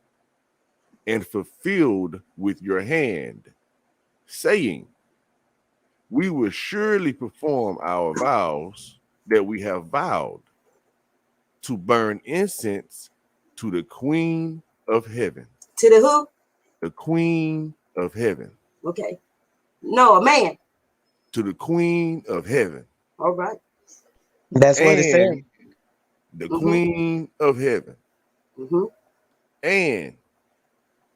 and fulfilled with your hand, saying, we will surely perform our vows that we have vowed to burn incense to the Queen of Heaven. To the who? The Queen of Heaven. Okay. No, a man. To the Queen of Heaven. All right. That's what it said. The Queen of Heaven. And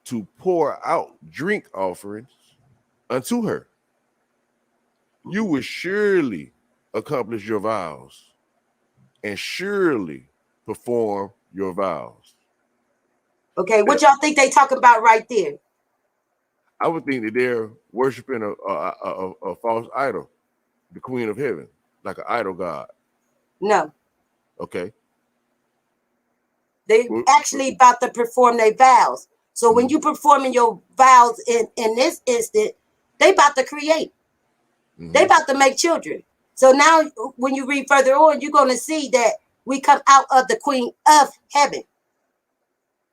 to pour out drink offerings unto her. You will surely accomplish your vows and surely perform your vows. Okay, what y'all think they talking about right there? I would think that they're worshiping a false idol, the Queen of Heaven, like an idol god. No. Okay. They actually about to perform their vows. So when you performing your vows in this instant, they about to create. They about to make children. So now when you read further on, you're going to see that we come out of the Queen of Heaven.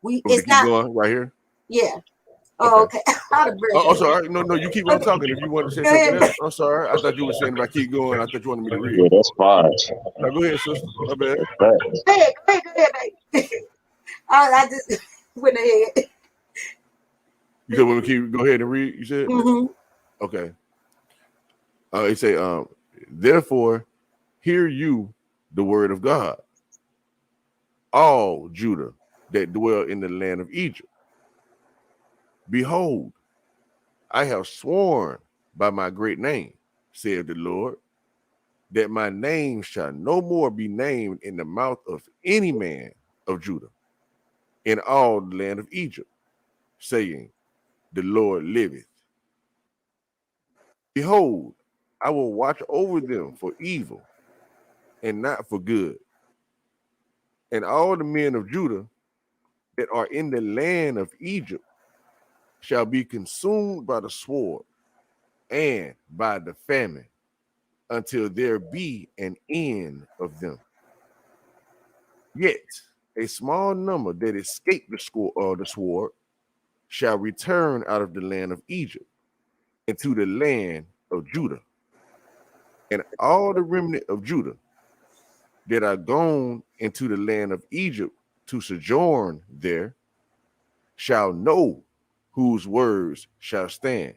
It's not going right here. Yeah. Oh, okay. Oh, sorry. No, you keep on talking. If you want to say something else, I'm sorry. I thought you were saying if I keep going, I thought you wanted me to read. Yeah, that's fine. Now, go ahead, sister. My bad. Go ahead, baby. I just went ahead. You said when we keep go ahead and read, you said? Okay. It say, therefore, hear you the word of God, all Judah that dwell in the land of Egypt. Behold, I have sworn by my great name, saith the Lord, that my name shall no more be named in the mouth of any man of Judah in all the land of Egypt, saying, the Lord liveth. Behold, I will watch over them for evil and not for good. And all the men of Judah that are in the land of Egypt shall be consumed by the sword and by the famine until there be an end of them. Yet a small number that escape the sword shall return out of the land of Egypt into the land of Judah. And all the remnant of Judah that are gone into the land of Egypt to sojourn there shall know whose words shall stand,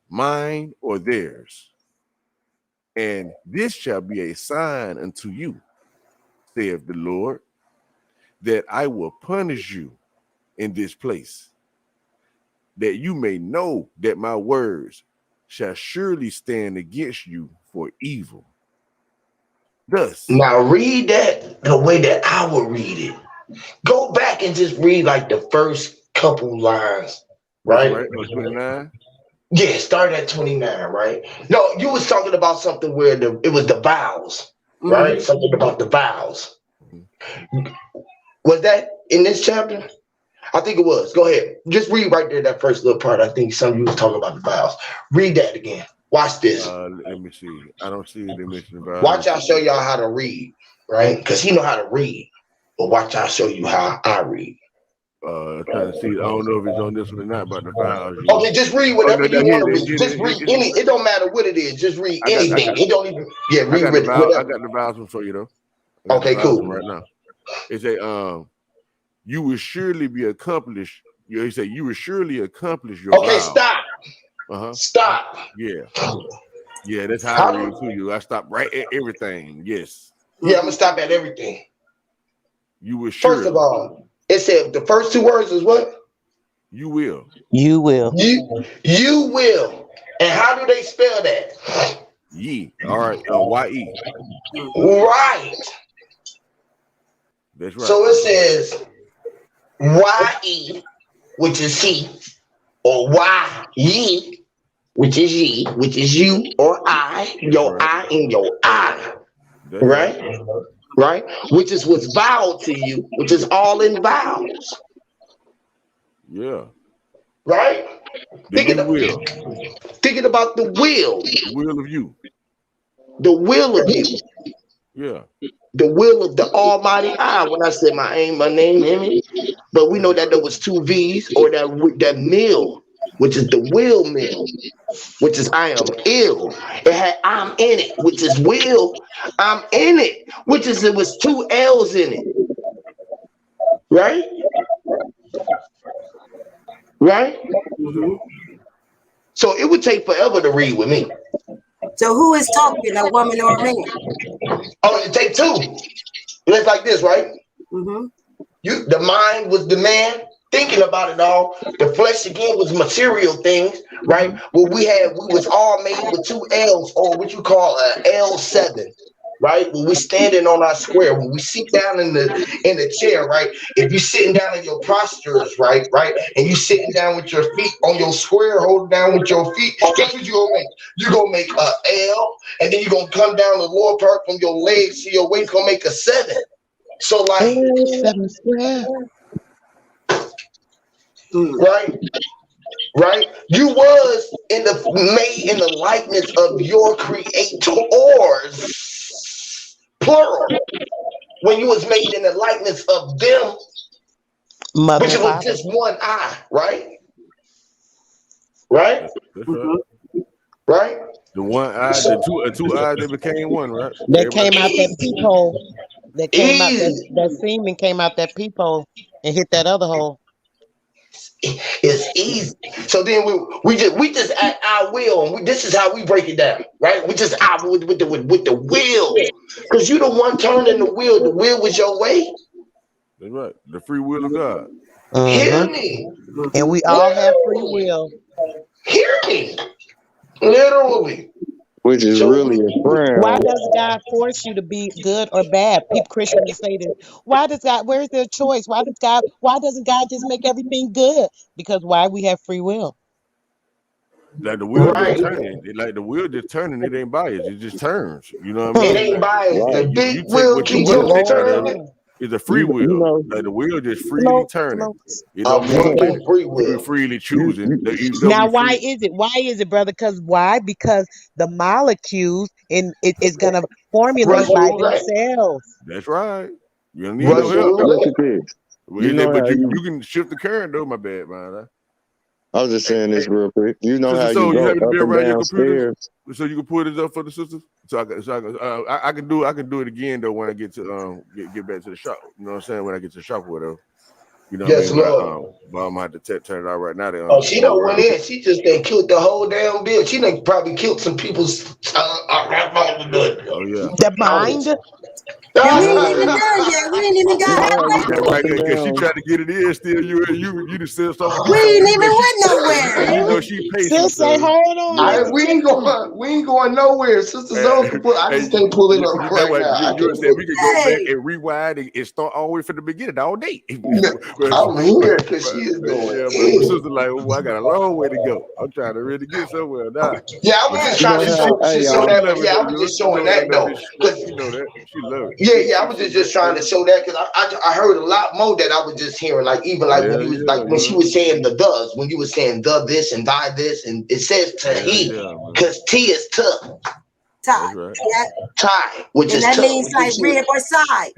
mine or theirs. And this shall be a sign unto you, saith the Lord, that I will punish you in this place, that you may know that my words shall surely stand against you for evil. Thus, Now read that the way that I would read it. Go back and just read like the first couple lines, right? 29. Yeah, start at 29, right? No, you was talking about something where it was the vows, right? Something about the vows. Was that in this chapter? I think it was. Go ahead. Just read right there that first little part. I think some of you was talking about the vows. Read that again. Watch this. Let me see. I don't see they mention vows. Watch I'll show y'all how to read, right? Because he know how to read. But watch I'll show you how I read. Trying to see. I don't know if it's on this one or not about the vows. Okay, just read whatever you want to read. Just read any. It don't matter what it is. Just read anything. It don't even. Yeah, read it. I got the vows one for you though. Okay, cool. Right now, it say you will surely be accomplished. He said you will surely accomplish your. Okay, vow. Stop. Stop. Yeah, that's how I read to you. I stop right at everything. Yes. Yeah, I'm gonna stop at everything. You will surely. First of all, it said the first two words is what? You will. You will. You will. And how do they spell that? Ye. All right. Y-E. Right. That's right. So it says Y-E, which is he, or Y-ye, which is ye, which is you or I, your I and your I. That's right? Right? Which is what's vowed to you, which is all in vowels. Yeah. Right? Thinking about the will. The will of you. The will of you. Yeah. The will of the Almighty I. When I said my name, Emmy. But we know that there was two V's, or that mill, which is the will mill, which is I am ill. It had I'm in it, which is will. I'm in it, which is it was two L's in it. Right? Right? So it would take forever to read with me. So who is talking, a woman or a man? Oh, it take two. It's like this, right? The mind was the man thinking about it all. The flesh again was material things, right? Well, we was all made with two L's, or what you call a L7, right? When we standing on our square, when we sit down in the chair, right? If you're sitting down in your postures, right, and you sitting down with your feet on your square, holding down with your feet, guess what you gonna make? You're gonna make a L, and then you're gonna come down the lower part from your legs to your waist, gonna make a 7. So like 7 square. Right? You was made in the likeness of your creators, plural. When you was made in the likeness of them, Mother which was just one eye, right? Right? Right? The one eye, the two eyes, they became one, right? That came out that peephole. That came out that semen came out that peephole and hit that other hole. It's easy. So then we just act our will, and this is how we break it down, right? We just out with the will, because you the one turning the wheel. The wheel was your way. That's right. The free will of God. Hear me. And we all have free will. Hear me. Literally. Which is really a friend. Why does God force you to be good or bad? People Christians say this. Why does God? Where's their choice? Why doesn't God just make everything good? Because why? We have free will. Like the wheel just turning. Like the wheel just turning. It ain't biased. It just turns. You know what I mean? It ain't biased. Like, the big wheel keeps on turning. It's a free will. Like the wheel just freely turning. It A don't mean that fucking free we will. freely choosing. Even though Now, we why free. is it? Why is it, brother? Because why? Because the molecules in it is gonna formulate Russian by roulette. themselves. That's right. You don't need no Russian help though. Look roulette. at this. But you can shift the current though. My bad, man. I was just saying this real quick. You know how Sister, you so you go happen to up be and around your down computers, stairs. so you can put it up for the sisters. I can do it again though when I get to get back to the shop. You know what I'm saying? When I get to the shop or whatever. You know what I Yes, mean? Lord. But I'm gonna have to turn it out right now. Oh, To she go done went around. in. She just done killed the whole damn bill. She done probably killed some people's. Oh yeah. The mind. And we ain't even done yet. We ain't even You got know how you That's go up right, and cause she down. tried to get it in. Still, you just still something to do we something. ain't even went nowhere. You know she patient, Sis say, so hold on, let me We check ain't something. going. We ain't going nowhere. Sister Zone can pull. I just can't pull it up that right way now. I you can't understand. pull We it. could go back Hey, and rewind and start all the way from the beginning all day. I'm here because she is going But in. sister like, oh, I got a long way to go. I'm trying to really get somewhere now. Yeah, I was But just You trying know to how, show. hey Just but show y'all. she that. loving Yeah, that, I was yo. just She showing know that though. she know that. She love it. Yeah, yeah, I was She just trying to show that because I heard a lot more that I was just hearing. Like even like when yeah, you was like when she yo. was saying the does, when you was saying the this and thy this, and it says to he Yeah, man. because T is tough, That's Todd. right. Yeah. tie, which And is that tough, means like rib or side.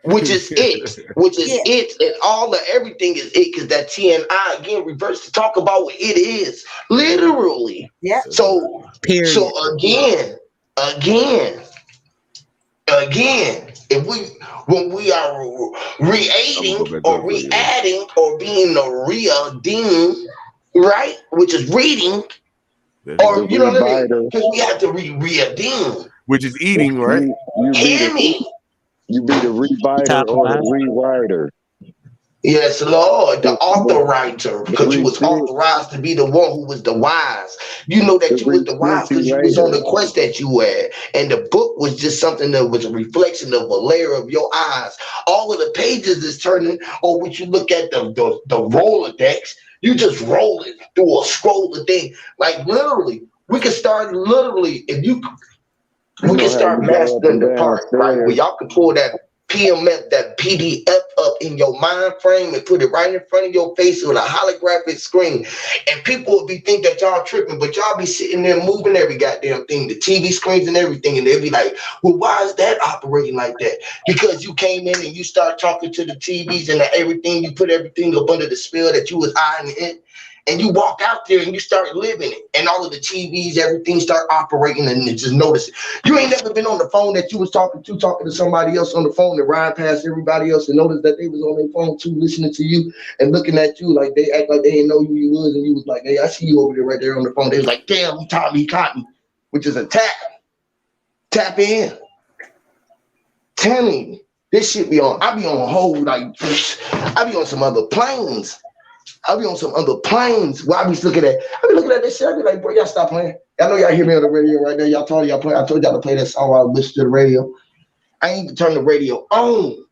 which is Yeah. it, and all the everything is it because that T and I again reverse to talk about what it is literally. Yeah. That's right. So Period. again, if when we are I'm gonna go re-aiding back or up for you though. re-adding or being a reading, right, which is reading, That's The or right. you know what I mean, rebiter. because we have to reading. Which is eating, right? You be Hear the me. rebiter Talk or the about it. rewriter. Yes, Lord, the The, author writer, the because you was receipt, authorized to be the one who was the wise. You know the that you was the wise because you was on refrigerator. the quest that you had. And the book was just something that was a reflection of a layer of your eyes. All of the pages is turning, or when you look at the Rolodex, you just rolling through a scroll of thing. Like literally, we could start literally, if you You we can know how start you go up mastering and the part, right? Where downstairs. y'all can pull that PMF, that PDF up in your mind frame and put it right in front of your face with a holographic screen. And people will be think that y'all tripping, but y'all be sitting there moving every goddamn thing, the TV screens and everything, and they'll be like, well, why is that operating like that? Because you came in and you start talking to the TVs and everything, you put everything up under the spell that you was eyeing it. And you walk out there and you start living it, and all of the TVs, everything start operating, and you just notice it. You ain't never been on the phone that you was talking to somebody else on the phone and ride past everybody else and notice that they was on their phone too, listening to you and looking at you like they act like they didn't know who you was, and you was like, hey, I see you over there right there on the phone. They was like, damn, he caught me, which is a tap in. Telling you, this shit be on. I be on a whole like, I be on some other planes. I'll be on some other planes where I be looking at. I be looking at this shit. I be like, bro, y'all stop playing. I know y'all hear me on the radio right now. Y'all told y'all play. I told y'all to play that song while I listen to the radio. I ain't even turn the radio on.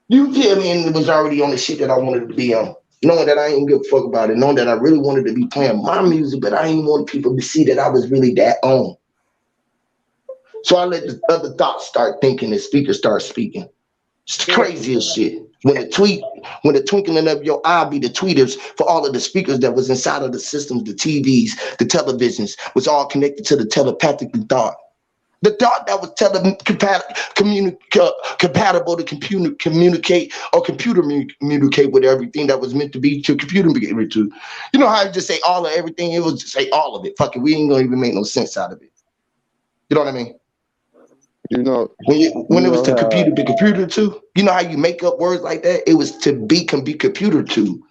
You feel me? And it was already on the shit that I wanted to be on. Knowing that I ain't give a fuck about it. Knowing that I really wanted to be playing my music, but I ain't want people to see that I was really that on. So I let the other thoughts start thinking and speakers start speaking. It's the craziest shit. When the twinkling of your eye be the tweeters for all of the speakers that was inside of the systems, the TVs, the televisions, was all connected to the telepathically thought. The thought that was compatible to communicate or communicate with everything that was meant to be to computer to. You know how you just say all of everything? It was just say all of it. Fuck it, we ain't gonna even make no sense out of it. You know what I mean? You know, When you it was know to how computer to, you know how you make up words like that? It was to be can be computer to.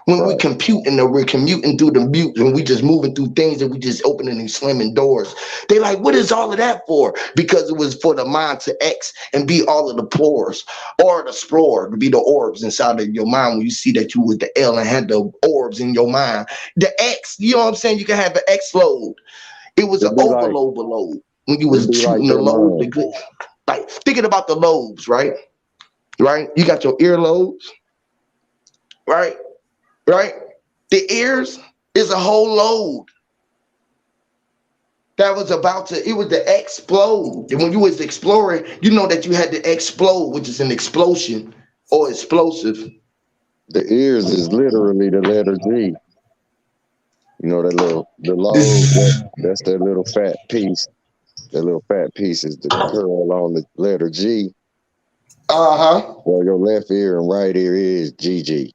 When we right. computing or we're commuting through the mute and we just moving through things and we just opening and slamming doors. They like, what is all of that for? Because it was for the mind to X and be all of the plores or the splore to be the orbs inside of your mind when you see that you was the L and had the orbs in your mind. The X, you know what I'm saying? You can have an X load. It was an It'd be like overload below when you it'd was be like shooting the your load. mind. Like thinking about the lobes, right? Right? You got your earlobes, right? Right? The ears is a whole load. that was about to, it was to explode. And when you was exploring, you know that you had to explode, which is an explosion or explosive. The ears is literally the letter G. You know that little the lobe. This, That's that little fat piece. That little fat piece is the curl on the letter G. uh-huh. Well, your left ear and right ear is GG.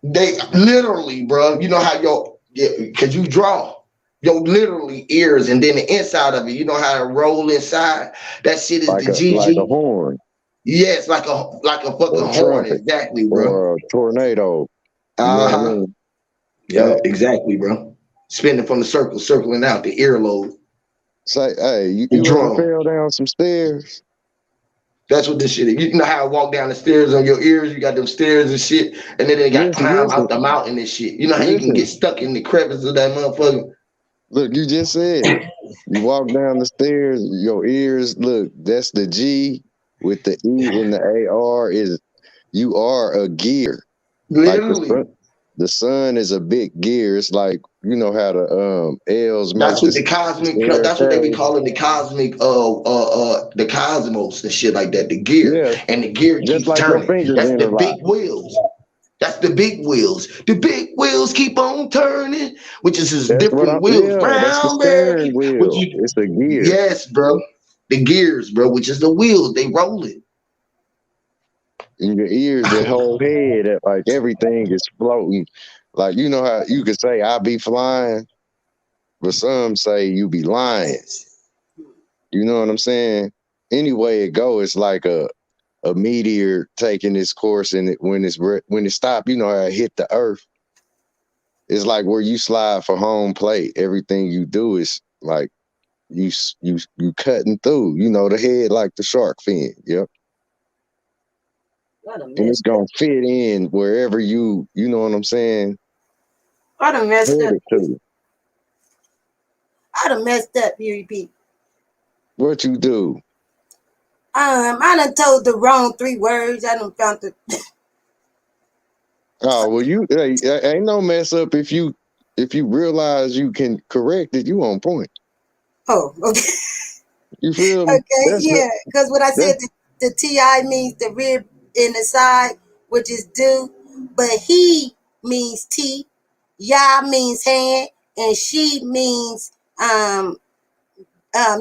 They literally, bro, you know how your, yeah, cause you draw. Your literally ears and then the inside of it, you know how to roll inside. That shit is the Like a GG. horn Yes, like a fucking or a horn, trumpet exactly, bro. or a tornado. You know what I Uh-huh. mean? Yeah, exactly, bro. Spinning from the circle, circling out the earlobe, Say, hey, the you ever drum. fell down some stairs? That's what this shit is. You know how I walk down the stairs on your ears, you got them stairs and shit, and then they got Listen, climb listen, out the mountain and shit. You know how you can listen. get stuck in the crevice of that motherfucker? Look, you just said it. You walk down the stairs, your ears, look, that's the G with the E and the AR is you are a gear. Like Literally. the sun is a big gear. It's like you know how the L's make That's what this the cosmic. air That's what they be carry. calling the cosmic. The cosmos and shit like that. The gear Yeah, and the gear just keeps like your turning. fingers That's the interlock. big wheels. That's the big wheels. The big wheels keep on turning, which is just That's what different I'm. wheels. Yeah, that's the Brown bear, steering which wheel. you. It's a gear. Yes, bro. The gears, bro, which is the wheels. They roll it. In your ears, the whole head, like everything is floating. Like you know how you could say I be flying, but some say you be lying. You know what I'm saying? Anyway, it go. It's like a meteor taking its course, and when it stop, you know how it hit the earth. It's like where you slide for home plate. Everything you do is like you cutting through. You know the head like the shark fin. Yep. I done And it's messed up. gonna fit in wherever you know what I'm saying, I done messed up. headed to. I done messed up, you repeat. What you do? I done told the wrong 3 words. I done found the Oh well, hey, ain't no mess up if you realize you can correct it. You on point. oh, okay. You feel me? Okay, yeah. Because when I said the TI means the rib in the side, which is do, but he means T, ya means hand, and she means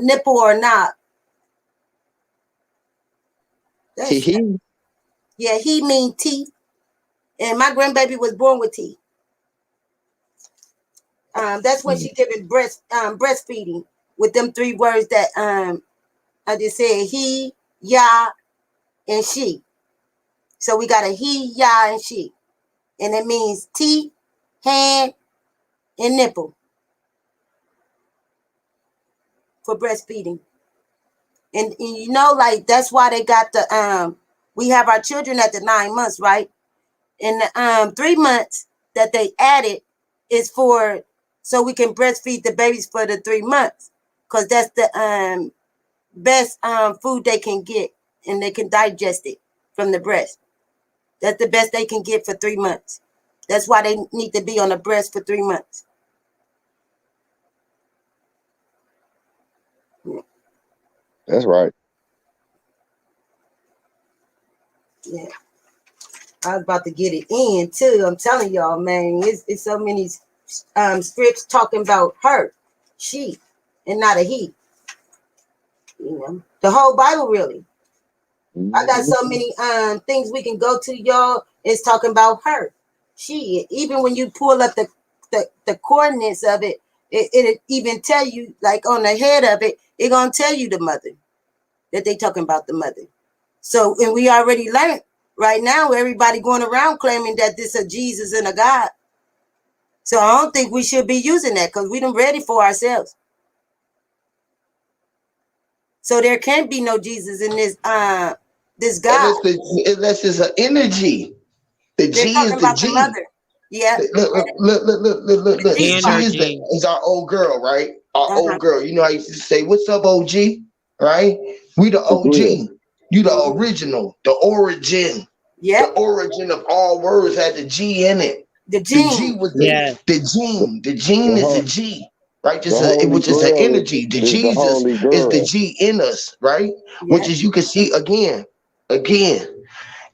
nipple or knob. That's he. yeah, he means teeth. And my grandbaby was born with teeth. That's when she giving breastfeeding with them 3 words that I just said he, ya, and she. So we got a he, ya, and she. And it means teeth, hand, and nipple for breastfeeding. And you know, like that's why they got the we have our children at the 9 months, right? And the 3 months that they added is for so we can breastfeed the babies for the 3 months. Because that's the best food they can get and they can digest it from the breast. That's the best they can get for 3 months. That's why they need to be on the breast for 3 months. That's right. Yeah. I was about to get it in too. I'm telling y'all, man, it's so many scripts talking about her, she, and not a he. You know, the whole Bible really. I got so many things we can go to, y'all. It's talking about her, she. Even when you pull up the coordinates of it, it even tell you like on the head of it, it gonna tell you the mother that they talking about the mother. So, and we already learned right now, everybody going around claiming that this a Jesus and a God. So I don't think we should be using that because we done ready for ourselves. So there can't be no Jesus in this God. Unless it's an energy. The They're G is talking the about the G. mother. Yeah. Look. The G G spot. is our old girl, right? Our Uh-huh. old girl. You know I used to say, "What's up, OG?" Right? We the For real. OG. You the original, the origin. Yeah. The origin of all words had the G in it. The The G gene. was Yeah. the gene. The gene The is the whole G, right? The holy Which is the grail energy. The is the Jesus holy is the grail. G in us, right? Which Yeah. is you can see again,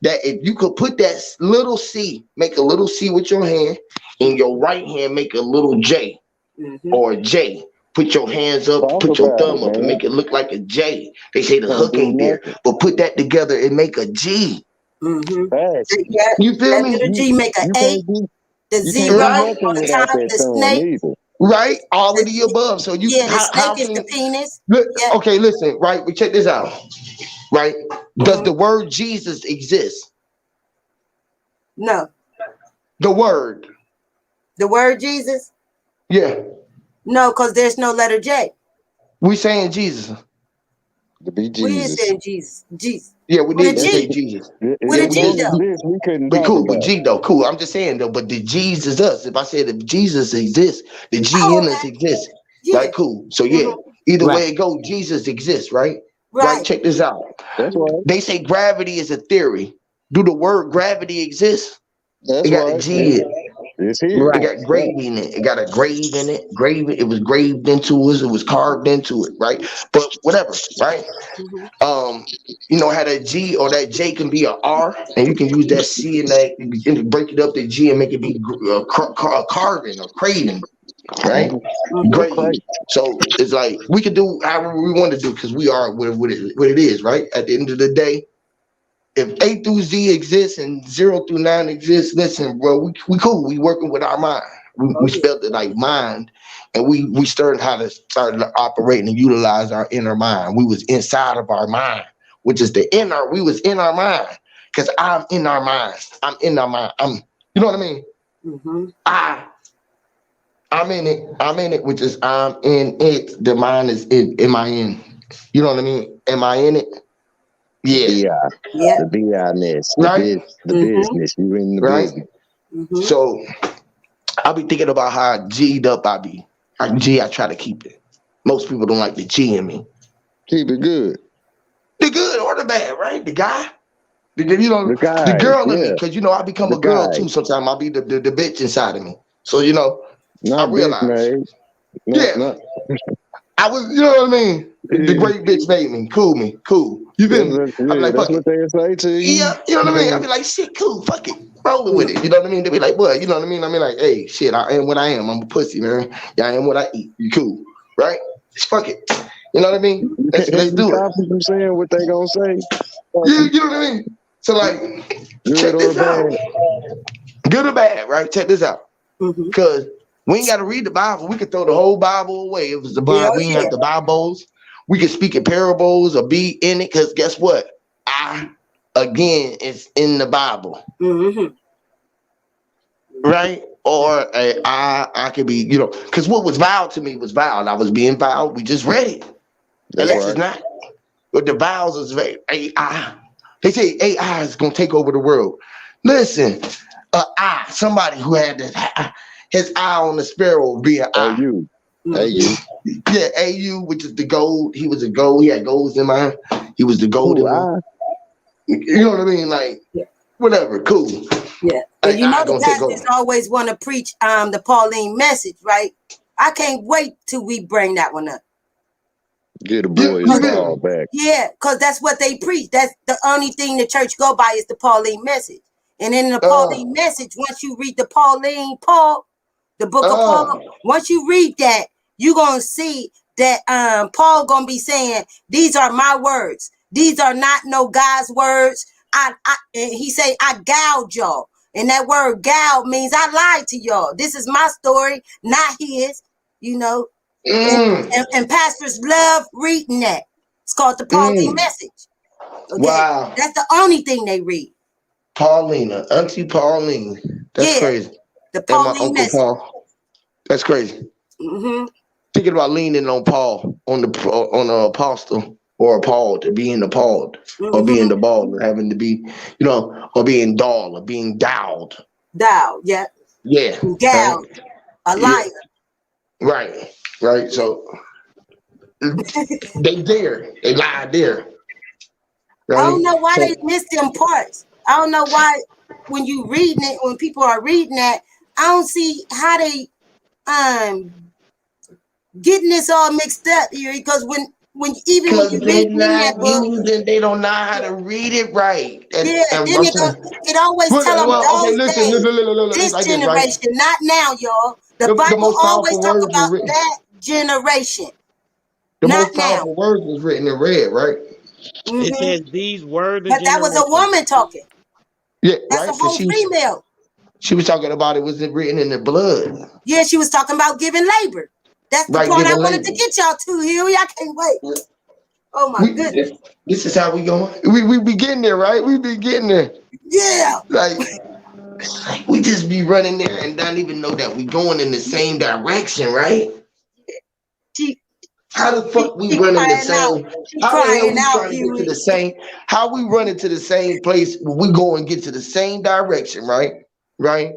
that if you could put that little C, make a little C with your hand, in your right hand, make a little J Mm-hmm. or a J. Put your hands up, Talk put your about it, thumb up, and man. make it look like a J. They say the Can't hook do ain't there, nothing. but put that together and make a G. Mm-hmm. Facts. Yeah. You feel That me? little G make an You 8, can't do the you can't do 0 Right? nothing on the without top, that the thumb snake. either. Right? All of The, the above. So you yeah, the how snake is the can penis. look, Yeah. okay, listen, right? We check this out. Right? Does Mm-hmm. the word Jesus exist? No. The word. The word Jesus? Yeah. No, because there's no letter J. We saying Jesus. To be We ain't Jesus. saying Jesus. Jesus. Yeah, we With a need to say G. Jesus. With If a Yeah, it we G need don't to. though. exist, we couldn't But talk cool, but about it. G though, cool. I'm just saying though, but the Jesus us. If I said if Jesus exists, the G Oh, in us okay. exists. Yeah. Right, cool. So Mm-hmm. yeah, either Right. way it go, Jesus exists, right? Right, Right. check this out. That's right. They say gravity is a theory. Do the word gravity exist? It That's got a right. G in it. It's here. It Right. got grave in it. It got a grave in it. Grave. It was graved into us. It was carved into it. Right. But whatever. Right. Mm-hmm. Um. You know how that G or that J can be a R, and you can use that C and that and break it up to G and make it be carving or craving. Right. Mm-hmm. Grave. So it's like we can do however we want to do because we are what it is. Right. At the end of the day, if A through Z exists and 0 through 9 exists, listen, bro, we cool. We working with our mind. Oh We yeah. spelled it like mind, and we started to operate and utilize our inner mind. We was inside of our mind, which is the inner. We was in our mind because I'm in our mind. I'm in our mind. You know what I mean? Mm-hmm. I'm in it. I'm in it, which is I'm in it. The mind is in. Am I in? You know what I mean? Am I in it? The Yeah. BI. Yeah. The BI-ness. Right. The Mm-hmm. business. You in the Right. business. Mm-hmm. So I be thinking about how G'd up I be. Like G, I try to keep it. Most people don't like the G in me. Keep it good. The good or the bad, right? The guy, The the guy. girl in me, Yeah. because I become The a girl guy. too. Sometimes I'll be the bitch inside of me. So I Not bitch realize, made. yeah, Not I was, you know what I mean. The great bitch made me, cool me, cool. You feel me? I be like, that's fuck it. what they say to Yeah, you. you know what I mean? I be like, shit, cool, fuck it. Rolling with it. You know what I mean? They be like, what? You know what I mean? I mean, like, hey, shit, I am what I am. I'm a pussy, man. Yeah, I am what I eat. You cool, right? Just fuck it. You know what I mean? You Let's can't do it. stop them from saying what they gonna say. Fuck 'em. You know what I mean? So like, Good check or this out. bad. Good or bad, right? Check this out. Mm-hmm. Cause we ain't gotta read the Bible. We could throw the whole Bible away. If it's the Yeah. Bible, Oh we ain't yeah. have the Bibles. We can speak in parables or be in it. Cause guess what? I again is in the Bible. Mm-hmm. Right? Or I could be, because what was vowed to me was vowed. I was being vowed. We just read it. That's Unless it's right. not. But the vows is very AI. They say AI is gonna take over the world. Listen, somebody who had his eye on the sparrow would be an Hey eye. you. Hey Mm-hmm. you. Yeah, AU, which is the gold. He was a gold. He had golds in mine. He was the Who golden one. I? You know what I mean? Like, Yeah. whatever, cool. Yeah. And you know AI the gonna take pastors over. always want to preach the Pauline message, right? I can't wait till we bring that one up. Get the You boys feel ball me? back. Yeah, because that's what they preach. That's the only thing the church go by is the Pauline message. And in the Uh, Pauline message, once you read the Paul, the book of Paul, uh, once you read that, you're gonna see that Paul gonna be saying, these are my words. These are not no God's words. And he say, I gouge y'all. And that word gouge means I lied to y'all. This is my story, not his, you know. mm, And pastors love reading that. It's called the Pauline mm. message. Okay. Wow. That's the only thing they read. Paulina, Auntie Pauline. That's Yeah. crazy. The And my Pauline Uncle message. Paul. That's crazy. Mm-hmm. Thinking about leaning on Paul, on an apostle or a Paul to being appalled or being Mm-hmm. the ball or having to be, or being dull or being dowed. Thou, yeah. Yeah. Right. Gal, a Yeah. liar. Right. Right. Yeah. So they there. They lied there. I Right. don't know why they So miss them parts. I don't know why when you reading it, when people are reading that, I don't see how they getting this all mixed up here because when even when Cause you they read in that not book, using, they don't know how to read it right. yeah, And then I'm saying, it always tell them well, okay, those listen, days, it's this like this, right? generation, not now, y'all. The The Bible most always powerful talk words were about written. that generation, The not most now. powerful words was written in red, right? It Hmm. says these were the But that was a generation. woman talking. Yeah, That's a right. Cause whole female. she was talking about it was written in the blood, Yeah, she was talking about giving labor. That's the right? part I Giving wanted to labor. get y'all to, Huey. I can't wait. Oh my We goodness. this is how we going. We be getting there, right? We be getting there. Yeah. Like we just be running there and don't even know that we going in the same direction, right? She How the fuck we running the crying out. same? She How the hell crying we out, trying to get to Huey. the same? How we running to the same place? We go and get to the same direction, right? Right?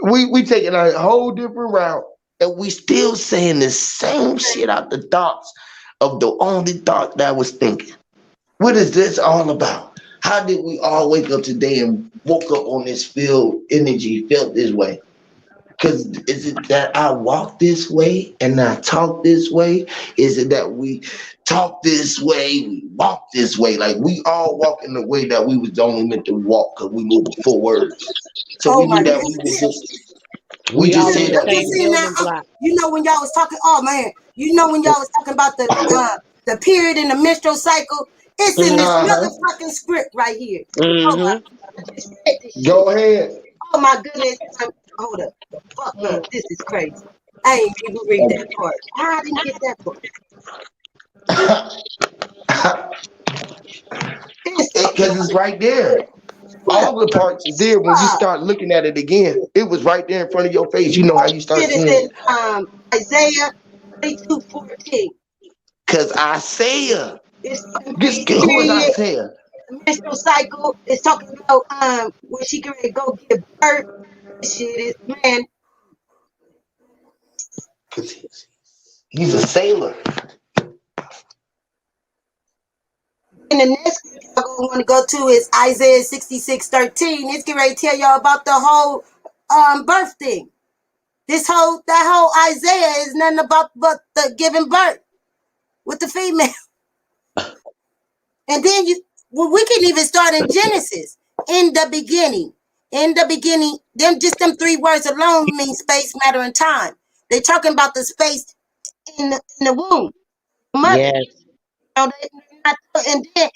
We taking a whole different route, and we still saying the same shit out the thoughts of the only thought that I was thinking. What is this all about? How did we all wake up today and woke up on this field energy, felt this way? Because is it that I walk this way and I talk this way? Is it that we talk this way, we walk this way? Like we all walk in the way that we was only meant to walk because we moving forward. So Oh we knew my that we goodness. was just we We just all on said the that I'm we just same saying now, building block. you know when y'all was talking, oh man, you know when y'all was talking about the period in the menstrual cycle, it's in this uh-huh. motherfucking script right here. Oh my Mm-hmm. God, I just read this shit. Go ahead. Oh my goodness. Hold up. The fuck up. This is crazy. I ain't even read that part. I didn't get that part. It's Because it's right there. well, All the parts is there when you start looking at it again. It was right there in front of your face. You know how you start it is seeing in it. Isaiah 42:14. Because Isaiah, It's talking about this, the who is period, Isaiah? the menstrual cycle. It's talking about when she can go give birth. This shit is man. Because he's a sailor. And the next scripture I'm going to go to is Isaiah 66:13. It's getting ready to tell y'all about the whole birth thing. That whole Isaiah is nothing about but the giving birth with the female. And then we can even start in Genesis. In the beginning. In the beginning, them three words alone mean space, matter, and time. They're talking about the space in the womb, the mother. Yes. And then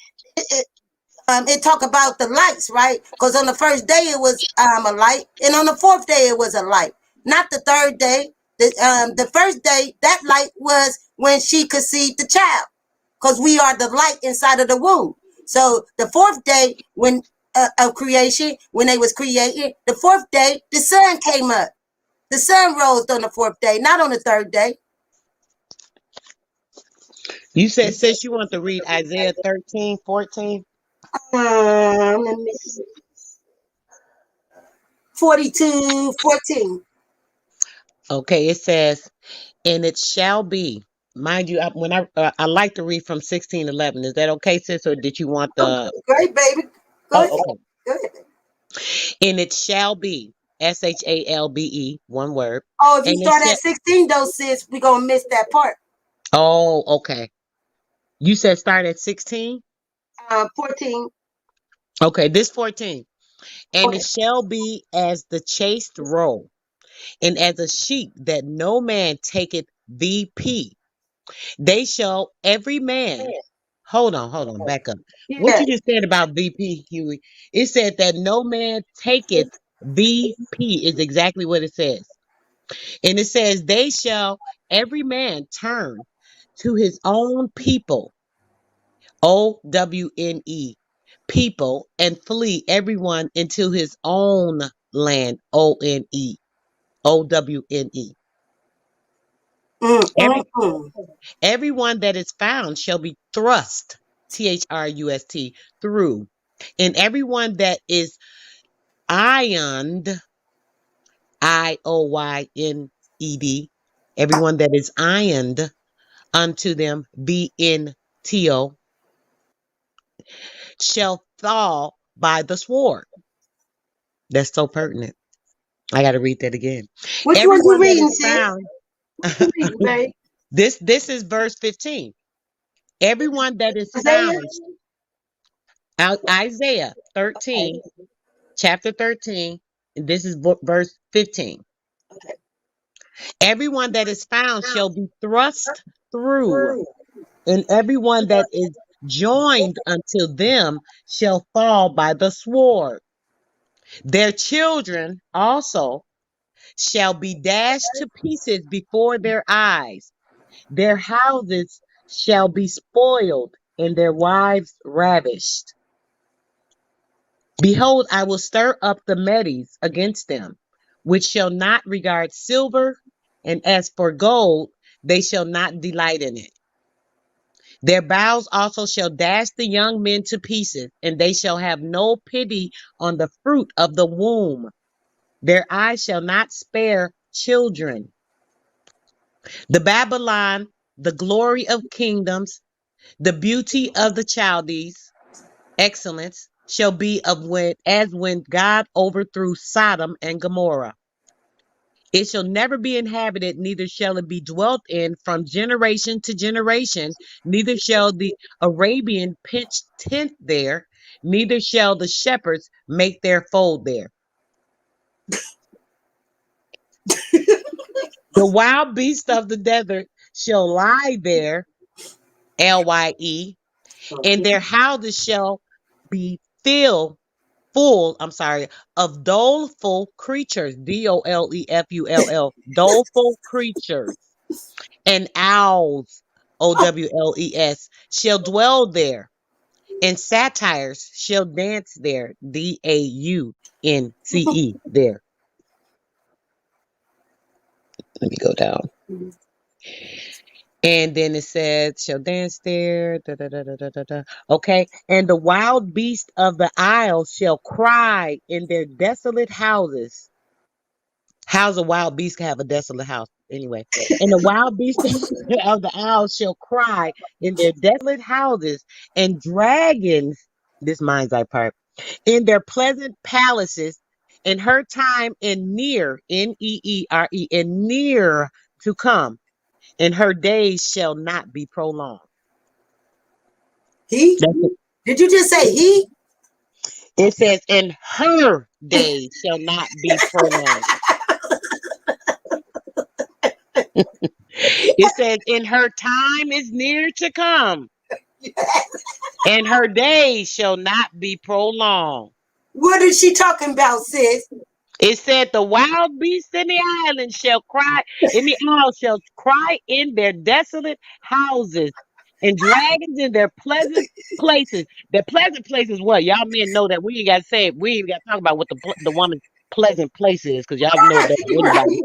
it talk about the lights, right? Because on the first day it was a light, and on the fourth day it was a light. Not the third day. The first day that light was when she conceived the child, because we are the light inside of the womb. So the fourth day when of creation, when they was created, the fourth day the sun came up. The sun rose on the fourth day, not on the third day. You said sis you want to read Isaiah 13:14. Let me see. 42:14. Okay, it says, and it shall be. Mind you, I like to read from 16:11. Is that okay, sis, or did you want Oh, the? great, baby. Go ahead. Oh, okay. Go ahead. And it shall be, SHALBE, one word. Oh, if you And it start shall. at 16 though, sis, we're gonna miss that part. Oh, okay. You said start at 16. 14. Okay, this 14. And it Okay. shall be as the chaste roe, and as a sheep that no man taketh VP. They shall every man. Hold on, back up. What Yeah. you just said about VP, Huey? It said that no man taketh VP is exactly what it says. And it says, they shall every man turn to his own people, OWNE, people, and flee everyone into his own land, OWNE. Every Mm. Everyone that is found shall be thrust, THRUST, through. And everyone that is ioned, IOYNED, everyone that is ioned unto them, BNTO, shall fall by the sword. That's so pertinent. I got to read that again. Which one you Everyone that reading, is sis? found, What you reading, babe? This is verse 15. Everyone that is Isaiah? found, Isaiah 13, chapter 13, and this is verse 15. Okay. Everyone that is found shall be thrust through, and everyone that is joined unto them shall fall by the sword. Their children also shall be dashed to pieces before their eyes. Their houses shall be spoiled, and their wives ravished. Behold, I will stir up the Medes against them, which shall not regard silver, and as for gold, they shall not delight in it. Their bows also shall dash the young men to pieces, and they shall have no pity on the fruit of the womb. Their eyes shall not spare children. The Babylon, the glory of kingdoms, the beauty of the Chaldees, excellence shall be of when God overthrew Sodom and Gomorrah. It shall never be inhabited, neither shall it be dwelt in from generation to generation, neither shall the Arabian pitch tent there, neither shall the shepherds make their fold there. The wild beast of the desert shall lie there, Lye, and their houses shall be full, of doleful creatures, Dolefull, doleful creatures, and owls, Owles, shall dwell there, and satyrs shall dance there, Daunce, there. Let me go down. And then it says, shall dance there. Da, da, da, da, da, da, da. Okay. And the wild beasts of the isles shall cry in their desolate houses. How's a wild beast have a desolate house? Anyway. And the wild beasts of the isles shall cry in their desolate houses, and dragons, this mind's eye part, in their pleasant palaces, in her time and near, Neere, and near to come. And her days shall not be prolonged. He? Did you just say he? It says, and her days shall not be prolonged. It says, in her time is near to come, and her days shall not be prolonged. What is she talking about, sis? It said, the wild beasts in the island shall cry, in the isles shall cry in their desolate houses, and dragons in their pleasant places. Their pleasant places, what? Y'all men know that we ain't got to say it. We ain't got to talk about what the woman's pleasant place is, because y'all know it better than anybody.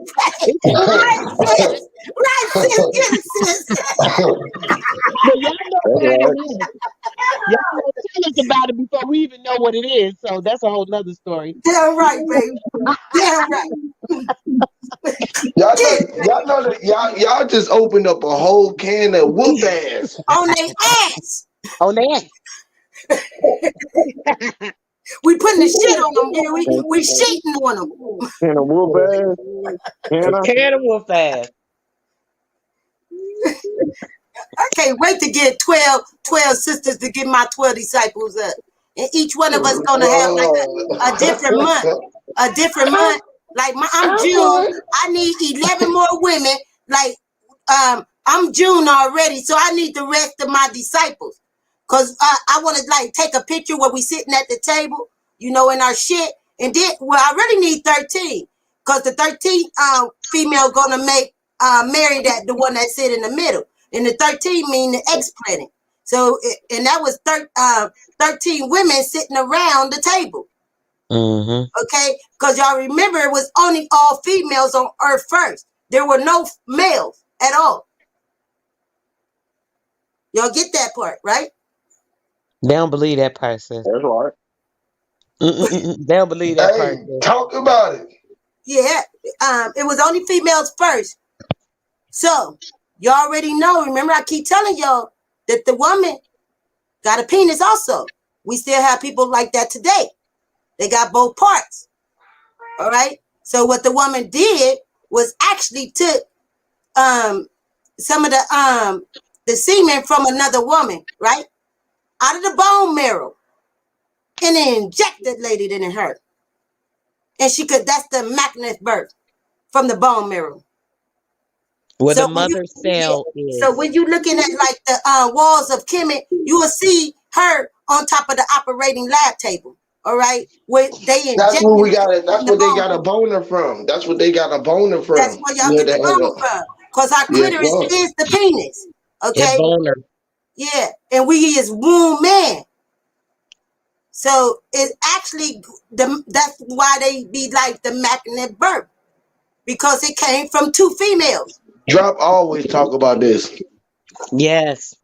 Right, sis. Yes, sis. But y'all know what it is. Y'all know, tell us about it before we even know what it is. So that's a whole nother story. Damn right, baby. Damn right. Y'all know that y'all just opened up a whole can of whoop ass. On their ass. On their ass. We putting the shit on them, here. We shitting on them. Can a whoop ass? Can a whoop ass. I can't wait to get 12 sisters to get my 12 disciples up. And each one of us gonna have like a different month. A different month. Like I'm June. I need 11 more women. Like I'm June already, so I need the rest of my disciples. Cause I want to like take a picture where we sitting at the table, you know, in our shit. And then, well, I really need 13, cause the 13th female gonna marry the one that sit in the middle. And the 13 mean the ex-planet. So, and that was 13 women sitting around the table. Mm-hmm. Okay, because y'all remember it was only all females on Earth first. There were no males at all. Y'all get that part, right? They don't believe that part, sis. That's right. They don't believe that part. Hey, talk about it. Yeah, it was only females first. So you already know. Remember, I keep telling y'all that the woman got a penis also. We still have people like that today. They got both parts. All right. So what the woman did was actually took some of the semen from another woman, right? Out of the bone marrow. And then inject that lady in her. And that's the immaculate birth from the bone marrow. Where So the mother cell so is. when you're looking at like the walls of Kemet, you will see her on top of the operating lab table. All right, where they inject. That's where we got it. That's what they got a boner from. That's what they got a boner from. That's where y'all get the boner from. Because our clitoris is the penis. Okay. Boner. Yeah, and we is womb man. So it actually that's why they be like the immaculate birth, because it came from two females. Drop always talk about this. Yes.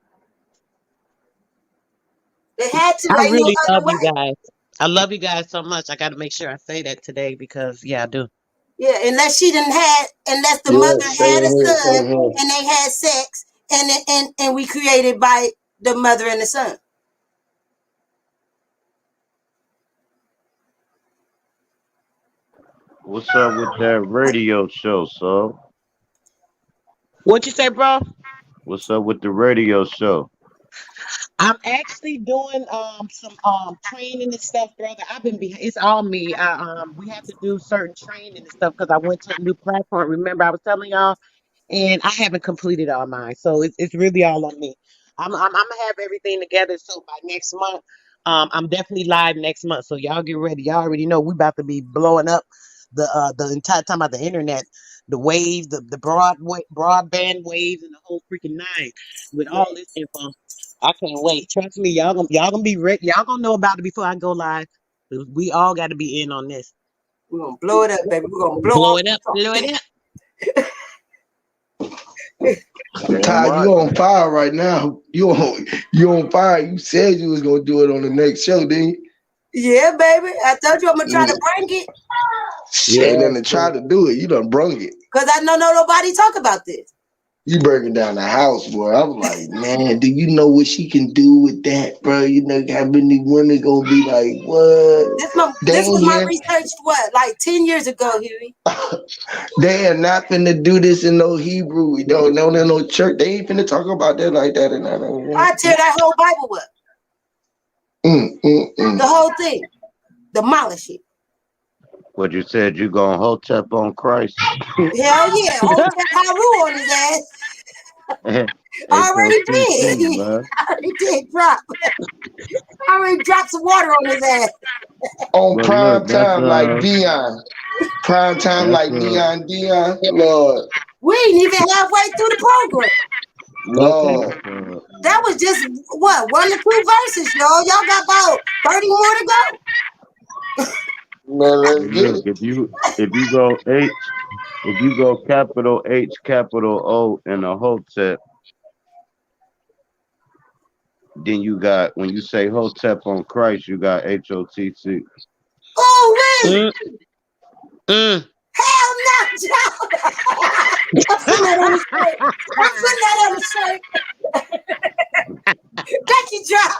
They had to. I Ain't no really other love way. you guys. I love you guys so much. I got to make sure I say that today because, yeah, I do. Yeah, unless the mother had a son and they had sex and we created by the mother and the son. What's up with that radio show, so? What you say, bro? What's up with the radio show? I'm actually doing some training and stuff, brother. I've been behind. It's all me. We have to do certain training and stuff because I went to a new platform. Remember, I was telling y'all, and I haven't completed all mine, so it's really all on me. I'm gonna have everything together. So by next month, I'm definitely live next month. So y'all get ready. Y'all already know we about to be blowing up the entire time about the internet, the waves, the broadband waves, and the whole freaking nine with all this info. I can't wait. Trust me, y'all gonna be ready. Y'all gonna know about it before I go live. We all got to be in on this. We're gonna blow it up, baby. We're gonna blow it up. Blow it up. Ty, you on fire right now. You on fire. You said you was gonna do it on the next show, didn't you? Yeah, baby. I told you I'm gonna try to bring it. Shit, and to try to do it, you done brung it. Cause I know nobody talk about this. You breaking down the house, boy. I'm like, man, do you know what she can do with that, bro? You know how many women gonna be like, what? This was my research. What, like 10 years ago, Huey? They are not finna do this in no Hebrew. We don't know no church. They ain't finna talk about that like that. And I tear that whole Bible up. The whole thing. Demolish it. What you said, you gonna Hotep on Christ? Hell yeah. Hotep Haru on his ass. Already did. Already did drop. Already dropped some water on his ass. On prime time like Dion. Prime time like Dion. Lord. We ain't even halfway through the program. Lord. That was just what, 1 or 2 verses, y'all. Y'all got about 30 more to go. Man, let's get it. If you go capital H, capital O, and a Hotep, then you got, when you say Hotep on Christ, you got HOTC. Oh, wait. Hell no, Joe. I'm putting that on the shirt. I'm putting that on the shirt. Becky drop.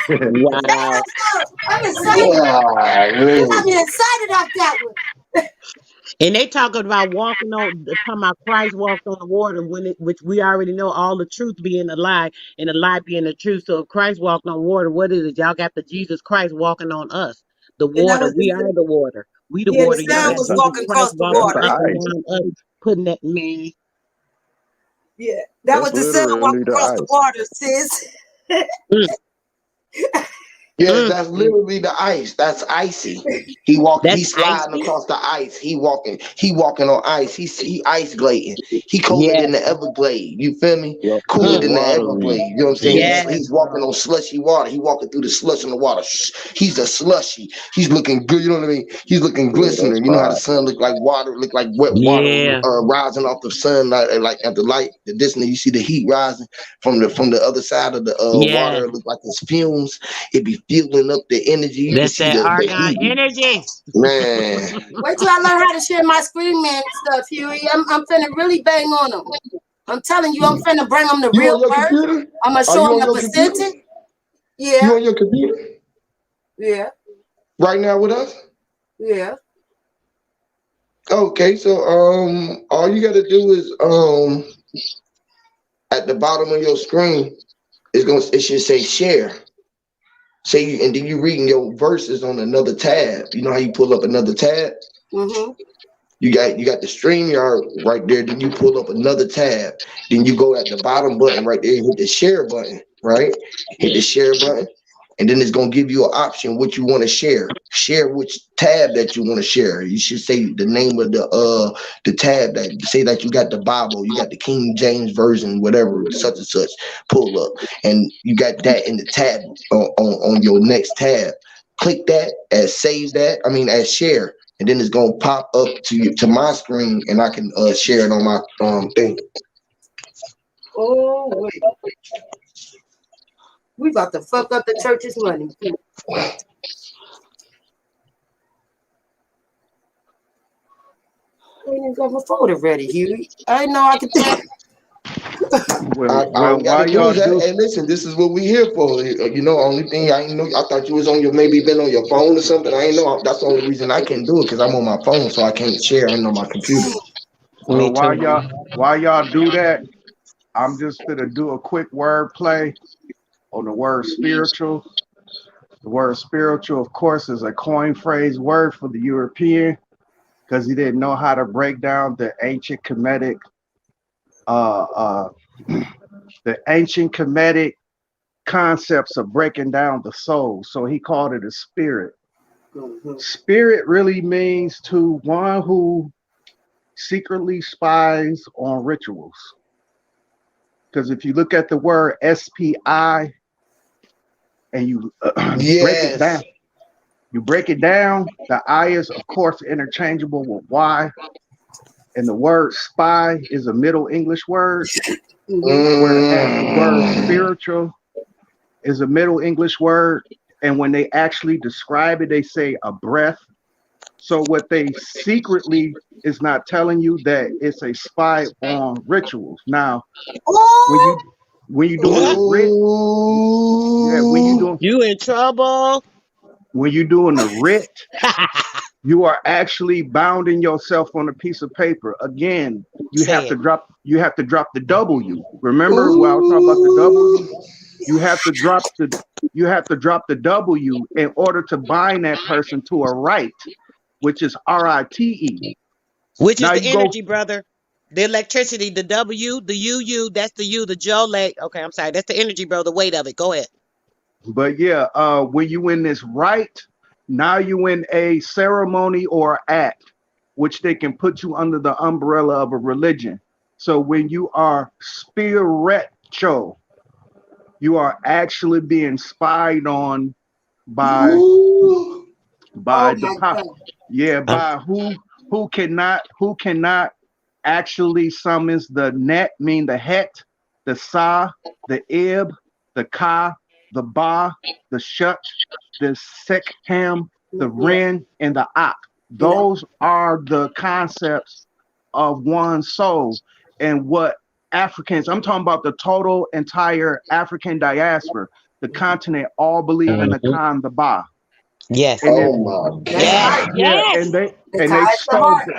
Wow. I'm excited. You got me excited off that one. And they talking about talking about Christ walked on the water which we already know all the truth being a lie and the lie being the truth. So if Christ walked on water, what is it? Y'all got the Jesus Christ walking on us. The water. We are the water. We the water. The son was walking across the water. Up and down us, putting that man. Yeah. That was the son walking across the water, sis. Yes, that's literally the ice. That's icy. He walking. He's sliding across the ice. He walking on ice. He ice glating. He colder than the Everglade. You feel me? Cooler than the Everglade. You know what I'm saying? He's walking on slushy water. He walking through the slush in the water. He's a slushy. He's looking good. You know what I mean? He's looking glistening. You know how the sun look like water, look like wet water rising off the sun, like at the light. The distance you see the heat rising from the other side of the water. It look like it's fumes. It be fueling up the energy. You can see the argon heat. energy. Man. Wait till I learn how to share my screen man stuff, Huey. I'm finna really bang on them. I'm telling you, I'm finna bring them the real word. I'm gonna show them the percentage. Yeah. You on your computer? Yeah. Right now with us? Yeah. Okay, so all you gotta do is at the bottom of your screen, it should say share. Say you, and then you reading your verses on another tab. You know how you pull up another tab? Mm-hmm. You got the StreamYard right there. Then you pull up another tab. Then you go at the bottom button right there, hit the share button, right? Hit the share button, and then it's gonna give you an option what you want to share. Share which tab that you want to share. You should say the name of the tab that say that you got the Bible, you got the King James version, whatever, such and such. Pull up, and you got that in the tab on your next tab. Click that as save that. I mean as share, and then it's gonna pop up to my screen, and I can share it on my thing. Oh wait, we about to fuck up the church's money. I ain't even got my folder ready, Huey. I know I can. All Well, we gotta while do y'all is that. do, Hey, listen, this is what we here for. Only thing I ain't know. I thought you was on your maybe been on your phone or something. I ain't know. That's the only reason I can't do it because I'm on my phone, so I can't share. I'm on my computer. well, Me too. while y'all do that, I'm just gonna do a quick word play on the word spiritual. The word spiritual, of course, is a coin phrase word for the European because he didn't know how to break down uh, uh, the ancient Kemetic concepts of breaking down the soul. So he called it a spirit. Mhm. Spirit really means to one who secretly spies on rituals. Because if you look at the word SPI and you break it down, Yes. the I is, of course, interchangeable with Y. And the word spy is a Middle English word, Mhm. whereas the word Mm. spiritual is a Middle English word. And when they actually describe it, they say a breath. So what they secretly is not telling you that it's a spy on rituals. Now, when Oh, you when you doing the writ, yeah, Ooh. You in trouble? when you doing the writ, you are actually bounding yourself on a piece of paper. Again, Say it. you have to drop the W. Remember when I was talking about the W? Ooh. You have to drop the you have to drop the W in order to bind that person to a right, which is RITE. Which is Now the you go, energy, brother? The electricity, the W, the UU, that's the U, the Joe leg. Okay, I'm sorry. That's the energy, bro. The weight of it. Go ahead. but yeah, when you in this right, now you in a ceremony or act, which they can put you under the umbrella of a religion. So when you are spiritual, you are actually being spied on by Ooh. oh by the my pop, God. yeah, Um, by who cannot actually summons the net, mean the het, the sa, the ib, the ka, the ba, the shut, the sekham, the Yeah, ren, and the ak. yeah, Those are the concepts of one soul. And what Africans, I'm talking about the total entire African diaspora, the continent, all believe in the mhm. Khan, the Ba. Yes. And if Oh my that's Yes. God. right. yeah, Yes. The and they tie is the stole heart.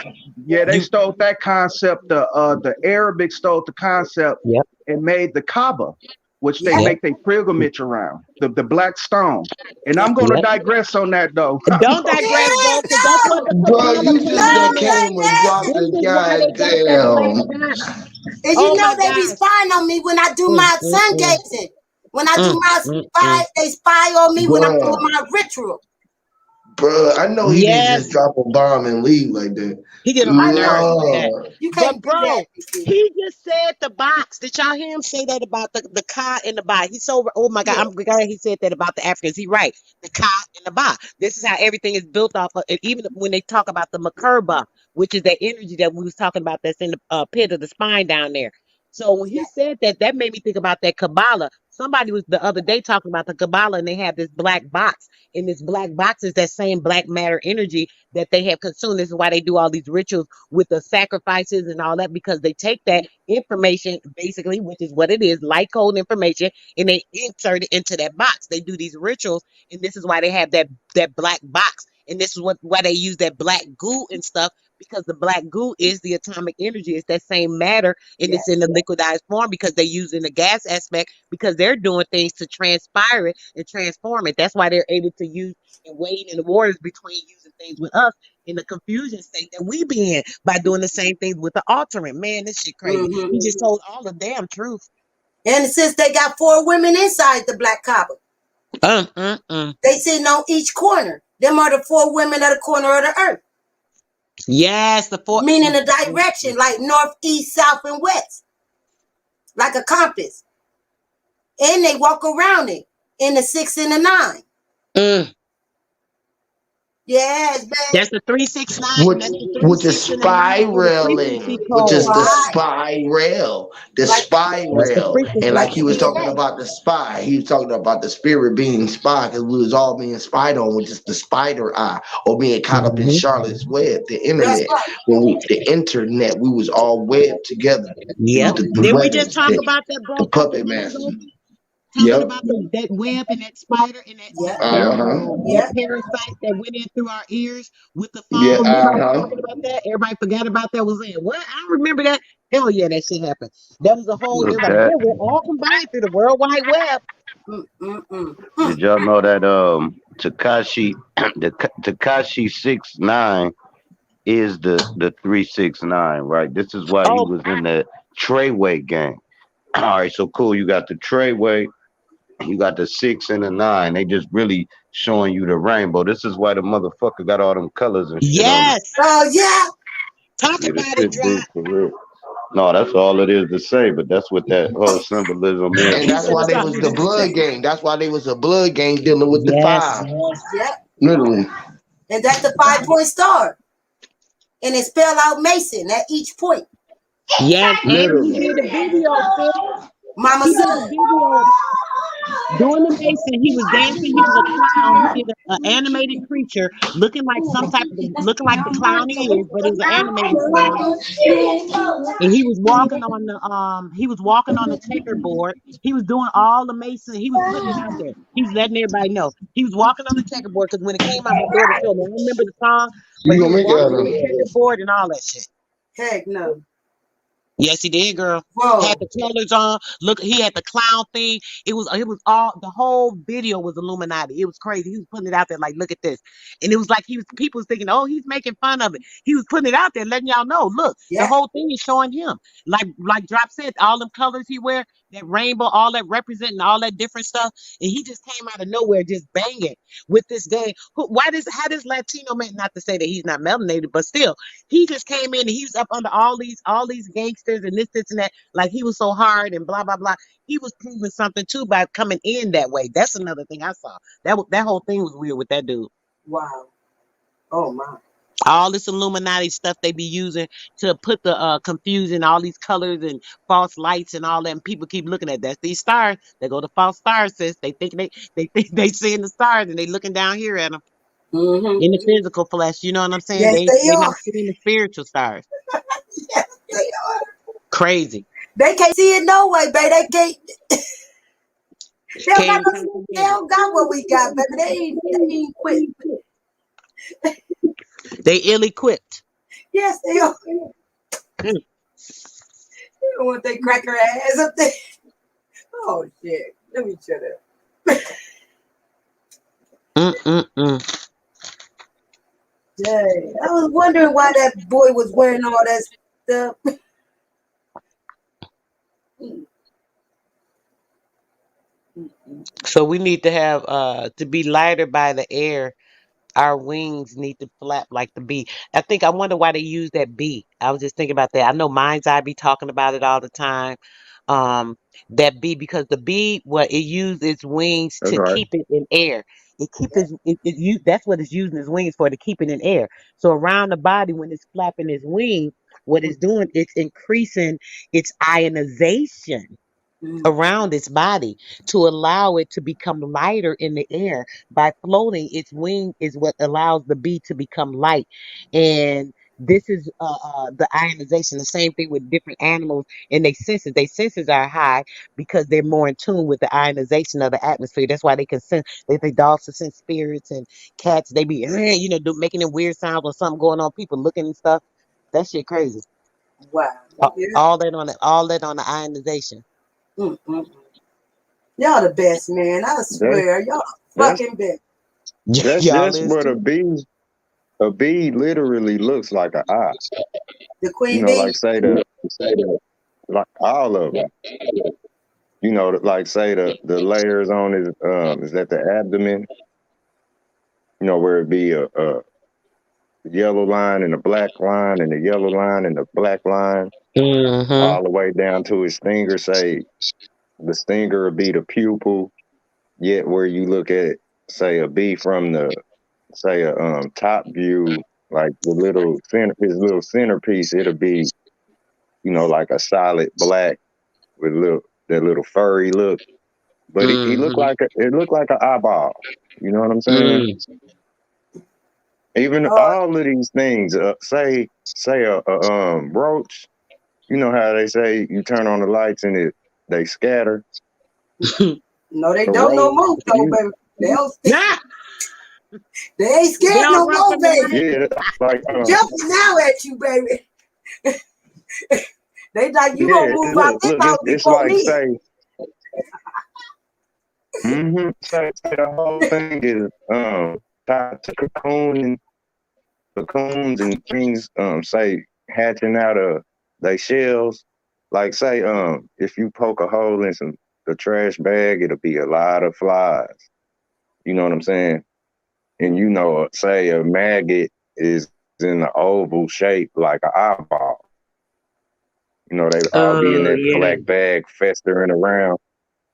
they You. stole that concept. The Arabic stole the concept Yep. and made the Kaaba, which they Yeah. Yep. make their pilgrimage around, the black stone. And I'm gonna Yep. digress on that though. Don't digress, bro, Yes, because that's what go. the Bro, Kabbalah you just plan done is. came and dropped This the is why they got that black goddamn. dot. And you Oh know my they be gosh. spying on me when I do Mm, my mm, sun mm, gazing. When I do mm, my mm, mm. spy, they spy on me when I'm doing Bruh. my ritual. Bruh, I know he didn't just Yes. drop a bomb and leave like that. He get on my I know nerves he with did. that. Lord. You But can't do that, bro, BC. he just said the box. Did y'all hear him say that about the ka and the ba? He's so oh my God, Yeah. I'm glad he said that about the Africans. He right. The ka and the ba. This is how everything is built off of. And even when they talk about the makurba, which is that energy that we was talking about that's in the pit of the spine down there. So when he Yeah. said that, that made me think about that Kabbalah. Somebody was the other day talking about the Kabbalah, and they have this black box. And this black box is that same black matter energy that they have consumed. This is why they do all these rituals with the sacrifices and all that, because they take that information, basically, which is what it is, light code information, and they insert it into that box. They do these rituals, and this is why they have that black box. And this is why they use that black goo and stuff because the black goo is the atomic energy. It's that same matter, and Yeah. it's in the liquidized form because they're using the gas aspect because they're doing things to transpire it and transform it. That's why they're able to use and wade in the waters between using things with us in the confusion state that we be in by doing the same things with the altering. Man, this shit crazy. Mm-hmm. He just told all the damn truth. And since they got 4 women inside the black copper, they sitting on each corner. Them are the 4 women of the corner of the earth. Yes, the 4. Meaning the direction, like north, east, south, and west. Like a compass. And they walk around it in the 6 and the 9. Yes, baby. That's the 369. With That's the 3, with the 6, and the 9 for the frequency spiraling, which is code. the Right. spiral, the Like, That's the spiral, frequency. and like Like he the was Big talking Bang. about the spy, he was talking about the spirit being spy because we was all being spied on with just the spider eye or being caught up in Charlotte's web, the that's internet, right. the internet. We was all webbed together. It was Yep. the Did we just webs, talk about that, bro, the a couple puppet weeks ago? master. Talking Yep. about that web and that spider and that Yeah. that Yeah. parasite that went in through our ears with the Yeah. phone. Nobody talking about that. Everybody forgot about that. Was in what? I remember that. Hell yeah, that shit happened. That was a whole. Look Everybody. that. Yeah, we're all combined through the World Wide Web. Did y'all know that Takashi the Takashi 6 9 is the 369, right? This is why he Oh, was in the Treyway gang. All right, so cool. You got the Treyway, you got the 6 and the 9. They just really showing you the rainbow. This is why the motherfucker got all them colors and shit on it. yes. Oh, yeah. Talk Yeah, the about it, shit Drop. do for real. No, that's all it is to say, but that's what that whole symbolism is And He and that's said why it's stuff. they all was the it is to blood say. gang. That's why they was a blood gang dealing with the Yes. 5. Yep. Literally. And that's the 5-point star. And it spell out Mason at each point. Yes. And he Literally. did a video, sis. Mama He did a son. video doing the Mason. He was dancing. He was a clown. He did an animated creature looking like some type of looking like the clown he is, but it was an animated clown. And he was walking on the checkerboard. He was doing all the Mason. He was putting it out there. He's letting everybody know. He was walking on the checkerboard because when it came out, my daughter showed me. I don't remember the song, but You he gonna was make it walking out on of the checkerboard and all that shit. Heck no. Yes, he did, girl. Whoa. Had the colors on. Look, he had the clown thing. It was all the whole video was Illuminati. It was crazy. He was putting it out there like, look at this. And it was like people was thinking, oh, he's making fun of it. He was putting it out there, letting y'all know, look, the Yeah. whole thing is showing him. Like Drop said, all them colors he wear, that rainbow, all that representing all that different stuff. And he just came out of nowhere just banging with this game. How does Latino man, not to say that he's not melanated, but still, he just came in and he was up under all these gangsters and this and that. Like he was so hard and blah blah blah. He was proving something too by coming in that way. That's another thing I saw. That whole thing was weird with that dude. Wow. Oh my. All this Illuminati stuff they be using to put the confusion, all these colors and false lights and all that. And people keep looking at that. These stars, they go to false stars, sis. They think they think they seeing the stars and they looking down here at them Mm-hmm. in the physical flesh. You know what I'm saying? Yes, they They not are. seeing the spiritual stars. Yes, they are. Crazy. They can't see it no way, baby. They can't. Can't They don't got what we got, baby. They ain't quit. They ill equipped. Yes, they are. You don't want they crack her ass up there. Oh shit. Let me shut up. Dang. I was wondering why that boy was wearing all that stuff. So we need to have to be lighter by the air. Our wings need to flap like the bee. I wonder why they use that bee. I was just thinking about that. I know Mind's Eye be talking about it all the time. Um, that bee because the bee, what it uses its wings That's to right. keep it in air. That's what it's using its wings for to keep it in air. So around the body when it's flapping its wing, what it's doing, it's increasing its ionization around its body to allow it to become lighter in the air by floating. Its wing is what allows the bee to become light, and This is the ionization. The same thing with different animals and their senses. Their senses are high because they're more in tune with the ionization of the atmosphere. That's why they can sense. They think dogs can sense spirits and cats. They be making them weird sounds when something going on. People looking and stuff. That shit crazy. Wow. Yeah. All that on the ionization. Mm-mm. Y'all the best, man. I That's swear, y'all that's fucking best. that's Y'all just is what too. a bee literally looks like an eye. The You queen know, like bee. say the like all of them. You know, like say the layers on his is that the abdomen? You know, where it be a yellow line and a black line and a yellow line and a black line Mm-hmm. all the way down to his stinger. Say the stinger would be the pupil. Yet where you look at say a bee from the say a top view, like the little center, his little centerpiece, it'll be like a solid black with that little furry look. But he looked Mm-hmm. like it looked like an eyeball. You know what I'm saying? Mm. Even Oh, all of these things, say a roach. You know how they say you turn on the lights and they scatter. no, they A don't no roach, more, though, baby. They don't. Yeah. They ain't They scared don't no run more, from the baby. light. yeah, like Jumping now at you, baby. They like you gonna yeah. move out this Look, house it's before like me. say the whole thing is tied to cocoons and things say hatching out of they shells. Like say if you poke a hole in the trash bag, it'll be a lot of flies. You know what I'm saying? And say a maggot is in the oval shape like an eyeball. They all be in Oh that yeah. black bag festering around.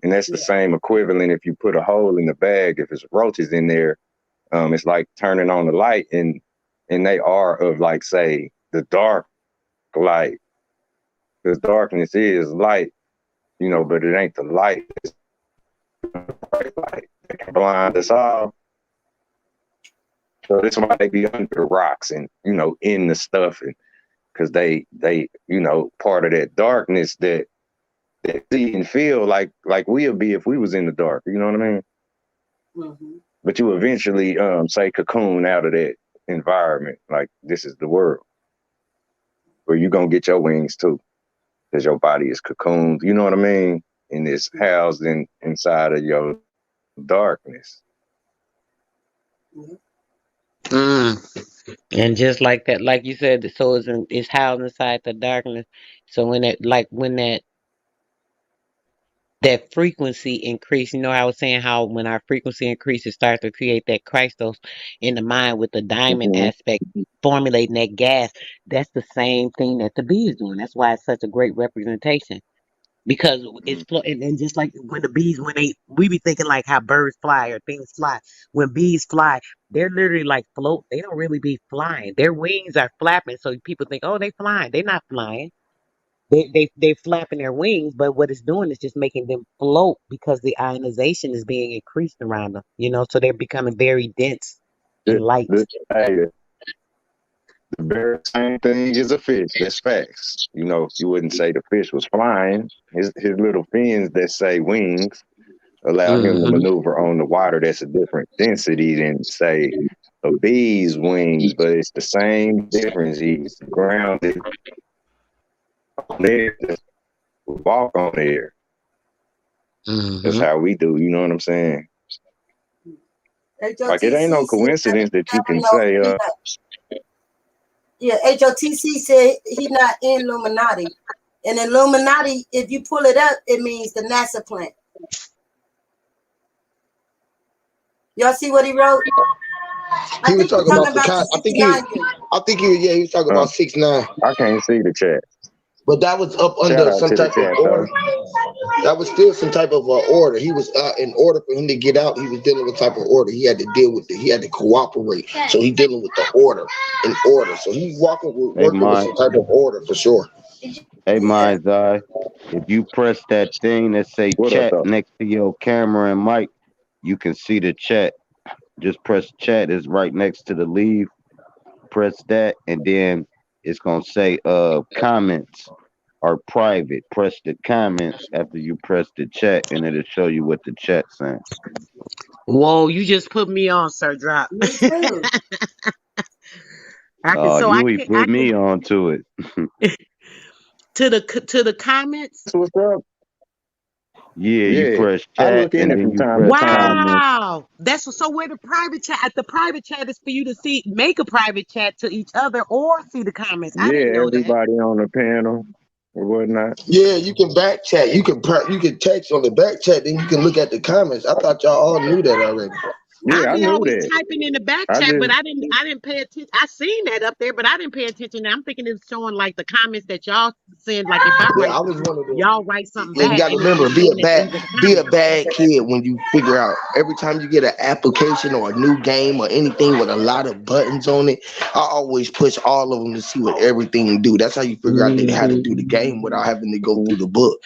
And that's the Yeah. same equivalent if you put a hole in the bag. If it's roaches in there, it's like turning on the light, and they are of like say the dark light, because darkness is light, but it ain't the light. It's bright light that can blind us all. So that's why they be under the rocks and in the stuff, and because they part of that darkness that see and feel like we'll be if we was in the dark. You know what I mean? Mm-hmm. But you eventually say cocoon out of that environment. Like this is the world where you gonna get your wings too, because your body is cocooned. You know what I mean? And it's housed inside of your darkness. Yeah. Mm. And just like that, like you said, the soul is housed inside the darkness. So when that frequency increase, I was saying how when our frequency increases, starts to create that crystals in the mind with the diamond Mm-hmm. aspect, formulating that gas. That's the same thing that the bee is doing. That's why it's such a great representation. Because and just like when the bees, we be thinking like how birds fly or things fly. When bees fly, they're literally like float. They don't really be flying. Their wings are flapping, so people think, oh, they flying. They're not flying. They flapping their wings, but what it's doing is just making them float because the ionization is being increased around them. So they're becoming very dense and light. Hey, the very same thing as a fish. That's facts. You wouldn't say the fish was flying. His little fins that say wings allow him to Hmm. maneuver on the water. That's a different density than say a bee's wings, but it's the same difference. He's grounded on air, just walk on air. That's Hmm. how we do. You know what I'm saying? Like it ain't no HOTC said, coincidence that you can no, say, he not. Yeah, HOTC said he not in Illuminati. And Illuminati, if you pull it up, it means the NASA plant. Y'all see what he wrote? I He was think he's talking about talking the about the con. 69 year. He was talking uh, about 6ix9ine. I can't see the chat. But that was up Shout under out some to the type of chat order. though. That was still some type of order. He was in order for him to get out. He was dealing with type of order. He had to deal with he had to cooperate. So he dealing with the order in order. So he's Hey, working with some type of order for sure. Yeah. Mind's Eye. If you press that thing that say What up chat though? next to your camera and mic, you can see the chat. Just press chat is right next to the leave. Press that, and then it's gonna say comments are private. Press the comments after you press the chat, and it'll show you what the chat's saying. Whoa, you just put me on, Sir Drop. Me too. I can so I Huey can I put can me on to it. to the comments. That's what's up. Yeah, you Yeah, press I chat, look in and it then from you time to press time. comments. Wow. That's so where the private chat is for you to see make a private chat to each other or see the comments. I didn't Yeah, know that. everybody on the panel or whatnot. Yeah, you can back chat. You can text on the back chat, then you can look at the comments. I thought y'all all knew that already. I Yeah, I be knew always that. typing in the back I chat, but just I didn't pay attention. I seen that up there, but I didn't pay attention. I'm thinking it's showing like the comments that y'all send. Like if I Yeah, write I was something, one of the. y'all write something Yeah, you back got to and it'll remember, be showing it in the be a comments. bad kid when you figure out every time you get an application or a new game or anything with a lot of buttons on it. I always push all of them to see what everything do. That's how you figure out how to Hmm. do the game without having to go through the book.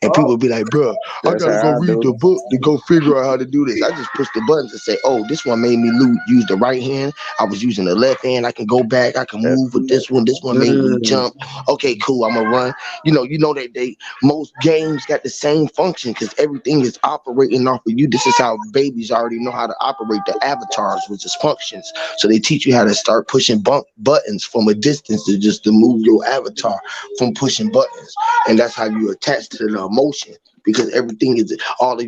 And people be like, bro, I that's gotta go how I read do. the book to go figure out how to do this. I just push the buttons and say, oh, this one made me use the right hand. I was using the left hand. I can go back. I can That's move with this one. This one made me Mm. jump. Okay, cool. I'm gonna run. You know that most games got the same function because everything is operating off of you. This is how babies already know how to operate the avatars, which is functions. So they teach you how to start pushing buttons from a distance to move your avatar from pushing buttons, and that's how you attach to the emotion because everything is all of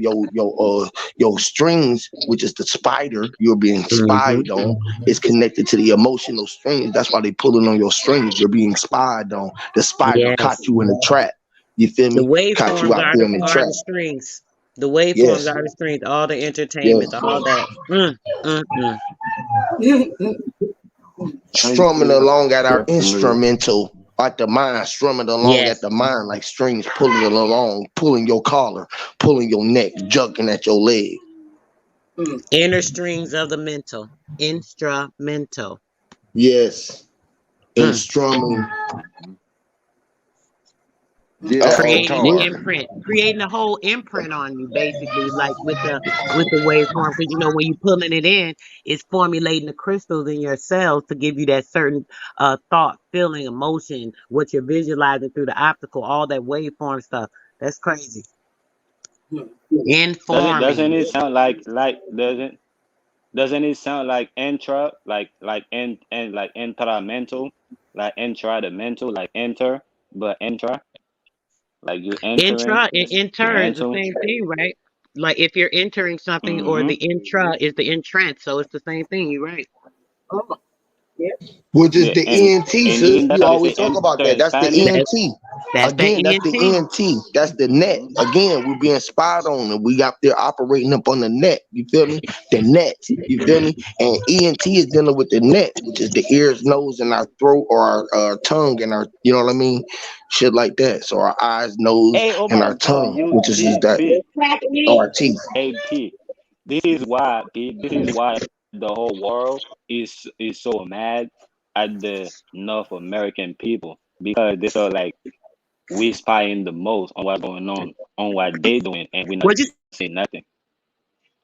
your strings, which is the spider you're being spied Hmm. on, is connected to the emotional strings. That's why they pulling on your strings. You're being spied on. The spider caught Yes. you in a trap. You feel The me? Caught you waveforms out there in the are trap. the strings. The waveforms Yes, are the strings, all the entertainment, yes. all that. Mm. I used Strumming to along at our definitely. instrumental at the mind, strumming along at Yes. the mind like strings pulling it along, pulling your collar, pulling your neck, jugging at your leg. Inner strings of the mental. Instrumental. Yes, and Mm. strumming get an all Creating the guitar. together. imprint, creating a whole imprint on you, basically, like with the waveform. Because when you pulling it in, it's formulating the crystals in your cells to give you that certain thought, feeling, emotion, what you're visualizing through the optical, all that waveform stuff. That's crazy. Doesn't Informing. it sound like doesn't it sound like intra and like intramental like intra the mental like enter but intra like you entering Intra and the inter is the mental. same thing, right? Like if you're entering something, or the Mm-hmm. intra is the entrance, so it's the same thing. You're right. Which is Yeah, the ENT, and sis. isn't We that how they always say talk enter about that. in That's the Spanish? ENT. That's that Again, that's the ENT. ENT. That's the net. Again, we're being spied on and we out there operating up on the net. You feel me? The net. You feel me? And ENT is dealing with the net, which is the ears, nose, and our throat or our tongue and our, you know what I mean? Shit like that. So our eyes, nose, Hey, oh and my our God, tongue, you which is just P that, P or our teeth. hey P. This is why the whole world is so mad at the North American people because they feel like we spying the most on what's going on what they doing, and we're not What you saying nothing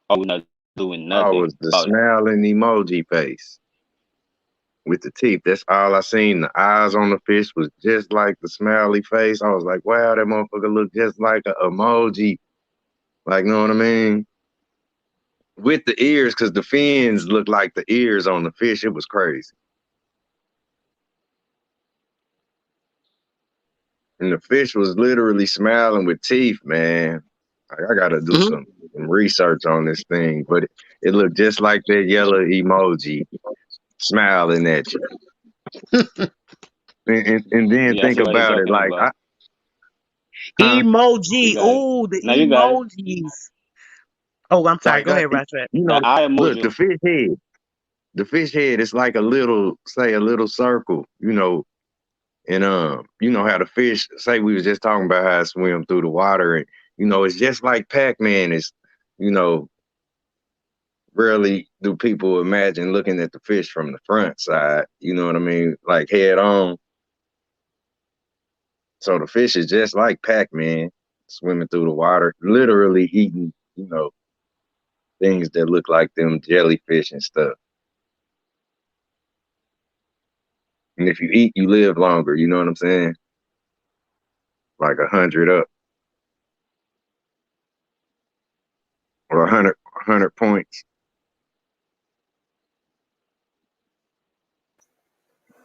or we're not doing nothing Oh, was the about it. smiling emoji face with the teeth. That's all I seen. The eyes on the fish was just like the smiley face. I was like, wow, that motherfucker look just like an emoji. Like, know what I mean? With the ears, because the fins look like the ears on the fish. It was crazy. And the fish was literally smiling with teeth, man. I gotta do Mhm. some research on this thing, but it looked just like that yellow emoji smiling at you. And then Yeah, I think see what he's about it, talking like, about. huh? You Emoji. got it. Oh, the Now you got it. emojis. Oh, I'm sorry. Go Like, ahead, Ratchet. you The know, eye look, emoji. the fish head is like a little, say, a little circle, and you know how the fish, say, we was just talking about how it swim through the water, and it's just like Pac-Man is, you know, rarely do people imagine looking at the fish from the front side, you know what I mean? Like head on. So the fish is just like Pac-Man swimming through the water, literally eating, things that look like them jellyfish and stuff. And if you eat, you live longer. You know what I'm saying? Like 100 up or 100 points.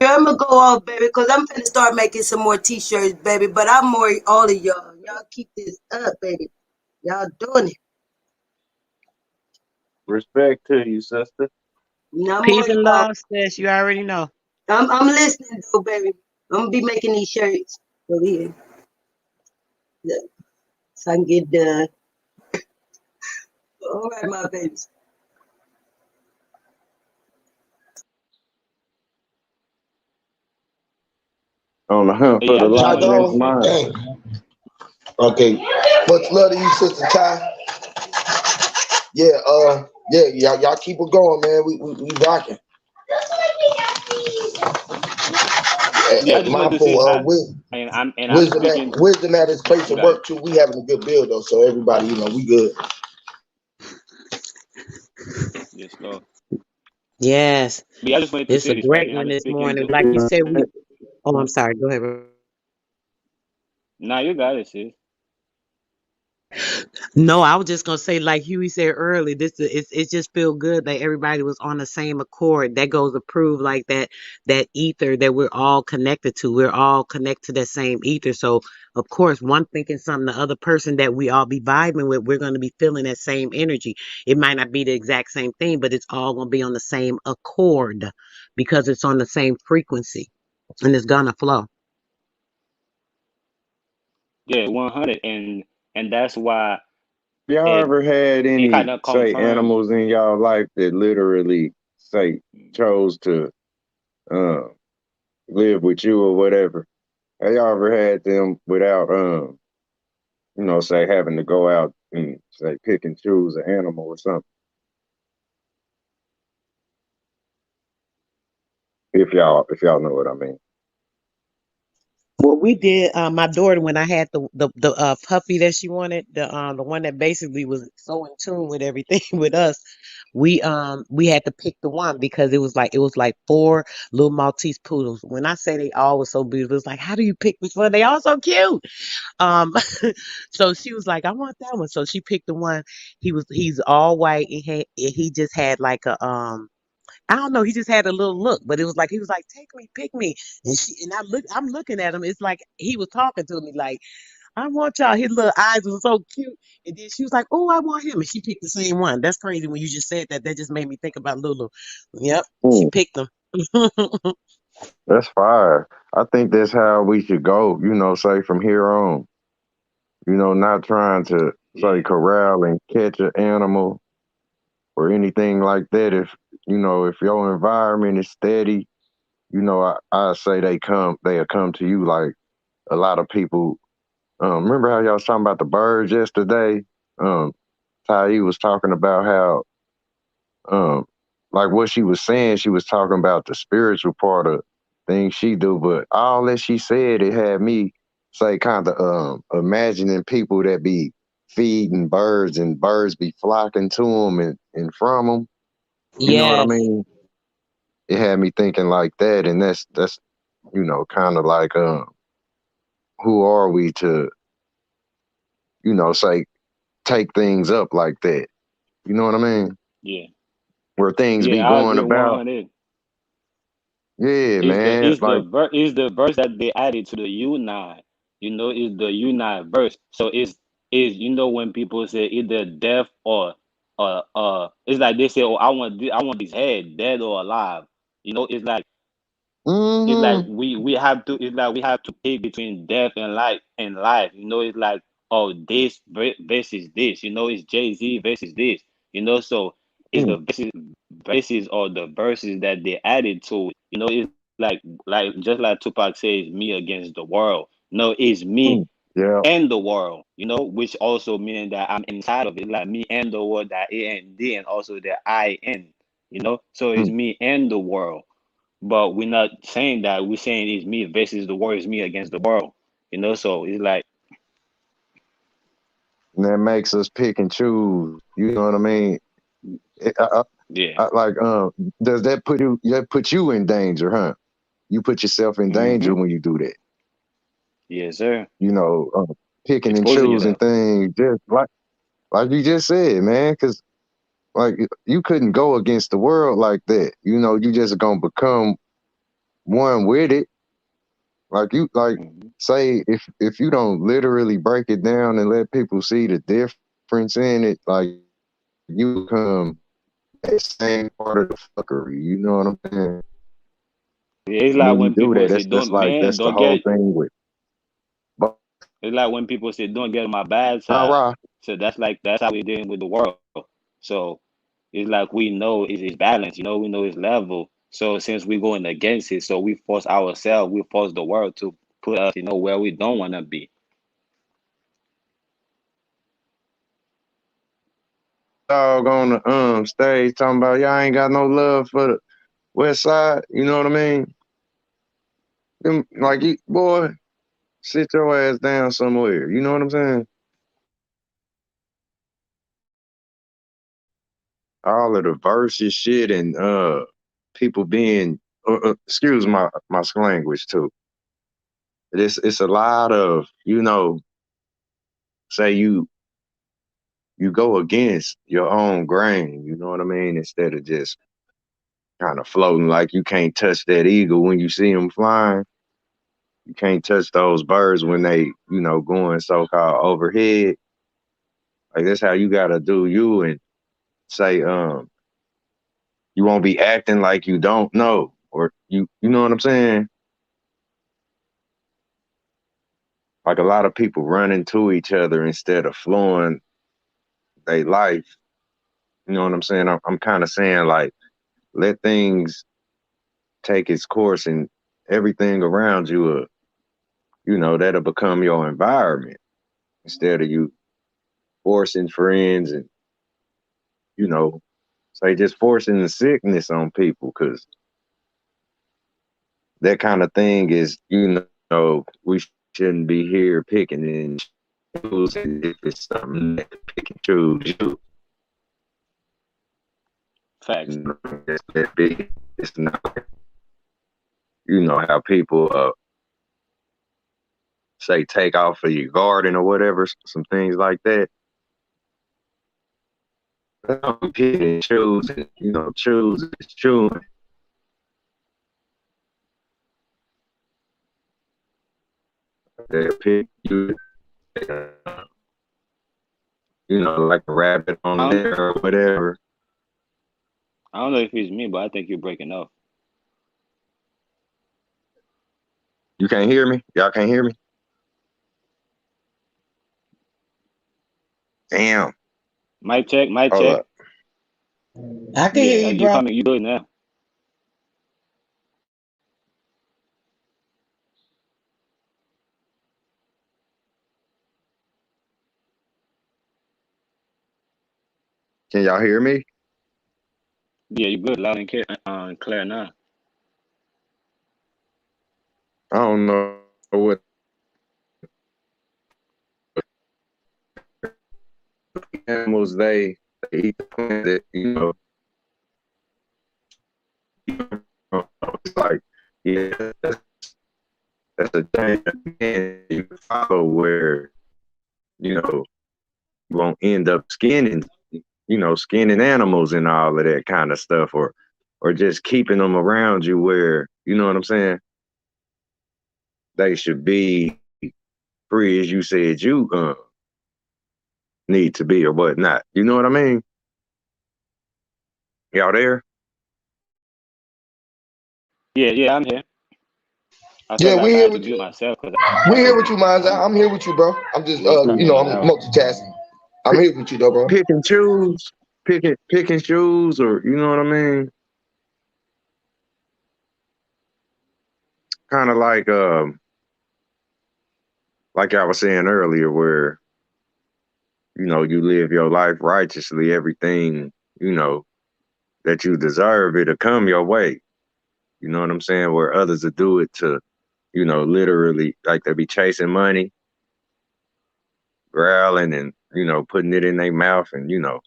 Yeah, I'm gonna go off, baby, because I'm finna start making some more t-shirts, baby. But I'm more all of y'all. Y'all keep this up, baby. Y'all doing it. Respect to you, sister. No more Peace and y'all. love, sis. You already know. I'm listening though, baby. I'm gonna be making these shirts over here. Look, so I can get done. All right, my babies. On the hunt for Yeah, the I just Y'all lost wanted to next gone? say, month. Dang. Okay. Much love to you, Sister Ty. Yeah, y'all keep it going, man. We rocking. yeah, I just wanted to say Mindful hi, with and I'm speaking. wisdom at his place You of got it. work too. We having a good build though, so everybody, we good. Yes, Lord. Yes. But yeah, I just wanted to It's say a this, right? great And I'm one just this speaking morning. to. Like you said, oh, I'm sorry. Go ahead. Nah, you got it, sis. No, I was just gonna say, like Huey said earlier, it just feel good that everybody was on the same accord. That goes to prove like that ether that we're all connected to. We're all connected to that same ether. So of course, one thinking something, the other person that we all be vibing with, we're gonna be feeling that same energy. It might not be the exact same thing, but it's all gonna be on the same accord because it's on the same frequency and it's gonna flow. Yeah, 100, and that's why Y'all it ever had it kind any, of say, confirmed. animals in y'all life that literally, say, chose to uh, live with you or whatever? Have y'all ever had them without, say, having to go out and, say, pick and choose an animal or something? If y'all know what I mean. Well, we did. My daughter, when I had the puppy that she wanted, the one that basically was so in tune with everything with us, we had to pick the one because it was like four little Maltese poodles. When I say they all were so beautiful, it's like how do you pick which one? They all so cute. Um, so she was like, I want that one. So she picked the one. He's all white and he just had like a I don't know. He just had a little look, but it was like he was like, "Take me, pick me," I'm looking at him. It's like he was talking to me, like, "I want y'all." His little eyes was so cute, and then she was like, "Oh, I want him," and she picked the same one. That's crazy when you just said that. That just made me think about Lulu. Yep, she Hmm, picked them. that's fire. I think that's how we should go, say from here on. Not trying to, say, Yeah, corral and catch an animal or anything like that. If your environment is steady, I say they'll come to you like a lot of people. Remember how y'all was talking about the birds yesterday? Um, Ty was talking about how, um, like what she was talking about the spiritual part of things she do, but all that she said, it had me say kind of imagining people that be feeding birds and birds be flocking to them and from them. You know what I Yes, mean? It had me thinking like that, and that's kind of like who are we to say take things up like that? You know what I mean? yeah, Where things be yeah. I going agree about, 100. yeah, Is the man. is the Like, ver is the verse that they added to the Unite. Is the Unite verse. So is when people say either death it's like they say, oh, I want this head, dead or alive. It's like mm-hmm, we have to pick between death and life. It's like, oh, this versus this. It's Jay-Z versus this. So it's mm, the verses or the verses that they added to it. It's like just like Tupac says, me against the world. No, it's me mm, yeah, and the world. Which also meaning that I'm inside of it, like me and the world, that A and D, and also the I N. So it's mm. me and the world. But we're not saying that. We're saying it's me versus the world. It's me against the world. So it's like, And that makes us pick and choose. You know what I mean? It, yeah, like, does that put you in danger, huh? You put yourself in danger when you do that. Yes, sir. You know, picking and Exposing choosing yourself. things, just like you just said, man. Because like you couldn't go against the world like that. You know, you just gonna become one with it. Like you say if you don't literally break it down and let people see the difference in it, like you become that same part of the fuckery. You know what I'm saying? It's When like you when do people that, say, that's the don't whole get." thing with. But It's like when people say, "Don't get on my bad all side." right, So that's how we're dealing with the world. So it's like we know it's balance. We know it's level. So since we're going against it, so we force ourselves, we force the world to put us, where we don't want to be. dog on the stage talking about y'all ain't got no love for the West Side. You know what I mean? Like you, boy, sit your ass down somewhere. You know what I'm saying? All of the verses shit and people being excuse my language too. It's a lot of say you go against your own grain. You know what I mean? Instead of just kind of floating like you can't touch that eagle when you see them flying. You can't touch those birds when they going so called overhead. Like that's how you gotta do you and say you won't be acting like you don't know or you know what I'm saying? Like a lot of people run into each other instead of flowing their life. You know what I'm saying? I'm kind of saying like let things take its course and everything around you, that'll become your environment instead of you forcing friends and say just forcing the sickness on people because that kind of thing is we shouldn't be here picking and choosing if it's something that pick and choose you. Facts. It's that big. It's not how people say take off of your garden or whatever, some things like that. Pick and choose, and, choose is chewing. They pick you, like a rabbit on I don't, there or whatever. I don't know if it's me, but I think you're breaking up. You can't hear me? Y'all can't hear me? Damn. Mic check, mic Hold check. up. I can hear Yeah, you, you bro. coming? You good now? Can y'all hear me? Yeah, you good, loud and clear now. I don't know what animals they eat the plant that, it's like, yeah, that's a thing you can follow where, you won't end up skinning animals and all of that kind of stuff or just keeping them around you where, you know what I'm saying? They should be free as you said you need to be or whatnot. You know what I mean? Y'all there? Yeah, I'm here. I Yeah, felt we like I here had to with mute you. myself because We here with something you, Mines. some I'm here with you, bro. I'm just was coming in I'm and out. multitasking. I'm here with you though, bro. Pick and choose, pick and choose, or you know what I mean? Kind of like I was saying earlier, where you live your life righteously, everything that you deserve, it'll come your way. You know what I'm saying? Where others will do it to, literally like they be chasing money, growling, and putting it in their mouth, and that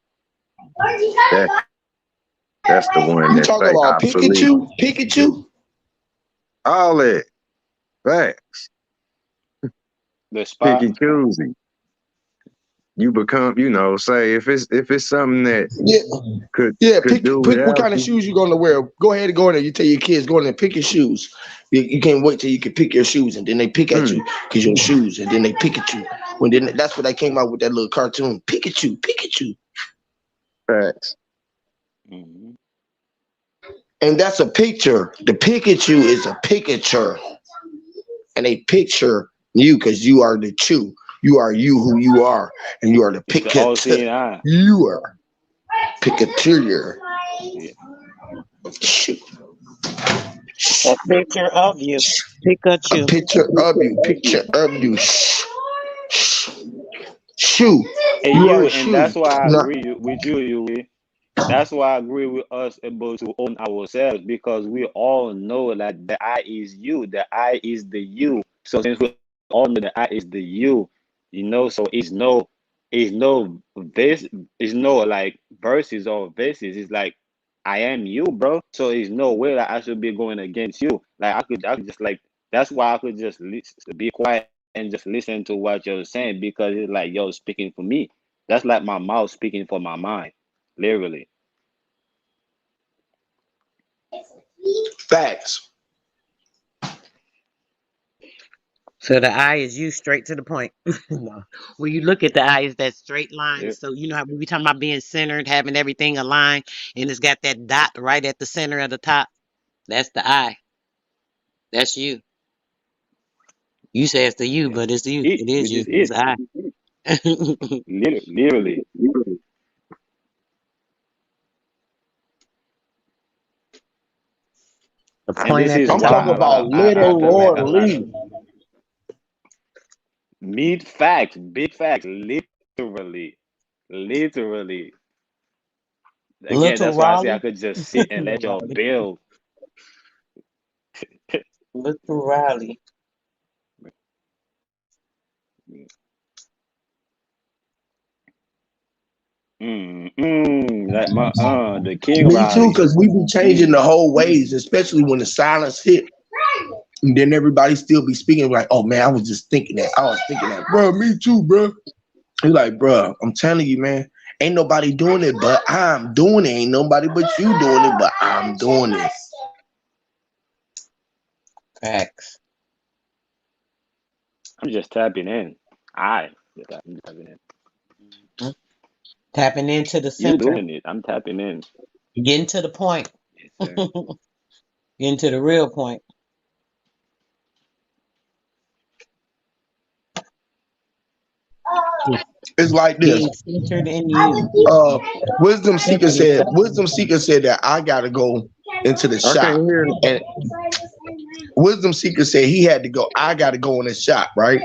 that's the one You that talking say about obsolete. Pikachu? Pikachu? All that. Facts. The spot. Picky choosy. You become, say if it's something that could pick do what without kind of you. shoes you're gonna wear. Go ahead and go in there. You tell your kids go in there and pick your shoes. You can't wait till you can pick your shoes, and then they pick at you because your shoes, and then they pick at you. That's what they came out with that little cartoon. Pikachu. Facts. Mm-hmm. And that's a picture. The Pikachu is a picture, and they picture you because you are the chew. You are you who you are, and you are the It's the all-seeing Pikachu. eye. You are Pikachu. Yeah. Shoot. A picture of you. Pikachu. A picture of you. Shoe. Hey, You are you, a and shoe. that's why I Not, agree with you. That's why I agree with us able to own ourselves because we all know that the I is you, the I is the you. So since we all know the I is the you, so it's no this is no like verses or verses. It's like I am you, bro. So it's no way that I should be going against you. Like I could just like that's why I could just be quiet and just listen to what you're saying because it's like yo speaking for me. That's like my mouth speaking for my mind, literally. facts. So the eye is you straight to the point. No. When you look at the eye, it's that straight line. Yeah. So you know how we be talking about being centered, having everything aligned, and it's got that dot right at the center of the top. That's the eye. That's you. You say it's the you, Yeah. but it's you. It, It is which you. is It's it. the eye. Literally. The And point this at is the I'm why top. talking about I feel like a lot of literally. meat facts, big facts, literally. Again, Little that's why I say I Raleigh. could just sit and let y'all Raleigh. build. Little Raleigh. Like the King Me too, Riley. because we be changing the whole ways, especially when the silence hit. And then everybody still be speaking like, oh man, I was just thinking that. I was thinking that, bro. Me too, bro. He's like, bro, I'm telling you, man, ain't nobody doing it, but I'm doing it. Ain't nobody but you doing it, but I'm doing it. Facts. I'm just tapping in. I'm just tapping in. Mhm. Tapping into the You center. doing it. I'm tapping in. Getting to the point. Yes, sir. Getting to the real point. It's like this. Being centered in you. Uh, Center yourself. Wisdom Seeker said that I gotta go into the I shop, can't hear. and Wisdom Seeker said he had to go. I gotta go in the shop, right?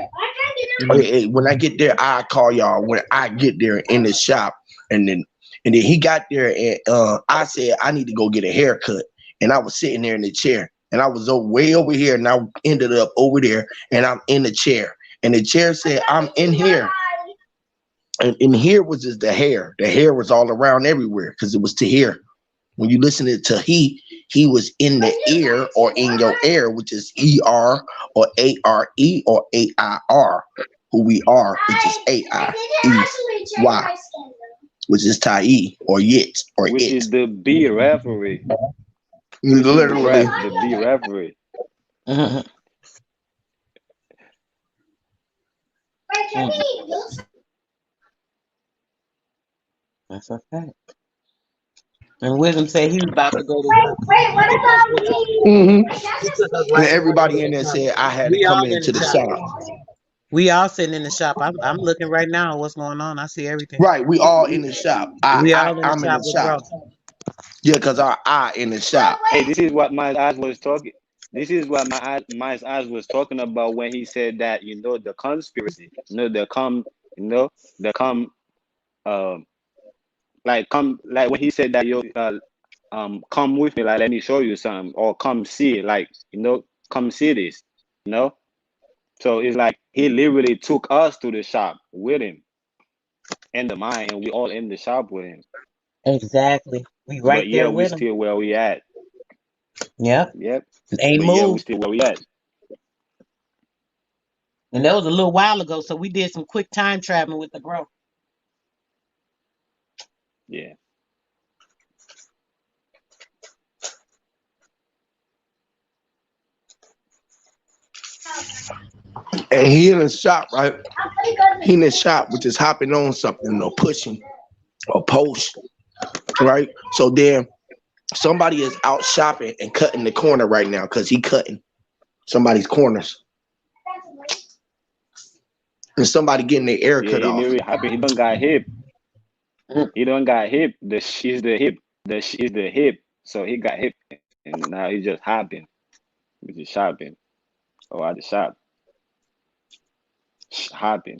Mhm. Hey, when I get there, I call y'all when I get there in the shop, and then he got there, and I said I need to go get a haircut, and I was sitting there in the chair, and I was way over here, and I ended up over there, and I'm in the chair, and the chair said I'm in here. And in here was just the hair. The hair was all around everywhere because it was to here. When you listen to he was in the ear or in your ear, which is ER or ARE or AIR, who we are, which is AIEY, which is Tai or Yit or Which It. is the B referee. Which is Literally. the B referee. Mhm. That's a fact. And Wisdom said he was about to go to work. He took us And right before they everybody went in to there comedy. said I had to We come all in into the the shop. shop. We all sitting in the shop. I'm looking right now. What's going on? I see everything. Right, we all in the shop. We all in the I'm in shop the with shop. bro. Yeah, because our I in the shop. Hey, this is what my eyes was talking. This is what my eyes was talking about when he said that the conspiracy, the um like when he said that come with me, like let me show you something, or come see, like come see this, you know. So it's like he literally took us to the shop with him in the mind, and we all in the shop with him. Exactly. We right But yeah, there we with him. still where we at. Yep. Yep. Ain't But yeah, we moved. still where we at. And that was a little while ago, so we did some quick time traveling with the bro. Yeah. And he in the shop, right? He in the shop, which is hopping on something or pushing or post, right? So then somebody is out shopping and cutting the corner right now because he cutting somebody's corners. And somebody getting their air Yeah, cut it off. literally happened. He done got hip. Mm. He done got hip. The sh is the hip. The sh is the hip. So he got hip, and now he's just hopping. He's just shopping. Oh, at the shop. Hopping.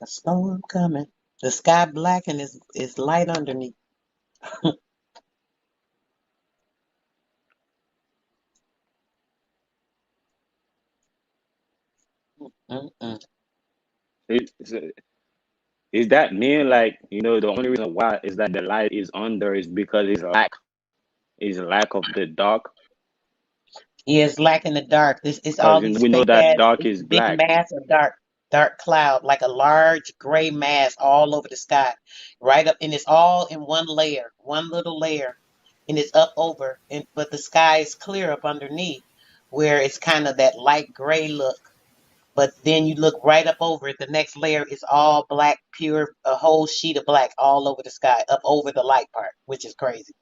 A storm coming. The sky black and it's light underneath. Mm-mm. It's, is that mean like the only reason why is that the light is under is because it's lack of the dark? Yeah, it's black in the dark. It's Because all these we know fake that ass. dark It's is a big black. mass of dark cloud, like a large gray mass all over the sky, right up, and it's all in one layer, one little layer, and it's up over, and but the sky is clear up underneath, where it's kind of that light gray look. But then you look right up over it, the next layer is all black, pure, a whole sheet of black all over the sky, up over the light part, which is crazy.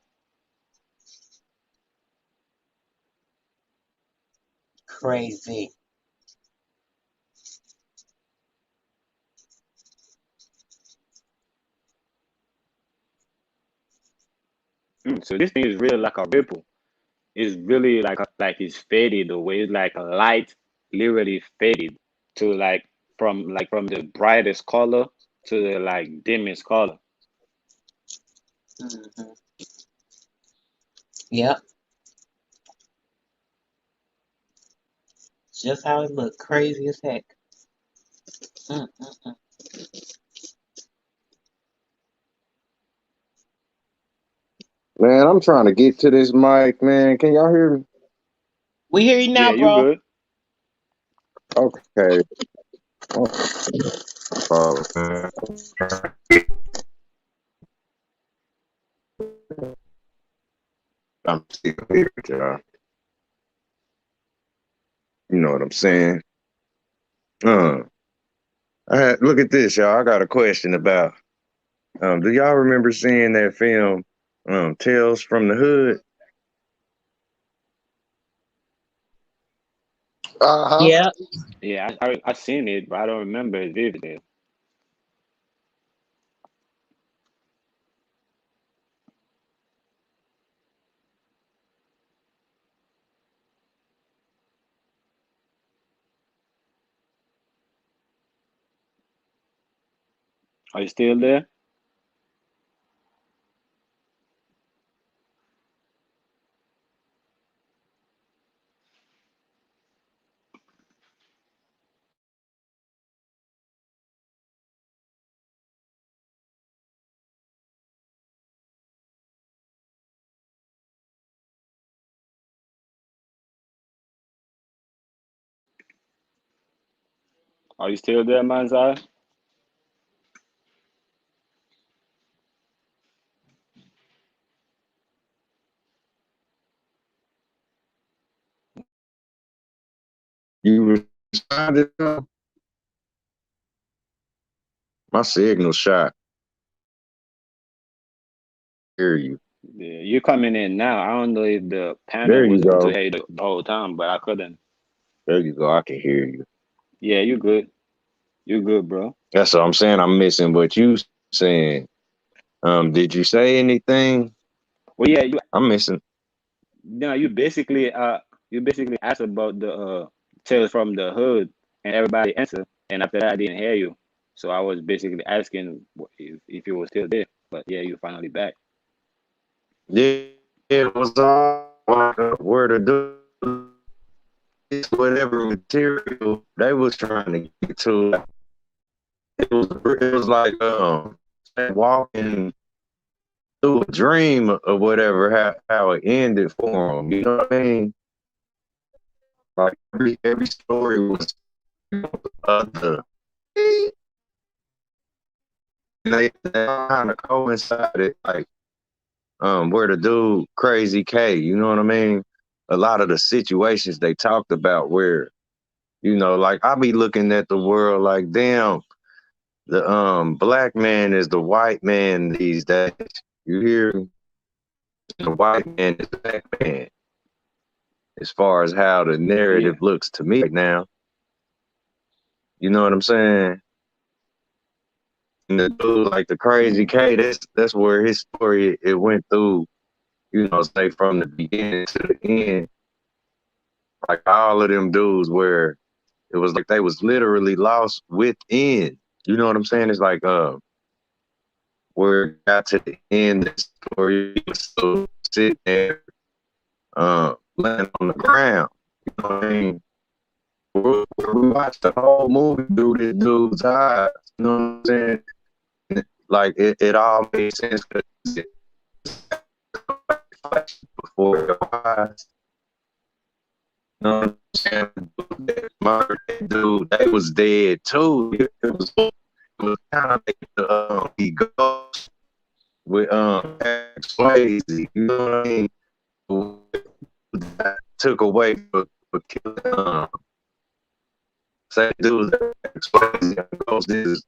Crazy. So this thing is really like a ripple. It's really like it's faded away. It's like a light literally faded to from the brightest color to the dimmest color. Hmm. Yep, just how it looked. Crazy as heck. Mm-mm-mm. Man, I'm trying to get to this mic, man. Can y'all hear me? We hear you Yeah, now, you bro. good. Okay. Man. I'm still here, y'all. You know what I'm saying? Uh, look at this, y'all. I got a question about. Do y'all remember seeing that film, Tales from the Hood? Uh-huh. Yeah. Yeah, I seen it, but I don't remember it vividly. Are you still there? Are you still there, Manzai? You responded. My signal shot. Hear you. Yeah, you're coming in now. I don't know if the panel There you was able to go. hear you the whole time, but I couldn't. There you go. I can hear you. Yeah, you good. You good, bro. That's what I'm saying. I'm missing what you saying. Did you say anything? Well, yeah, you I'm missing. no, you basically asked about the tales from the hood, and everybody answered. And after that, I didn't hear you, so I was basically asking if you were still there. But yeah, you're finally back. Yeah, it was all like where to do whatever material they was trying to get to. It was like walking through a dream or whatever. How it ended for them. You know what I mean? Like every story was other. And they kind of coincided, like where the dude Crazy K, you know what I mean? A lot of the situations they talked about where, like I be looking at the world like, damn, the black man is the white man these days. You hear me? The white man is the black man. As far as how the Yeah, narrative looks to me right now. You know what I'm saying? And the dude like the Crazy K, that's where his story it went through, say from the beginning to the end. Like all of them dudes where it was like they was literally lost within. You know what I'm saying? It's like where it got to the end of the story, he was still sitting there, laying on the ground. You know what I mean? We watched the whole movie through this dude's eyes. You know what I'm saying? Like it all made sense because it flashed before your eyes. You know what I'm saying? Murdered that dude, they was dead too. It was kind of like the ghost with Swayze. You know what I mean? That took away for killing say dudes that ghost is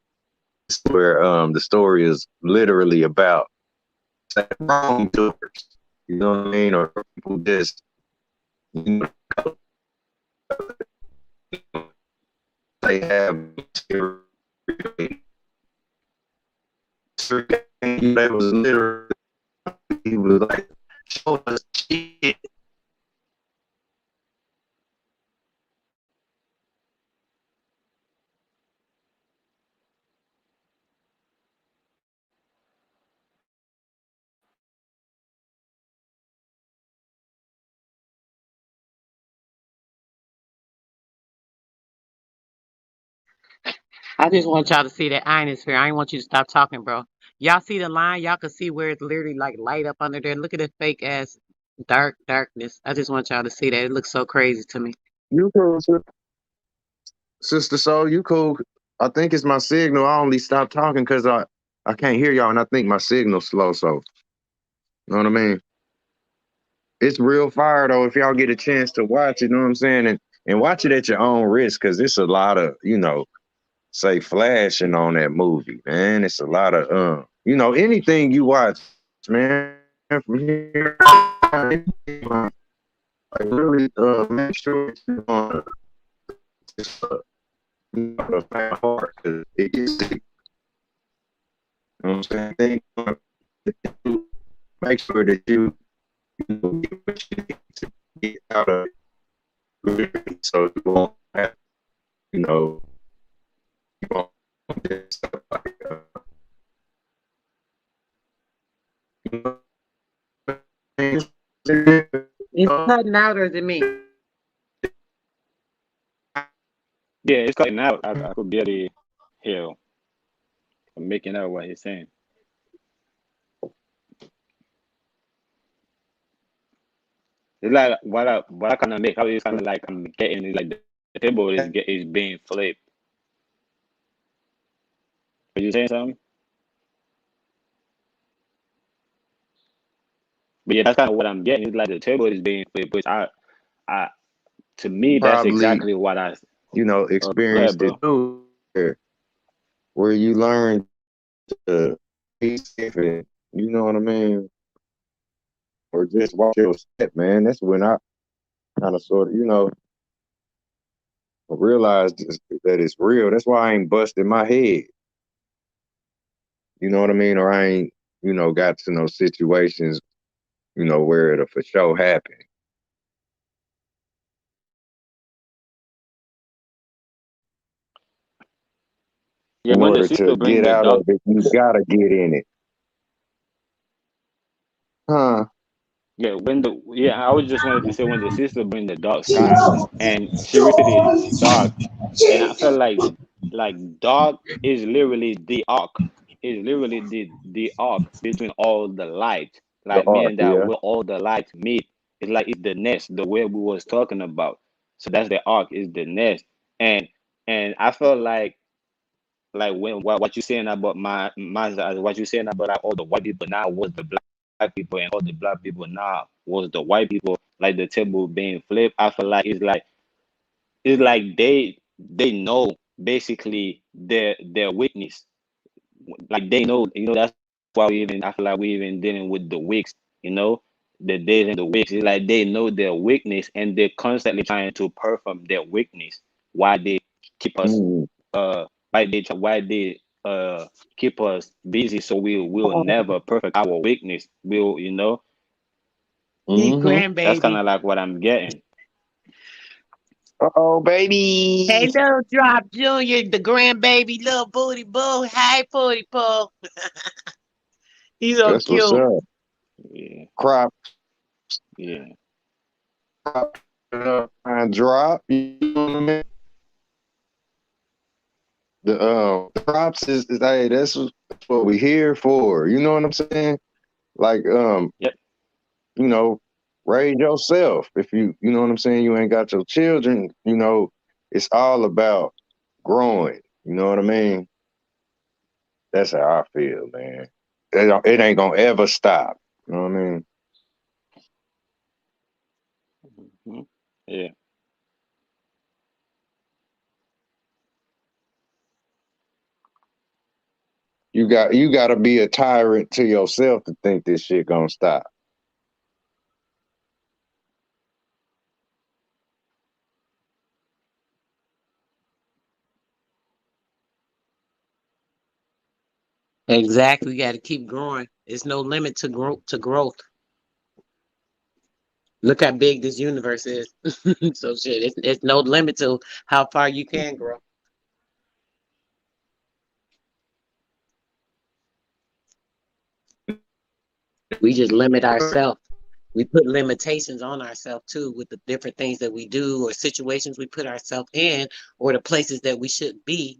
where the story is literally about wrongdoers. You know what I mean? Or people just you know, they have they was literally he was like show us shit. I just want y'all to see that ionosphere. I ain't want you to stop talking, bro. Y'all see the line? Y'all can see where it's literally like light up under there. Look at the fake ass darkness. I just want y'all to see that. It looks so crazy to me. You cool, sister soul, you cool. I think it's my signal. I only stopped talking because I can't hear y'all and I think my signal's slow, so you know what I mean? It's real fire though if y'all get a chance to watch it, you know what I'm saying? And watch it at your own risk because it's a lot of, say flashing on that movie, man. It's a lot of anything you watch, man, from here like really make sure you just a fan heart because it gets deep. You know what I'm saying? Make sure that you get what you need to get out of it. So you won't have, you know, you won't just like, you know, It's cutting out or is it me? yeah, it's cutting out. I could barely hear. I'm making out what he's saying. It's like what I kind of make out is kind of like I'm getting is like the table is being flipped. Are you saying something? But yeah, that's kind of what I'm getting. It's like the table is being flipped, which I to me that's probably, exactly what I. Go ahead, experienced it bro. too, where you learn to be safe and, you know what I mean? Or just watch your step, man. That's when I kind of sort of, realized that it's real. That's why I ain't busting my head. You know what I mean? Or I ain't, got to no situations, where it'll for sure happen. Yeah, In when the order sister to bring get the out dog. of it, you gotta get in it. Huh? Yeah, I was just wanted to say when the sister bring the dark sky, and she repeated dark, and I felt like dark is literally the arc, is literally the arc between all the light, The like arc, meaning that yeah. where all the lights meet, it's like it's the nest, the way we was talking about. So that's the arc, is the nest, and I felt like when what you saying about what you saying about like all the white people now was the black people, and all the black people now was the white people, like the table being flipped. I feel like it's like they know basically their weakness, like they know, that's why we even, I feel like we even dealing with the wicks, the days and the wicks. It's like they know their weakness, and they're constantly trying to perform their weakness. Why they keep us Mm-hmm. why they keep us busy, so we will never perfect our weakness. He Mm-hmm. That's kind grandbaby. of like what I'm getting. Oh, baby. Hey, little drop junior, the grandbaby, little booty boo. Hey, booty boo. He's so That's what's cute. up. Yeah, Crop yeah. and drop. You know what I mean? The crops is hey, that's what we here for. You know what I'm saying? Like Yep. you know, raise yourself. If you know what I'm saying, you ain't got your children, it's all about growing. You know what I mean? That's how I feel, man. It ain't gonna ever stop. You know what I mean? Mhm. Yeah. You gotta be a tyrant to yourself to think this shit gonna stop. Exactly. You got to keep growing. There's no limit to growth. Look how big this universe is. So shit, it's no limit to how far you can grow. We just limit ourselves. We put limitations on ourselves too with the different things that we do or situations we put ourselves in or the places that we should be.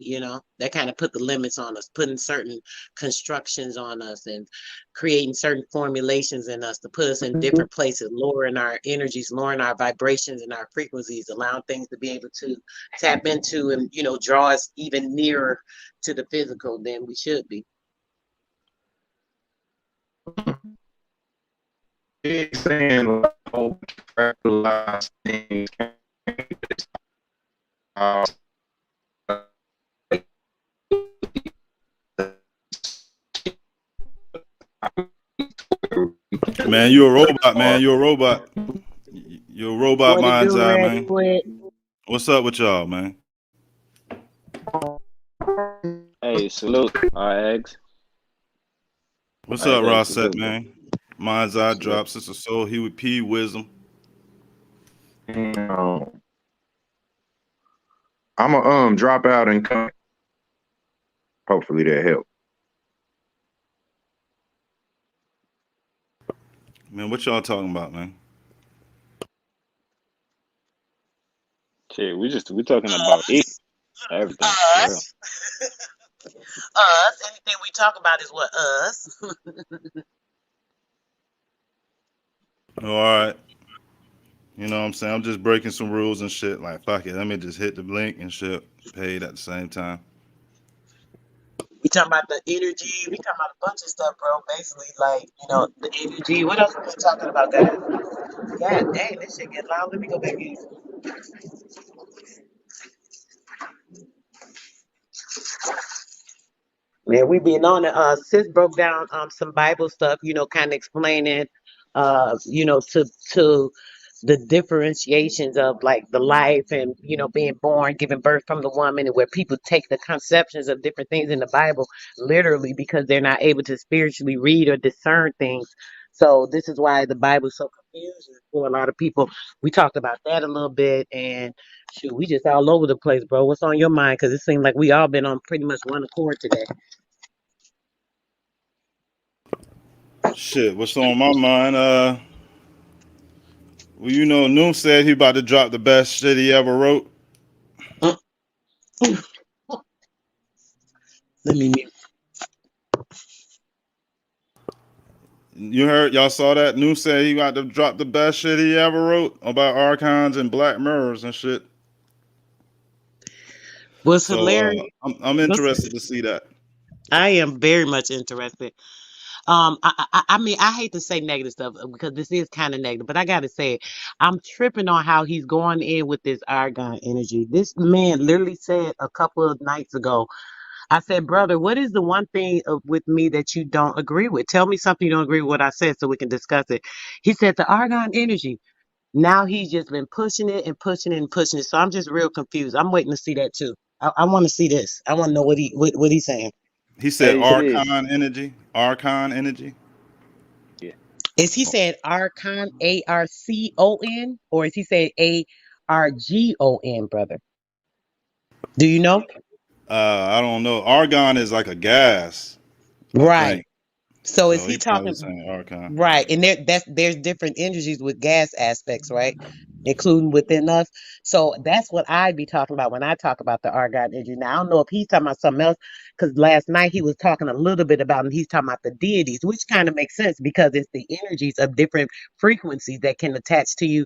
That kind of put the limits on us, putting certain constructions on us and creating certain formulations in us to put us in different places, lowering our energies, lowering our vibrations and our frequencies, allowing things to be able to tap into and, draw us even nearer to the physical than we should be. Big saying like, oh, fractalized things. Uh, Man, you a robot, man. You a robot. You a robot What it mind's do, eye, Red man. Squid? What's up with y'all, man? Hey, salute our eggs. What's Our up, eggs, Rosset, salute, bro. man? Mind's eye Salute. drop, Sister Soul, he with P Wisdom. I'm gonna drop out and come. Hopefully that help. Man, what y'all talking about, man? Shit, we talking about everything for real. Us. Us. Anything we talk about is what us. Oh, all right. You know what I'm saying? I'm just breaking some rules and shit. Like, fuck it. Let me just hit the link and shit. Paid at the same time. We talking about the energy. We talking about a bunch of stuff, bro. Basically, like, the energy. What else are we talking about, guys? God dang, this shit get loud. Let me go back in. Yeah, we been on it. Sis broke down some Bible stuff, kind of explaining to the differentiations of like the life and being born, giving birth from the woman, and where people take the conceptions of different things in the Bible literally because they're not able to spiritually read or discern things. So this is why the Bible is so confusing for a lot of people. We talked about that a little bit, and shoot, we just all over the place, bro. What's on your mind? Because it seems like we all been on pretty much one accord today. Shit, what's on my mind? Well, you know, Noom said he about to drop the best shit he ever wrote. Let me mute. You heard, y'all saw that? Noom said he about to drop the best shit he ever wrote about archons and black mirrors and shit. What's So hilarious? I'm What's, interested to see that. I am very much interested. I mean, I hate to say negative stuff because this is kind of negative, but I gotta say it. I'm tripping on how he's going in with this argon energy. This man literally said a couple of nights ago, I said, brother, what is the one thing with me that you don't agree with? Tell me something you don't agree with what I said so we can discuss it. He said the argon energy. Now he's just been pushing it and pushing it and pushing it. So I'm just real confused. I'm waiting to see that too. I want to see this. I want to know what he's saying. He said Hey sis, archon energy. Archon energy. yeah. Is he saying Arcon, Arcon, or is he saying Argon, brother? Do you know? I don't know. Argon is like a gas, I Right. think. So is So he he probably talking saying archon. right? And there's different energies with gas aspects, right? Including within us. So that's what I'd be talking about when I talk about the argon energy. Now I don't know if he's talking about something else because last night he was talking a little bit about and he's talking about the deities, which kind of makes sense because it's the energies of different frequencies that can attach to you.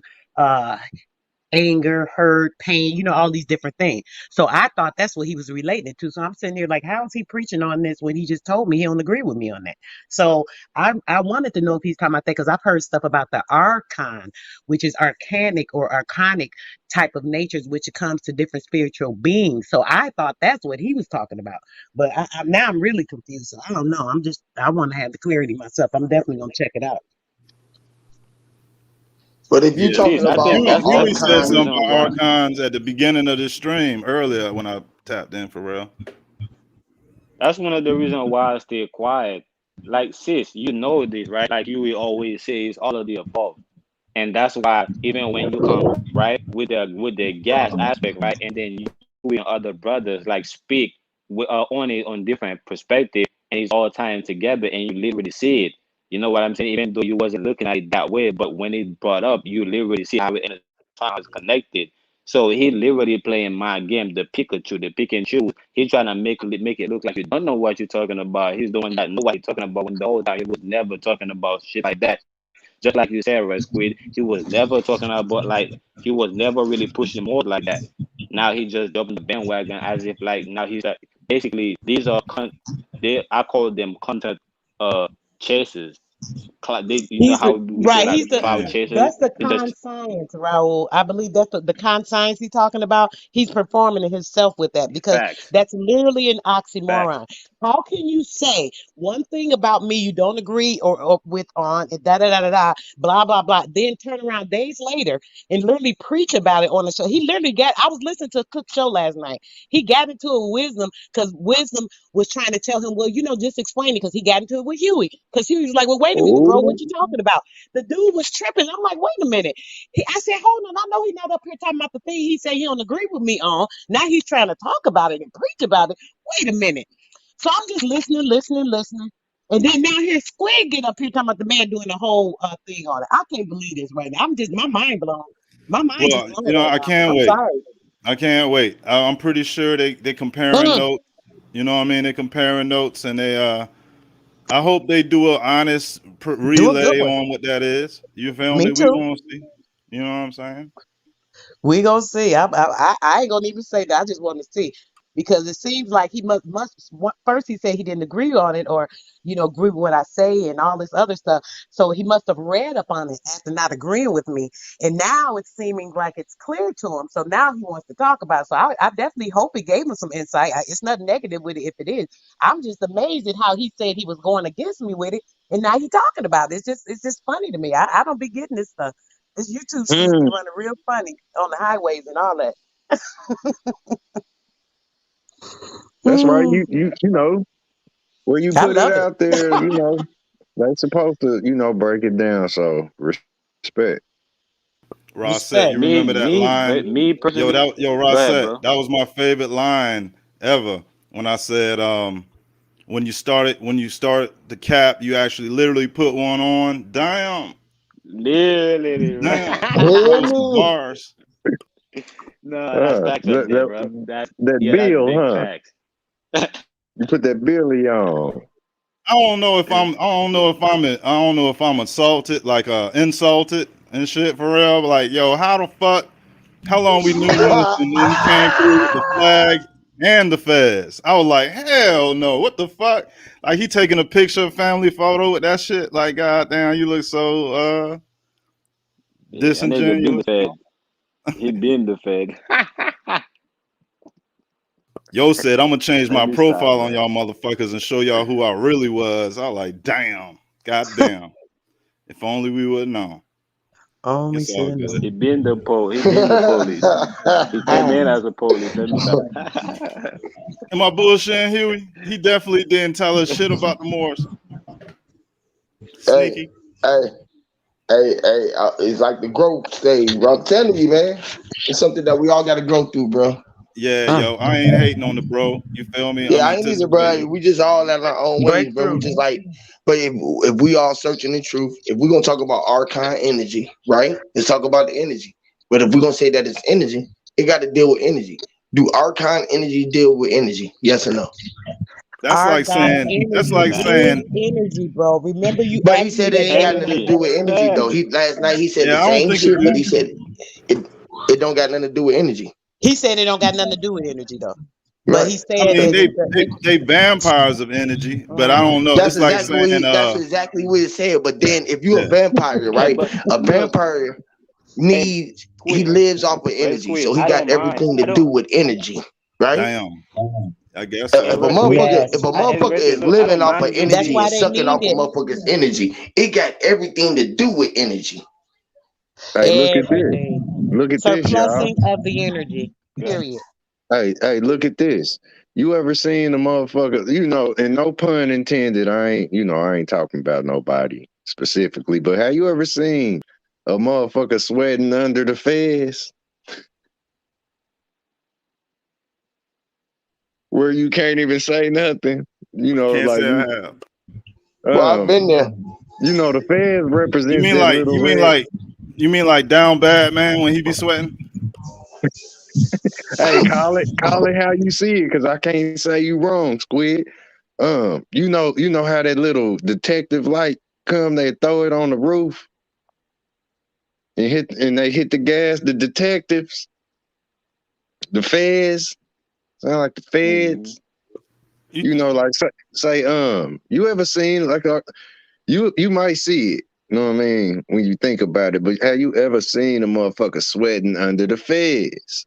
Anger, hurt, pain, all these different things. So I thought that's what he was relating it to. So I'm sitting here like, how is he preaching on this when he just told me he don't agree with me on that? So I wanted to know if he's talking about that because I've heard stuff about the archon, which is arcanic or archonic type of natures, which it comes to different spiritual beings. So I thought that's what he was talking about. But now I'm really confused. So I don't know. I want to have the clarity myself. I'm definitely gonna check it out. But if you're Yeah. talking Sis, I about think the Huey that's one of said the archon, something reasons about why. archons at the beginning of the stream earlier when I tapped in for real. That's one of the reasons why I stay quiet. Like sis, you know this, right? Like you will always say, it's all of the above. And that's why even when you come right with the gas aspect, right, and then you and other brothers like speak on it on different perspective, and it's all tying together, and you literally see it. You know what I'm saying? Even though you wasn't looking at it that way, but when it brought up, you literally see how it is connected. So he literally playing my game, the Pikachu, the pick and choose. He trying to make it look like you don't know what you're talking about. He's the one that know what he's talking about when the whole time he was never talking about shit like that. Just like you said, Red Squid, he was never talking about like he was never really pushing more like that. Now he just jumping the bandwagon as if like now he's like basically these are they I call them content chasers. You know He's how the we say right. like He's the cloud Damn. chasers. that's the They just con science, Raul. I believe that's the con science he's talking about. He's performing it himself with that because facts, that's literally an facts. oxymoron. How can you say one thing about me you don't agree or with on and da da da da da blah blah blah, then turn around days later and literally preach about it on the show? He literally got. I was listening to a Cook show last night. He got into it with Wisdom because Wisdom was trying to tell him, well, just explain it because he got into it with Huey because Huey was like, well, wait a minute, bro, Oh, what you talking about? The dude was tripping. I'm like, wait a minute. I said, hold on. I know he's not up here talking about the thing he said he don't agree with me on. Now he's trying to talk about it and preach about it. Wait a minute. So I'm just listening, listening, listening. And then now here Squid get up here talking about the man doing the whole thing on it. I can't believe this right now. My mind blown. My mind just Well, blown right I now. can't I'm wait. sorry. I can't wait. I'm pretty sure they comparing Mm, notes. You know what I mean? They're comparing notes, and they I hope they do an honest do a good relay one. on what that is. You feel Me me? We too. gonna see. You know what I'm saying? We gonna see. I ain't gonna even say that. I just want to see because it seems like he first he said he didn't agree on it or agree with what I say and all this other stuff. So he must have read up on it after not agreeing with me, and now it's seeming like it's clear to him. So now he wants to talk about it. So I definitely hope it gave him some insight. It's nothing negative with it if it is. I'm just amazed at how he said he was going against me with it, and now he's talking about it. It's just funny to me. I don't be getting this stuff. This YouTube streets be mm, running real funny on the highways and all that. that's right. Mm, You know where you I put it love it. out there. They supposed to break it down. So respect. Rossette, you Respect. remember that line? Me personally. Yo Go ahead, Rossette, bro. that was my favorite line ever when I said when you start the cap, you actually literally put one on. Damn, Literally, damn, right? those some Really? bars. No, that's facts right there, bro. That That's bill, big huh? facts. You put that billy on. I don't know if I'm. I don't know if I'm. I don't know if I'm insulted, like insulted and shit for real. But like, yo, how the fuck? How long we knew this, and then he came through with the flag and the fez. I was like, hell no, what the fuck? Like he taking a picture, family photo with that shit. Like, goddamn, you look so Yeah, that nigga been the disingenuous. Fed. He been the Fed. Yo said, I'm gonna change Let my me stop, profile on man. y'all motherfuckers and show y'all who I really was. I was like, damn, goddamn. If only we would know. Only It's all should have good. known. He been the He been the police. He came in as a police. Let me stop. Am I bullshitting Huey? He definitely didn't tell us shit about the Moors. Hey, Sneaky. hey, it's like the growth stage, bro. I'm telling you, man. It's something that we all got to grow through, bro. Yeah, yo, I ain't hating on the bro. You feel me? Yeah, I'm I ain't either, bro. anticipating. We just all at our own ways, bro. We Breakthrough. just like, but if we all searching the truth, if we're gonna talk about archon energy, right? Let's talk about the energy. But if we're gonna say that it's energy, it got to deal with energy. Do archon energy deal with energy? Yes or no? That's like Argon saying. That's energy like is saying. energy, bro. Remember you But he asked me said it that ain't got nothing to Energy. do with energy, Yeah. though. He last night he said the Yeah, I don't same think it shit, but he do. said it don't got nothing to do with energy, he said it don't got nothing to do with energy though. But right? he I said mean, that So they vampires of energy, but I mm. don't know. It's like saying, that's exactly what it said. But then if you a yeah, vampire, Hey, right? but A look, vampire hey, he Squid, lives off of hey, energy, Squid, so he I got don't mind. everything to I don't. do with energy, right? damn. I guess Hey, If so. a but Squid, motherfucker, if Yes. a hey, motherfucker listen, is look, I living don't off mind of his That's energy why and opinion. they sucking need off a it. motherfucker's energy, it got everything to do with energy. Hey, look at this. Everything. Look at this, y'all. Surplusing of the energy. Yeah. Period. Hey, look at this. You ever seen a motherfucker, and no pun intended, I ain't talking about nobody specifically, but have you ever seen a motherfucker sweating under the fez where you can't even say nothing? Can't Like say I have. Well, I've um, been there. the fez You represents mean that like little you mean red. like you mean like down bad man when he be sweating? Hey, call it how you see it, because I can't say you wrong, Squid. You know how that little detective light come, they throw it on the roof and they hit the gas, the detectives, the feds, sound like the Mm-hmm. feds. You, Like say, you ever seen like you might see it, you know what I mean, when you think about it, but have you ever seen a motherfucker sweating under the feds?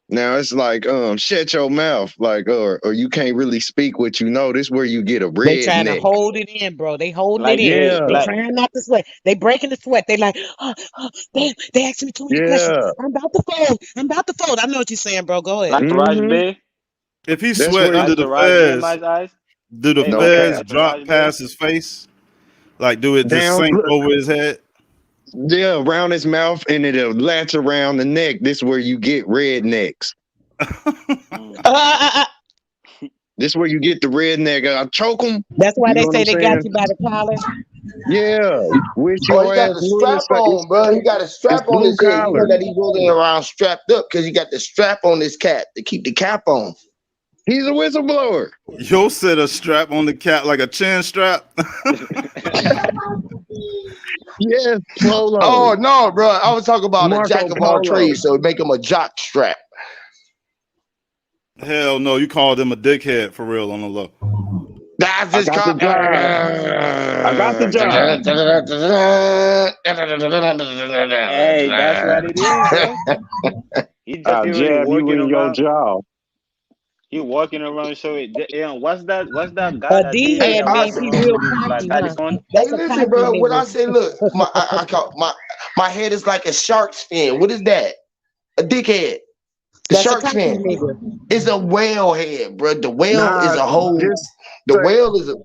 Now it's like, shut your mouth, like, or you can't really speak what you know. This where you get a They trying to redneck. hold it in, bro. They holding it Like, in. They Yeah, trying not to sweat. They breaking the sweat. They like, damn, they asking me too many questions. yeah. I'm about to fold. I'm about to fold. I know what you're saying, bro. Go ahead. like Taraj Mm-hmm. Bay, if he That's sweat where under like the Taraj Bay in my fez, eyes. do the Hey, no like fez cap. drop Taraj Bay. past his face? Like, do it just Down, sink look, over his head? yeah, around his mouth, and it'll latch around the neck. This where you get rednecks. Mm. Uh, This where you get the redneck. I choke them. That's why You know they what say I'm they got saying? you by the collar. Yeah. Wish Oh, he your ass got the would have strap said on, bro. He got a it's strap on blue his head. You know collar. that he rolling around strapped up because he got the strap on his cap to keep the cap on. He's a whistleblower. Yo said a strap on the cat like a chin strap. Yes, Polo. Oh no, bro. I was talking about a jack Marco of all Polo. trades, so it make him a jock strap. Hell no, you called him a dickhead for real on the low. That's I just got the called. job. I got the job. Hey, that's what it is, bro. He just I'll literally jab you walking in your around. jaw. He walking around. So what's that? What's that guy A that D did Hey, head that means walk he around real with his like cocky, huh? paddies on? That's a listen, cocky bro. What I nigga. say? Look, I call my head is like a shark's fin. What is that? A dickhead. A That's a shark's cocky fin. nigga. It's a whale head, bro. The whale is Nah, a whole. just The say whale is a.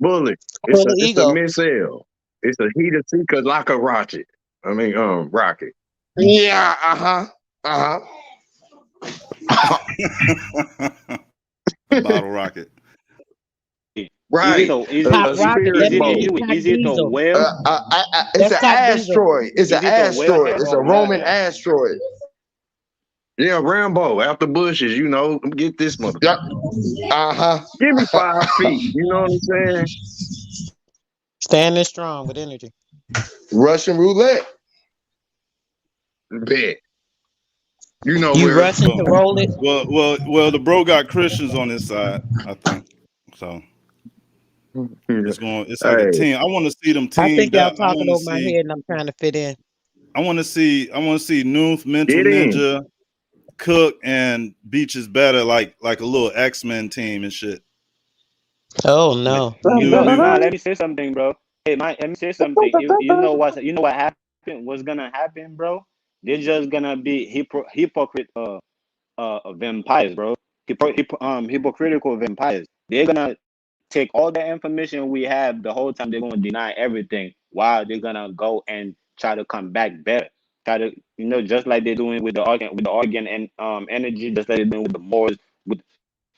bullet. Full of It's a ego. missile. It's a heater seeker like a rocket. Rocket. Yeah. Uh huh. Uh huh. A bottle rocket. Right. Pop A rocket. spirit That Is it means boat. you? it's Cock Is it a Diesel. whale? It's That's an Cock Diesel. asteroid. It's an Is it a asteroid. whale It's a or Roman whale? asteroid. Yeah, Rambo after bushes, you know, get this Yep. motherfucker. Uh-huh. Give me 5 feet. You know what I'm saying? Standing strong with energy. Russian roulette. Bet. You know You where rushing to roll it? Well, the bro got Christians on his side, I think. So it's like a hey, team. I want to see them I think teamed y'all up. talking over my head and I'm trying to fit in. I want to see Nooth, Mental get in. Ninja, Cook, and Beach is better, like a little X-Men team and shit. Oh Man, no. no, let me say something, bro. Hey, man, let me say something. You know what happened? What's gonna happen, bro? They're just gonna be hypocrite vampires, bro. Hypocritical vampires. They're gonna take all the information we have the whole time. They're gonna deny everything while they're gonna go and try to come back better. Try to, just like they're doing with the organ and energy, just like they're doing with the Moors. With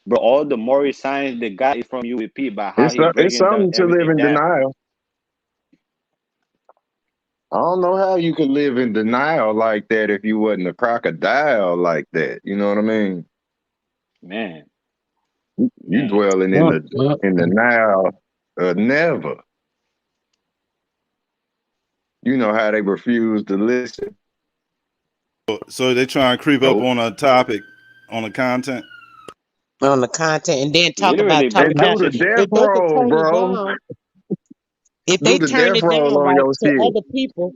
bro, all the Maury science they got is from UEP by how he It's breaking something to live everything in down. denial. I don't know how you could live in denial like that if you wasn't a crocodile like that. You know what I mean? Man, You man. dwelling in the now never. You know how they refuse to listen. So they try and creep up Nope. on a topic, on the content. On the content and then talk Literally, about bro. And do if the Just death they could roll, turn it bro. down, if Do they the turn death it roll down on right your to shit. other people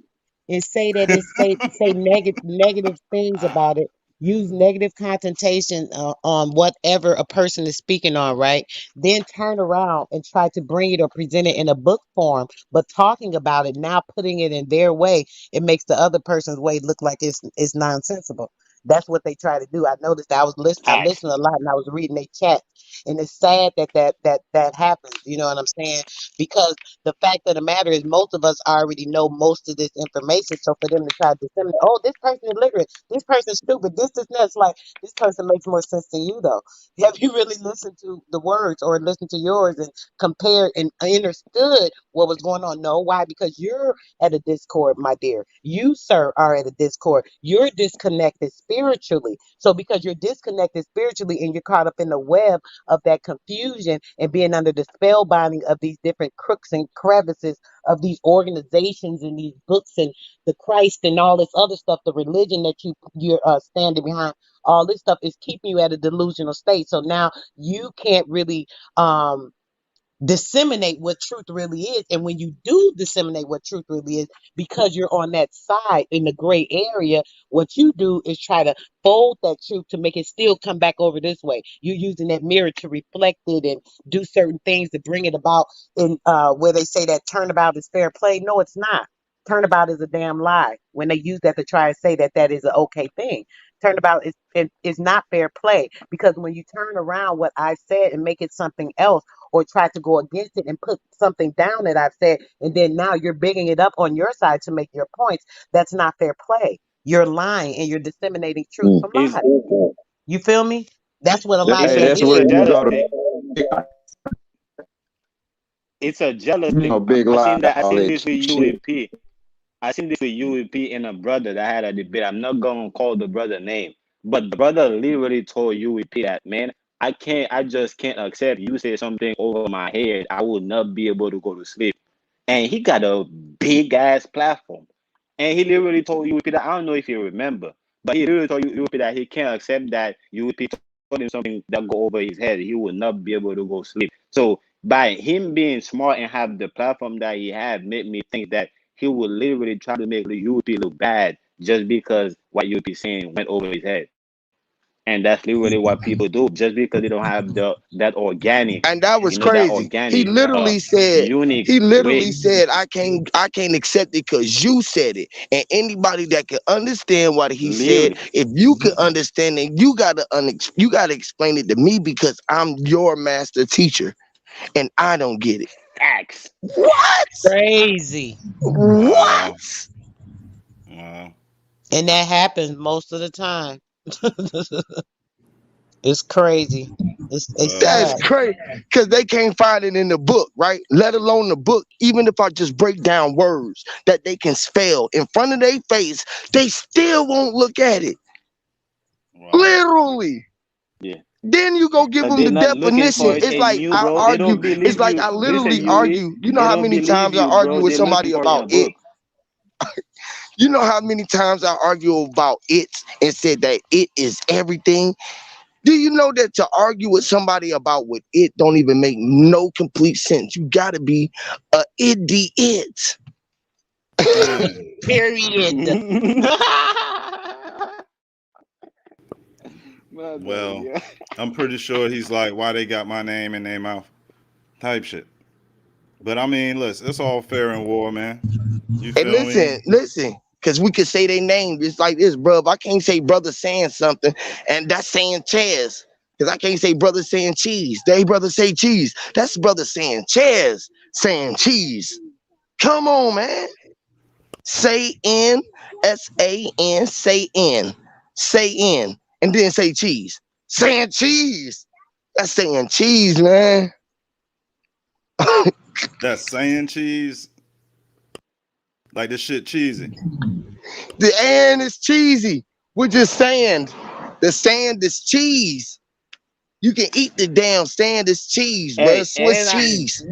and say that it's say negative things about it, use negative connotation on whatever a person is speaking on, right? Then turn around and try to bring it or present it in a book form, but talking about it now, putting it in their way, it makes the other person's way look like it's nonsensical. That's what they try to do. I noticed that I facts. listened a lot and I was reading their chat, and it's sad that happens. You know what I'm saying? Because the fact of the matter is, most of us already know most of this information. So for them to try to disseminate, oh, this person is illiterate, this person is stupid, this, that, it's like this person makes more sense than you, though. Have you really listened to the words or listened to yours and compared and understood what was going on? No, why? Because you're at a discord, my dear. You, sir, are at a discord. You're disconnected spiritually. So because you're disconnected spiritually and you're caught up in the web of that confusion and being under the spell binding of these different crooks and crevices of these organizations and these books and the Christ and all this other stuff, the religion that you're standing behind, all this stuff is keeping you at a delusional state. So now you can't really um disseminate what truth really is. And when you do disseminate what truth really is, because you're on that side in the gray area, what you do is try to fold that truth to make it still come back over this way. You're using that mirror to reflect it and do certain things to bring it about in where they say that turnabout is fair play. No, it's not. Turnabout is a damn lie when they use that to try to say that that is an okay thing. Turnabout is not fair play because when you turn around what I said and make it something else or try to go against it and put something down that I've said, and then now you're bigging it up on your side to make your points. That's not fair play. You're lying and you're disseminating truth from Is lies. You feel me? That's what a lie it's Hey, a really that's it's where a is. you go jealousy. to It's a jealous you know, thing. big I lie, seen that. I all seen that this with cheap shit. UEP. I seen this with UEP and a brother that had a debate. I'm not gonna call the brother name, but the brother literally told UEP that, man, I just can't accept you say something over my head. I will not be able to go to sleep. And he got a big ass platform. And he literally told UEP that, I don't know if you remember, but he literally told UEP that he can't accept that UEP told him something that go over his head. He will not be able to go sleep. So by him being smart and have the platform that he had, made me think that he would literally try to make the UP look bad just because what UP saying went over his head. And that's literally what people do just because they don't have that organic, And that was that crazy. organic, unique He literally way. said, I can't accept it because you said it. And anybody that can understand what he said, Literally, if you can understand it, you gotta explain it to me because I'm your master teacher and I don't get it. facts. What? Crazy. What? Wow. Wow. And that happens most of the time. It's crazy. It's That's sad. crazy. Because they can't find it in the book, right? Let alone the book. Even if I just break down words that they can spell in front of their face, they still won't look at it. Wow. Literally. Yeah. Then you go give But them they're the not looking definition. for it It's in like you, I bro. They argue. don't It's believe like you. I Listen, literally Yui. argue. You know They how don't many believe times I you, argue bro. with They're looking somebody for it in a about it. book. You know how many times I argue about it and said that it is everything. Do you know that to argue with somebody about what it don't even make no complete sense? You gotta be a idiot. Man, Period. My bad, Well, yeah. I'm pretty sure he's like, why they got my name in their mouth? Type shit. But I mean, listen, it's all fair in war, man. You And feel me? listen, because we could say their name just like this, bro. If I can't say brother saying something, and that's saying Chaz. Because I can't say brother saying cheese. They brother say cheese. That's brother saying Chaz saying cheese. Come on, man. Say N, S-A-N, say N. Say N. And then say cheese. Saying cheese. That's saying cheese, man. That's saying cheese. Like this shit cheesy. The and is cheesy. We're just sand. The sand is cheese. You can eat the damn sand is cheese, bro. Hey, Swiss and I, cheese.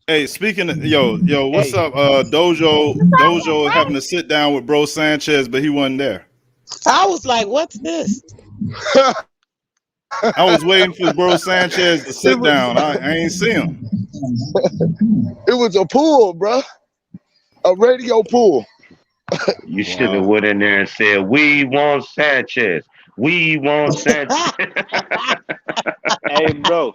Hey, speaking of yo, what's hey, up? Dojo having to sit down with Bro Sanchez, but he wasn't there. I was like, what's this? I was waiting for Bro Sanchez to it sit was down. I ain't see him. it was a pool, bro. A radio pool. You should have Wow. went in there and said, "We want Sanchez. We want Sanchez." hey, bro.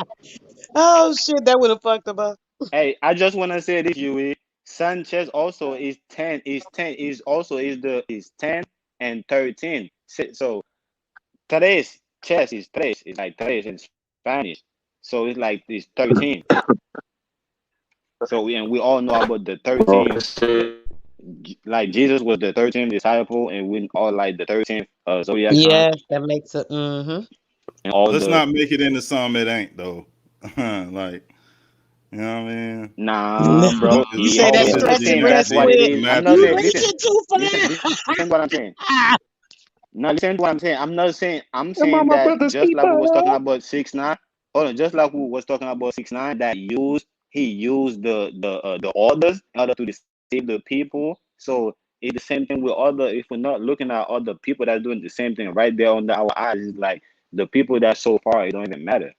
Oh shit, that would have fucked him up. Hey, I just wanna say this, Yui. Sanchez also is 10. Is 10 is also is 10 and 13. So tres chess is tres. It's like tres in Spanish. So it's like it's 13. So we all know about the 13. Like Jesus was the 13th disciple, and we all like the 13th zodiac sign, Yes, that makes it. Mm-hmm. and all Let's the not make it into something it ain't though. Like, you know what I mean? nah, bro. You He say that always the stretching same. bread That's what it squid. is. I'm not Matthew. You saying. Listen, reaching too listen to what I'm saying. Now listen to what I'm saying. I'm not saying. I'm Come on, saying my that brothers, just like we was people. talking about 6ix9ine. Hold on, just like we was talking about 6ix9ine, that he used the orders in order to deceive the people. So it's the same thing with other. If we're not looking at other people that's doing the same thing right there under our eyes, it's like the people that so far it don't even matter.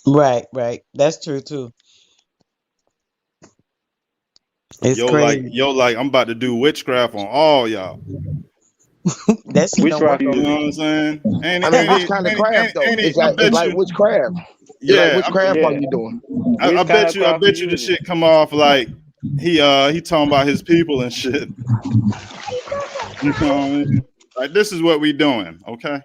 Right, right. That's true too. It's crazy. I'm about to do witchcraft on all y'all. That shit Which don't work rock You over you? know here. what I'm saying? I mean, which kind of craft though? I It's bet like you. which craft? It's like Yeah, which craft are Yeah. you doing? I Which kind of I craft you bet you the using? shit come off like he talking about his people and shit. You know what I mean? Like this is what we doing, okay?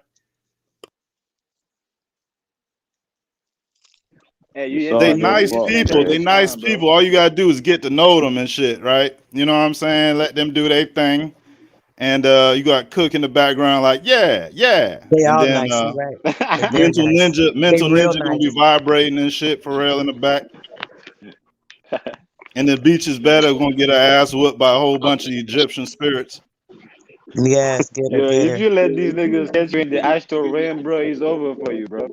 Hey, you It's it's They all fine, your bro. nice You fault, saying people. that They Chad. it's nice fine, bro. people. All you gotta do is get to know them and shit, right? You know what I'm saying? Let them do their thing. And you got Cook in the background, like, yeah. They And all then nice. You right. They very nice. They Mental real Ninja gonna be nice. vibrating and shit for real in the back. And the beach is better, gonna get her ass whooped by a whole bunch of Egyptian spirits. Yes, get her, Yo, get if her. you let these niggas catch you in the astral realm, bro, it's over for you, bro.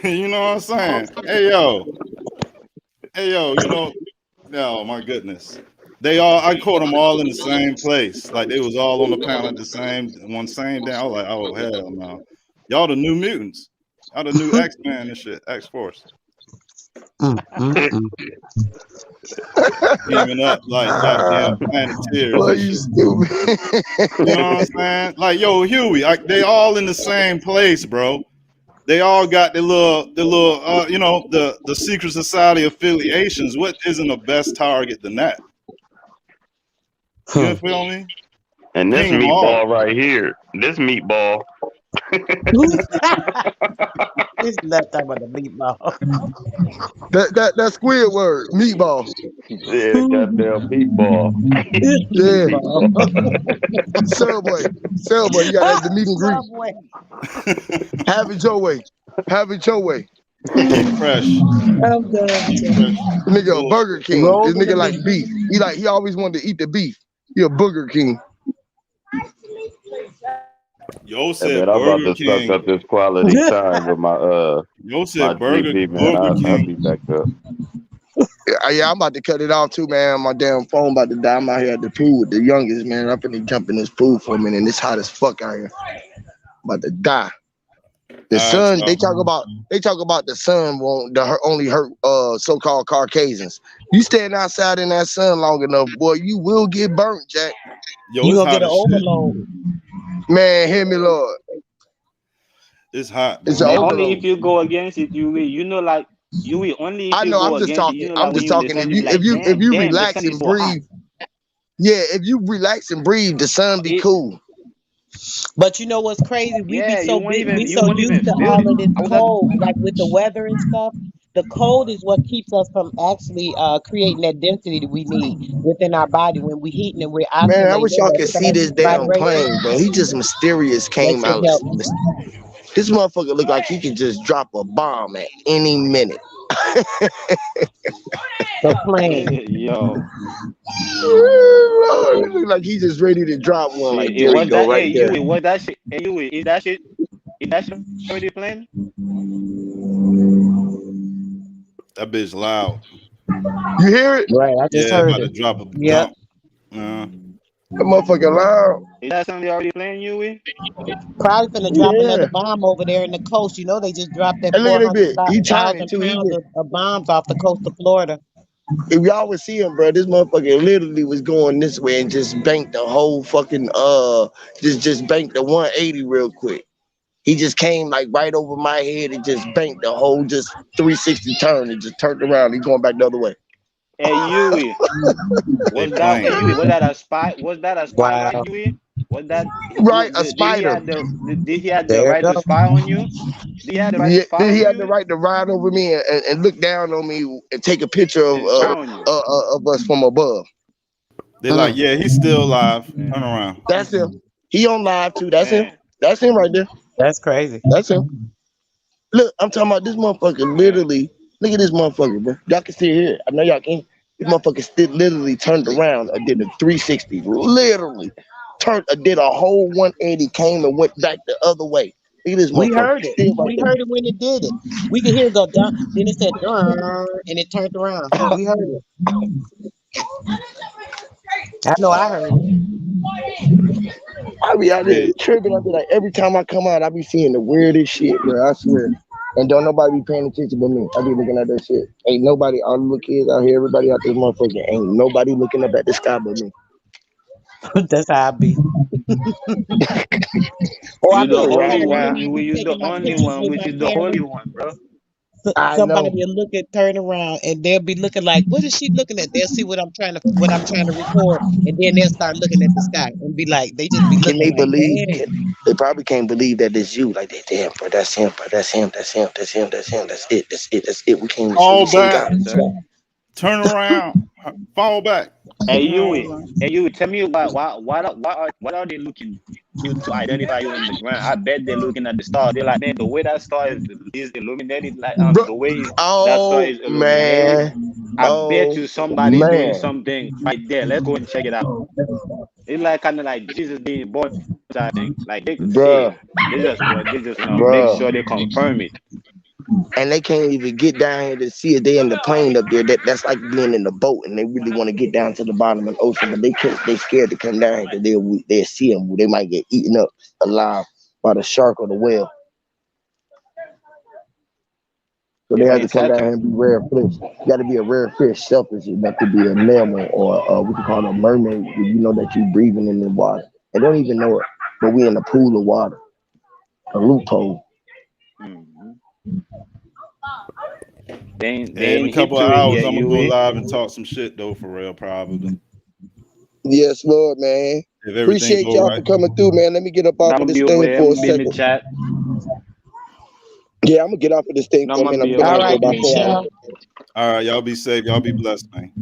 You know what I'm saying? Hey yo, oh my goodness. I caught them all in the same place. Like they was all on the panel at the same day. I was like, oh hell no. Y'all the new mutants. Y'all the new X-Men and shit, X-Force. Mm. Teaming up like goddamn Planeteers Well, and you shit. stupid. You know what I'm saying? Like, yo, Huey, they all in the same place, bro. They all got the secret society affiliations. What isn't a best target than that? You feel me? And this Ping them all. meatball right here, this meatball. It's not talking about the meatball. that Squidward meatball. Yeah, goddamn meatball. Yeah. Meatball. Subway, you gotta have the meet and greet. Subway. Have it your way. Have it your way. Keep it fresh. I'm done with Keep it you. fresh. This nigga a Bullshit. Burger King. This Rolls in the nigga like meat. beef. He always wanted to eat the beef. He a Burger King. Yo Hey said man, I'm about Burger to suck King. up this quality time with my Yo my said GP, man. Burger I'll be King. back up. Yeah, I'm about to cut it off too, man. My damn phone about to die. I'm out here at the pool with the youngest, man. I'm finna jump in this pool for a minute, and it's hot as fuck out here. About to die. The All right, sun, they y'all. talk about the sun only hurt so-called Caucasians. You stand outside in that sun long enough, boy, you will get burnt, Jack. Yo, You it's gonna hot get an as shit. overload. Man, hear me, Lord. It's hot, It's bro. an Man, only if overload. you go against it, you will. You know, like you will only if I you know. go against it. You know, like I'm when just you in the talking. sun, you be like, If you damn, the relax sun is and so hot. breathe, yeah. If you relax and breathe, the sun be It, cool. But you know what's crazy? We be yeah, so we you so won't used even to feel all it. of this I was at cold, like with the weather and stuff. The cold is what keeps us from actually creating that density that we need within our body when we heating and we're Man, I oscillating wish in y'all that could see same this damn vibration. plane, bro. He just mysterious That came should out. help This motherfucker look like he could just drop a bomb at any minute. the plane. yo. Oh, it look like he just ready to drop one. Like It there we was go, that. Hey, right there. you. Was that shit? Hey, you. Is that shit already playing? That bitch loud. You hear it? Right, I just Yeah, I'm heard about to it. drop a Yep. dump. That motherfucker loud. Is that something already playing, you? Probably finna drop another Yeah. bomb over there in the coast. You know they just dropped that And look at that bit. He turning 400,000 too. He pounds just of bombs off the coast of Florida. if y'all would see him, bro, this motherfucker literally was going this way and just banked the whole fucking just banked the 180 real quick. He just came like right over my head and just banked the whole just 360 turn and just turned around. He going back the other way. Hey, Yui, They was that? Hey, playing. Yui, was that a spy? Was that a spy Wow. on Yui? Was that? Right, a Did he spider. have did he have the There right you to go. spy on you? Did he have the right to Yeah, spy then he on had the you? right to ride over me and look down on me and take a picture And spy on you? of us from above. They like, yeah, he's still alive. Man, Turn around. That's him. He on live too. That's him. man, That's him right there. That's crazy. That's him. Look, I'm talking about this motherfucker man. literally. Look at this motherfucker, bro. Y'all can see it here. I know y'all can. This motherfucker still literally turned around and did a 360. Literally did a whole 180, came and went back the other way. Look at this We motherfucker. heard it. Still right We there. heard it when it did it. We could hear it go down. Then it said "Durr," and it turned around. We heard it. I know I heard it. I be out there Hey, tripping. I be like, every time I come out, I be seeing the weirdest shit, bro. I swear. And don't nobody be paying attention but me. I be looking at that shit. Ain't nobody, all the little kids out here, everybody out this motherfucker, ain't nobody looking up at the sky but me. That's how I be. Or I You be the So so ride only tired. You hear one, me? I you. be You the taking my only pictures one, with which my is the camera. holy one, bro. I Somebody know. will look at, turn around, and they'll be looking like, "What is she looking at?" They'll see what I'm trying to record, and then they'll start looking at the sky and be like, they just be Can looking they like, believe? "Dang." They probably can't believe that it's you. Like, they, damn, bro, that's him, bro. That's him. That's him. That's him. That's him. That's it. That's it. That's it. We can't even see. We fall seen back. God in Yes, the sir. sky. Turn around. Fall back. Hey, You know what I'm Yui. saying? Hey, Yui, tell me what are they looking to identify you in the ground? I bet they're looking at the star. They're like, man, the way that star is illuminated, like Bro, the way that star oh is illuminated. man. I bet Oh you somebody's doing man. something right there. Let's go and check it out. It's like kind of like Jesus being born, I think. Like they could see it. Bruh. They just make Bruh. sure they confirm it. And they can't even get down here to see it. They in the plane up there. That's like being in the boat, and they really want to get down to the bottom of the ocean, but they can't. They scared to come down here because they'll see them. They might get eaten up alive by the shark or the whale. So Yeah, they but have to in come down Saturn, here and be rare fish. You got to be a rare fish, selfish enough to be a mammal or what you call a mermaid. Where you know that you're breathing in the water. They don't even know it, but we in a pool of water, a loophole. mhm. They Hey, in a ain't hip couple of to it hours, yet, I'm gonna go Yui. live and talk some shit though, for real, probably. Yes, Lord, man. If everything Appreciate go y'all right. for coming through, man. Let me get up No, off I'm of gonna this be thing away. I'm for a gonna be in the second. chat. Yeah, I'm gonna get off of this thing No, for I'm a gonna minute. I'm be gonna get away. on All I'm for gonna right, be about in the 4 chat. hours. Michelle. All right, y'all be safe. Y'all be blessed, man.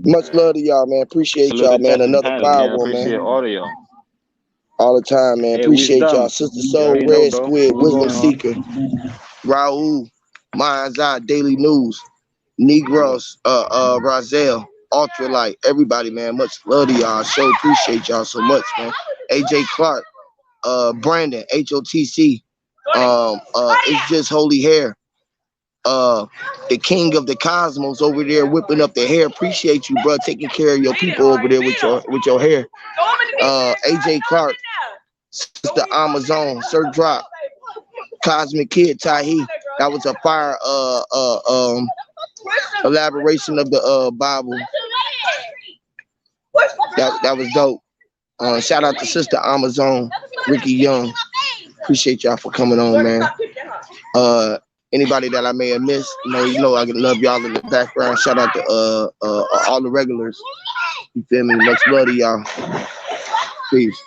Much love to y'all, man. Appreciate Salute y'all, the man. chat Another panel, fire man. one, Appreciate man. all of y'all. All the time, man. Hey, Appreciate y'all. Wisdom. Sister You Soul, already know, Red bro. Squid, What's Wisdom going on? Seeker, Raul, Mind's Eye, Daily News, Negros, Rozelle, Ultralight, everybody, man. Much love to y'all. Sure appreciate y'all so much, man. AJ Clark, Brandon, HOTC, It's Just Holy Hair, the king of the cosmos over there whipping up the hair. Appreciate you, bro, taking care of your people over there with your hair. AJ Clark, Sister Amazon, Sir Drop, Cosmic Kid, Tahi. That was a fire elaboration of the Bible. That was dope. Shout out to Sister Amazon, Ricky Young. Appreciate y'all for coming on, man. Anybody that I may have missed, you know I love y'all in the background. Shout out to all the regulars. You feel me? Much love to y'all. Peace.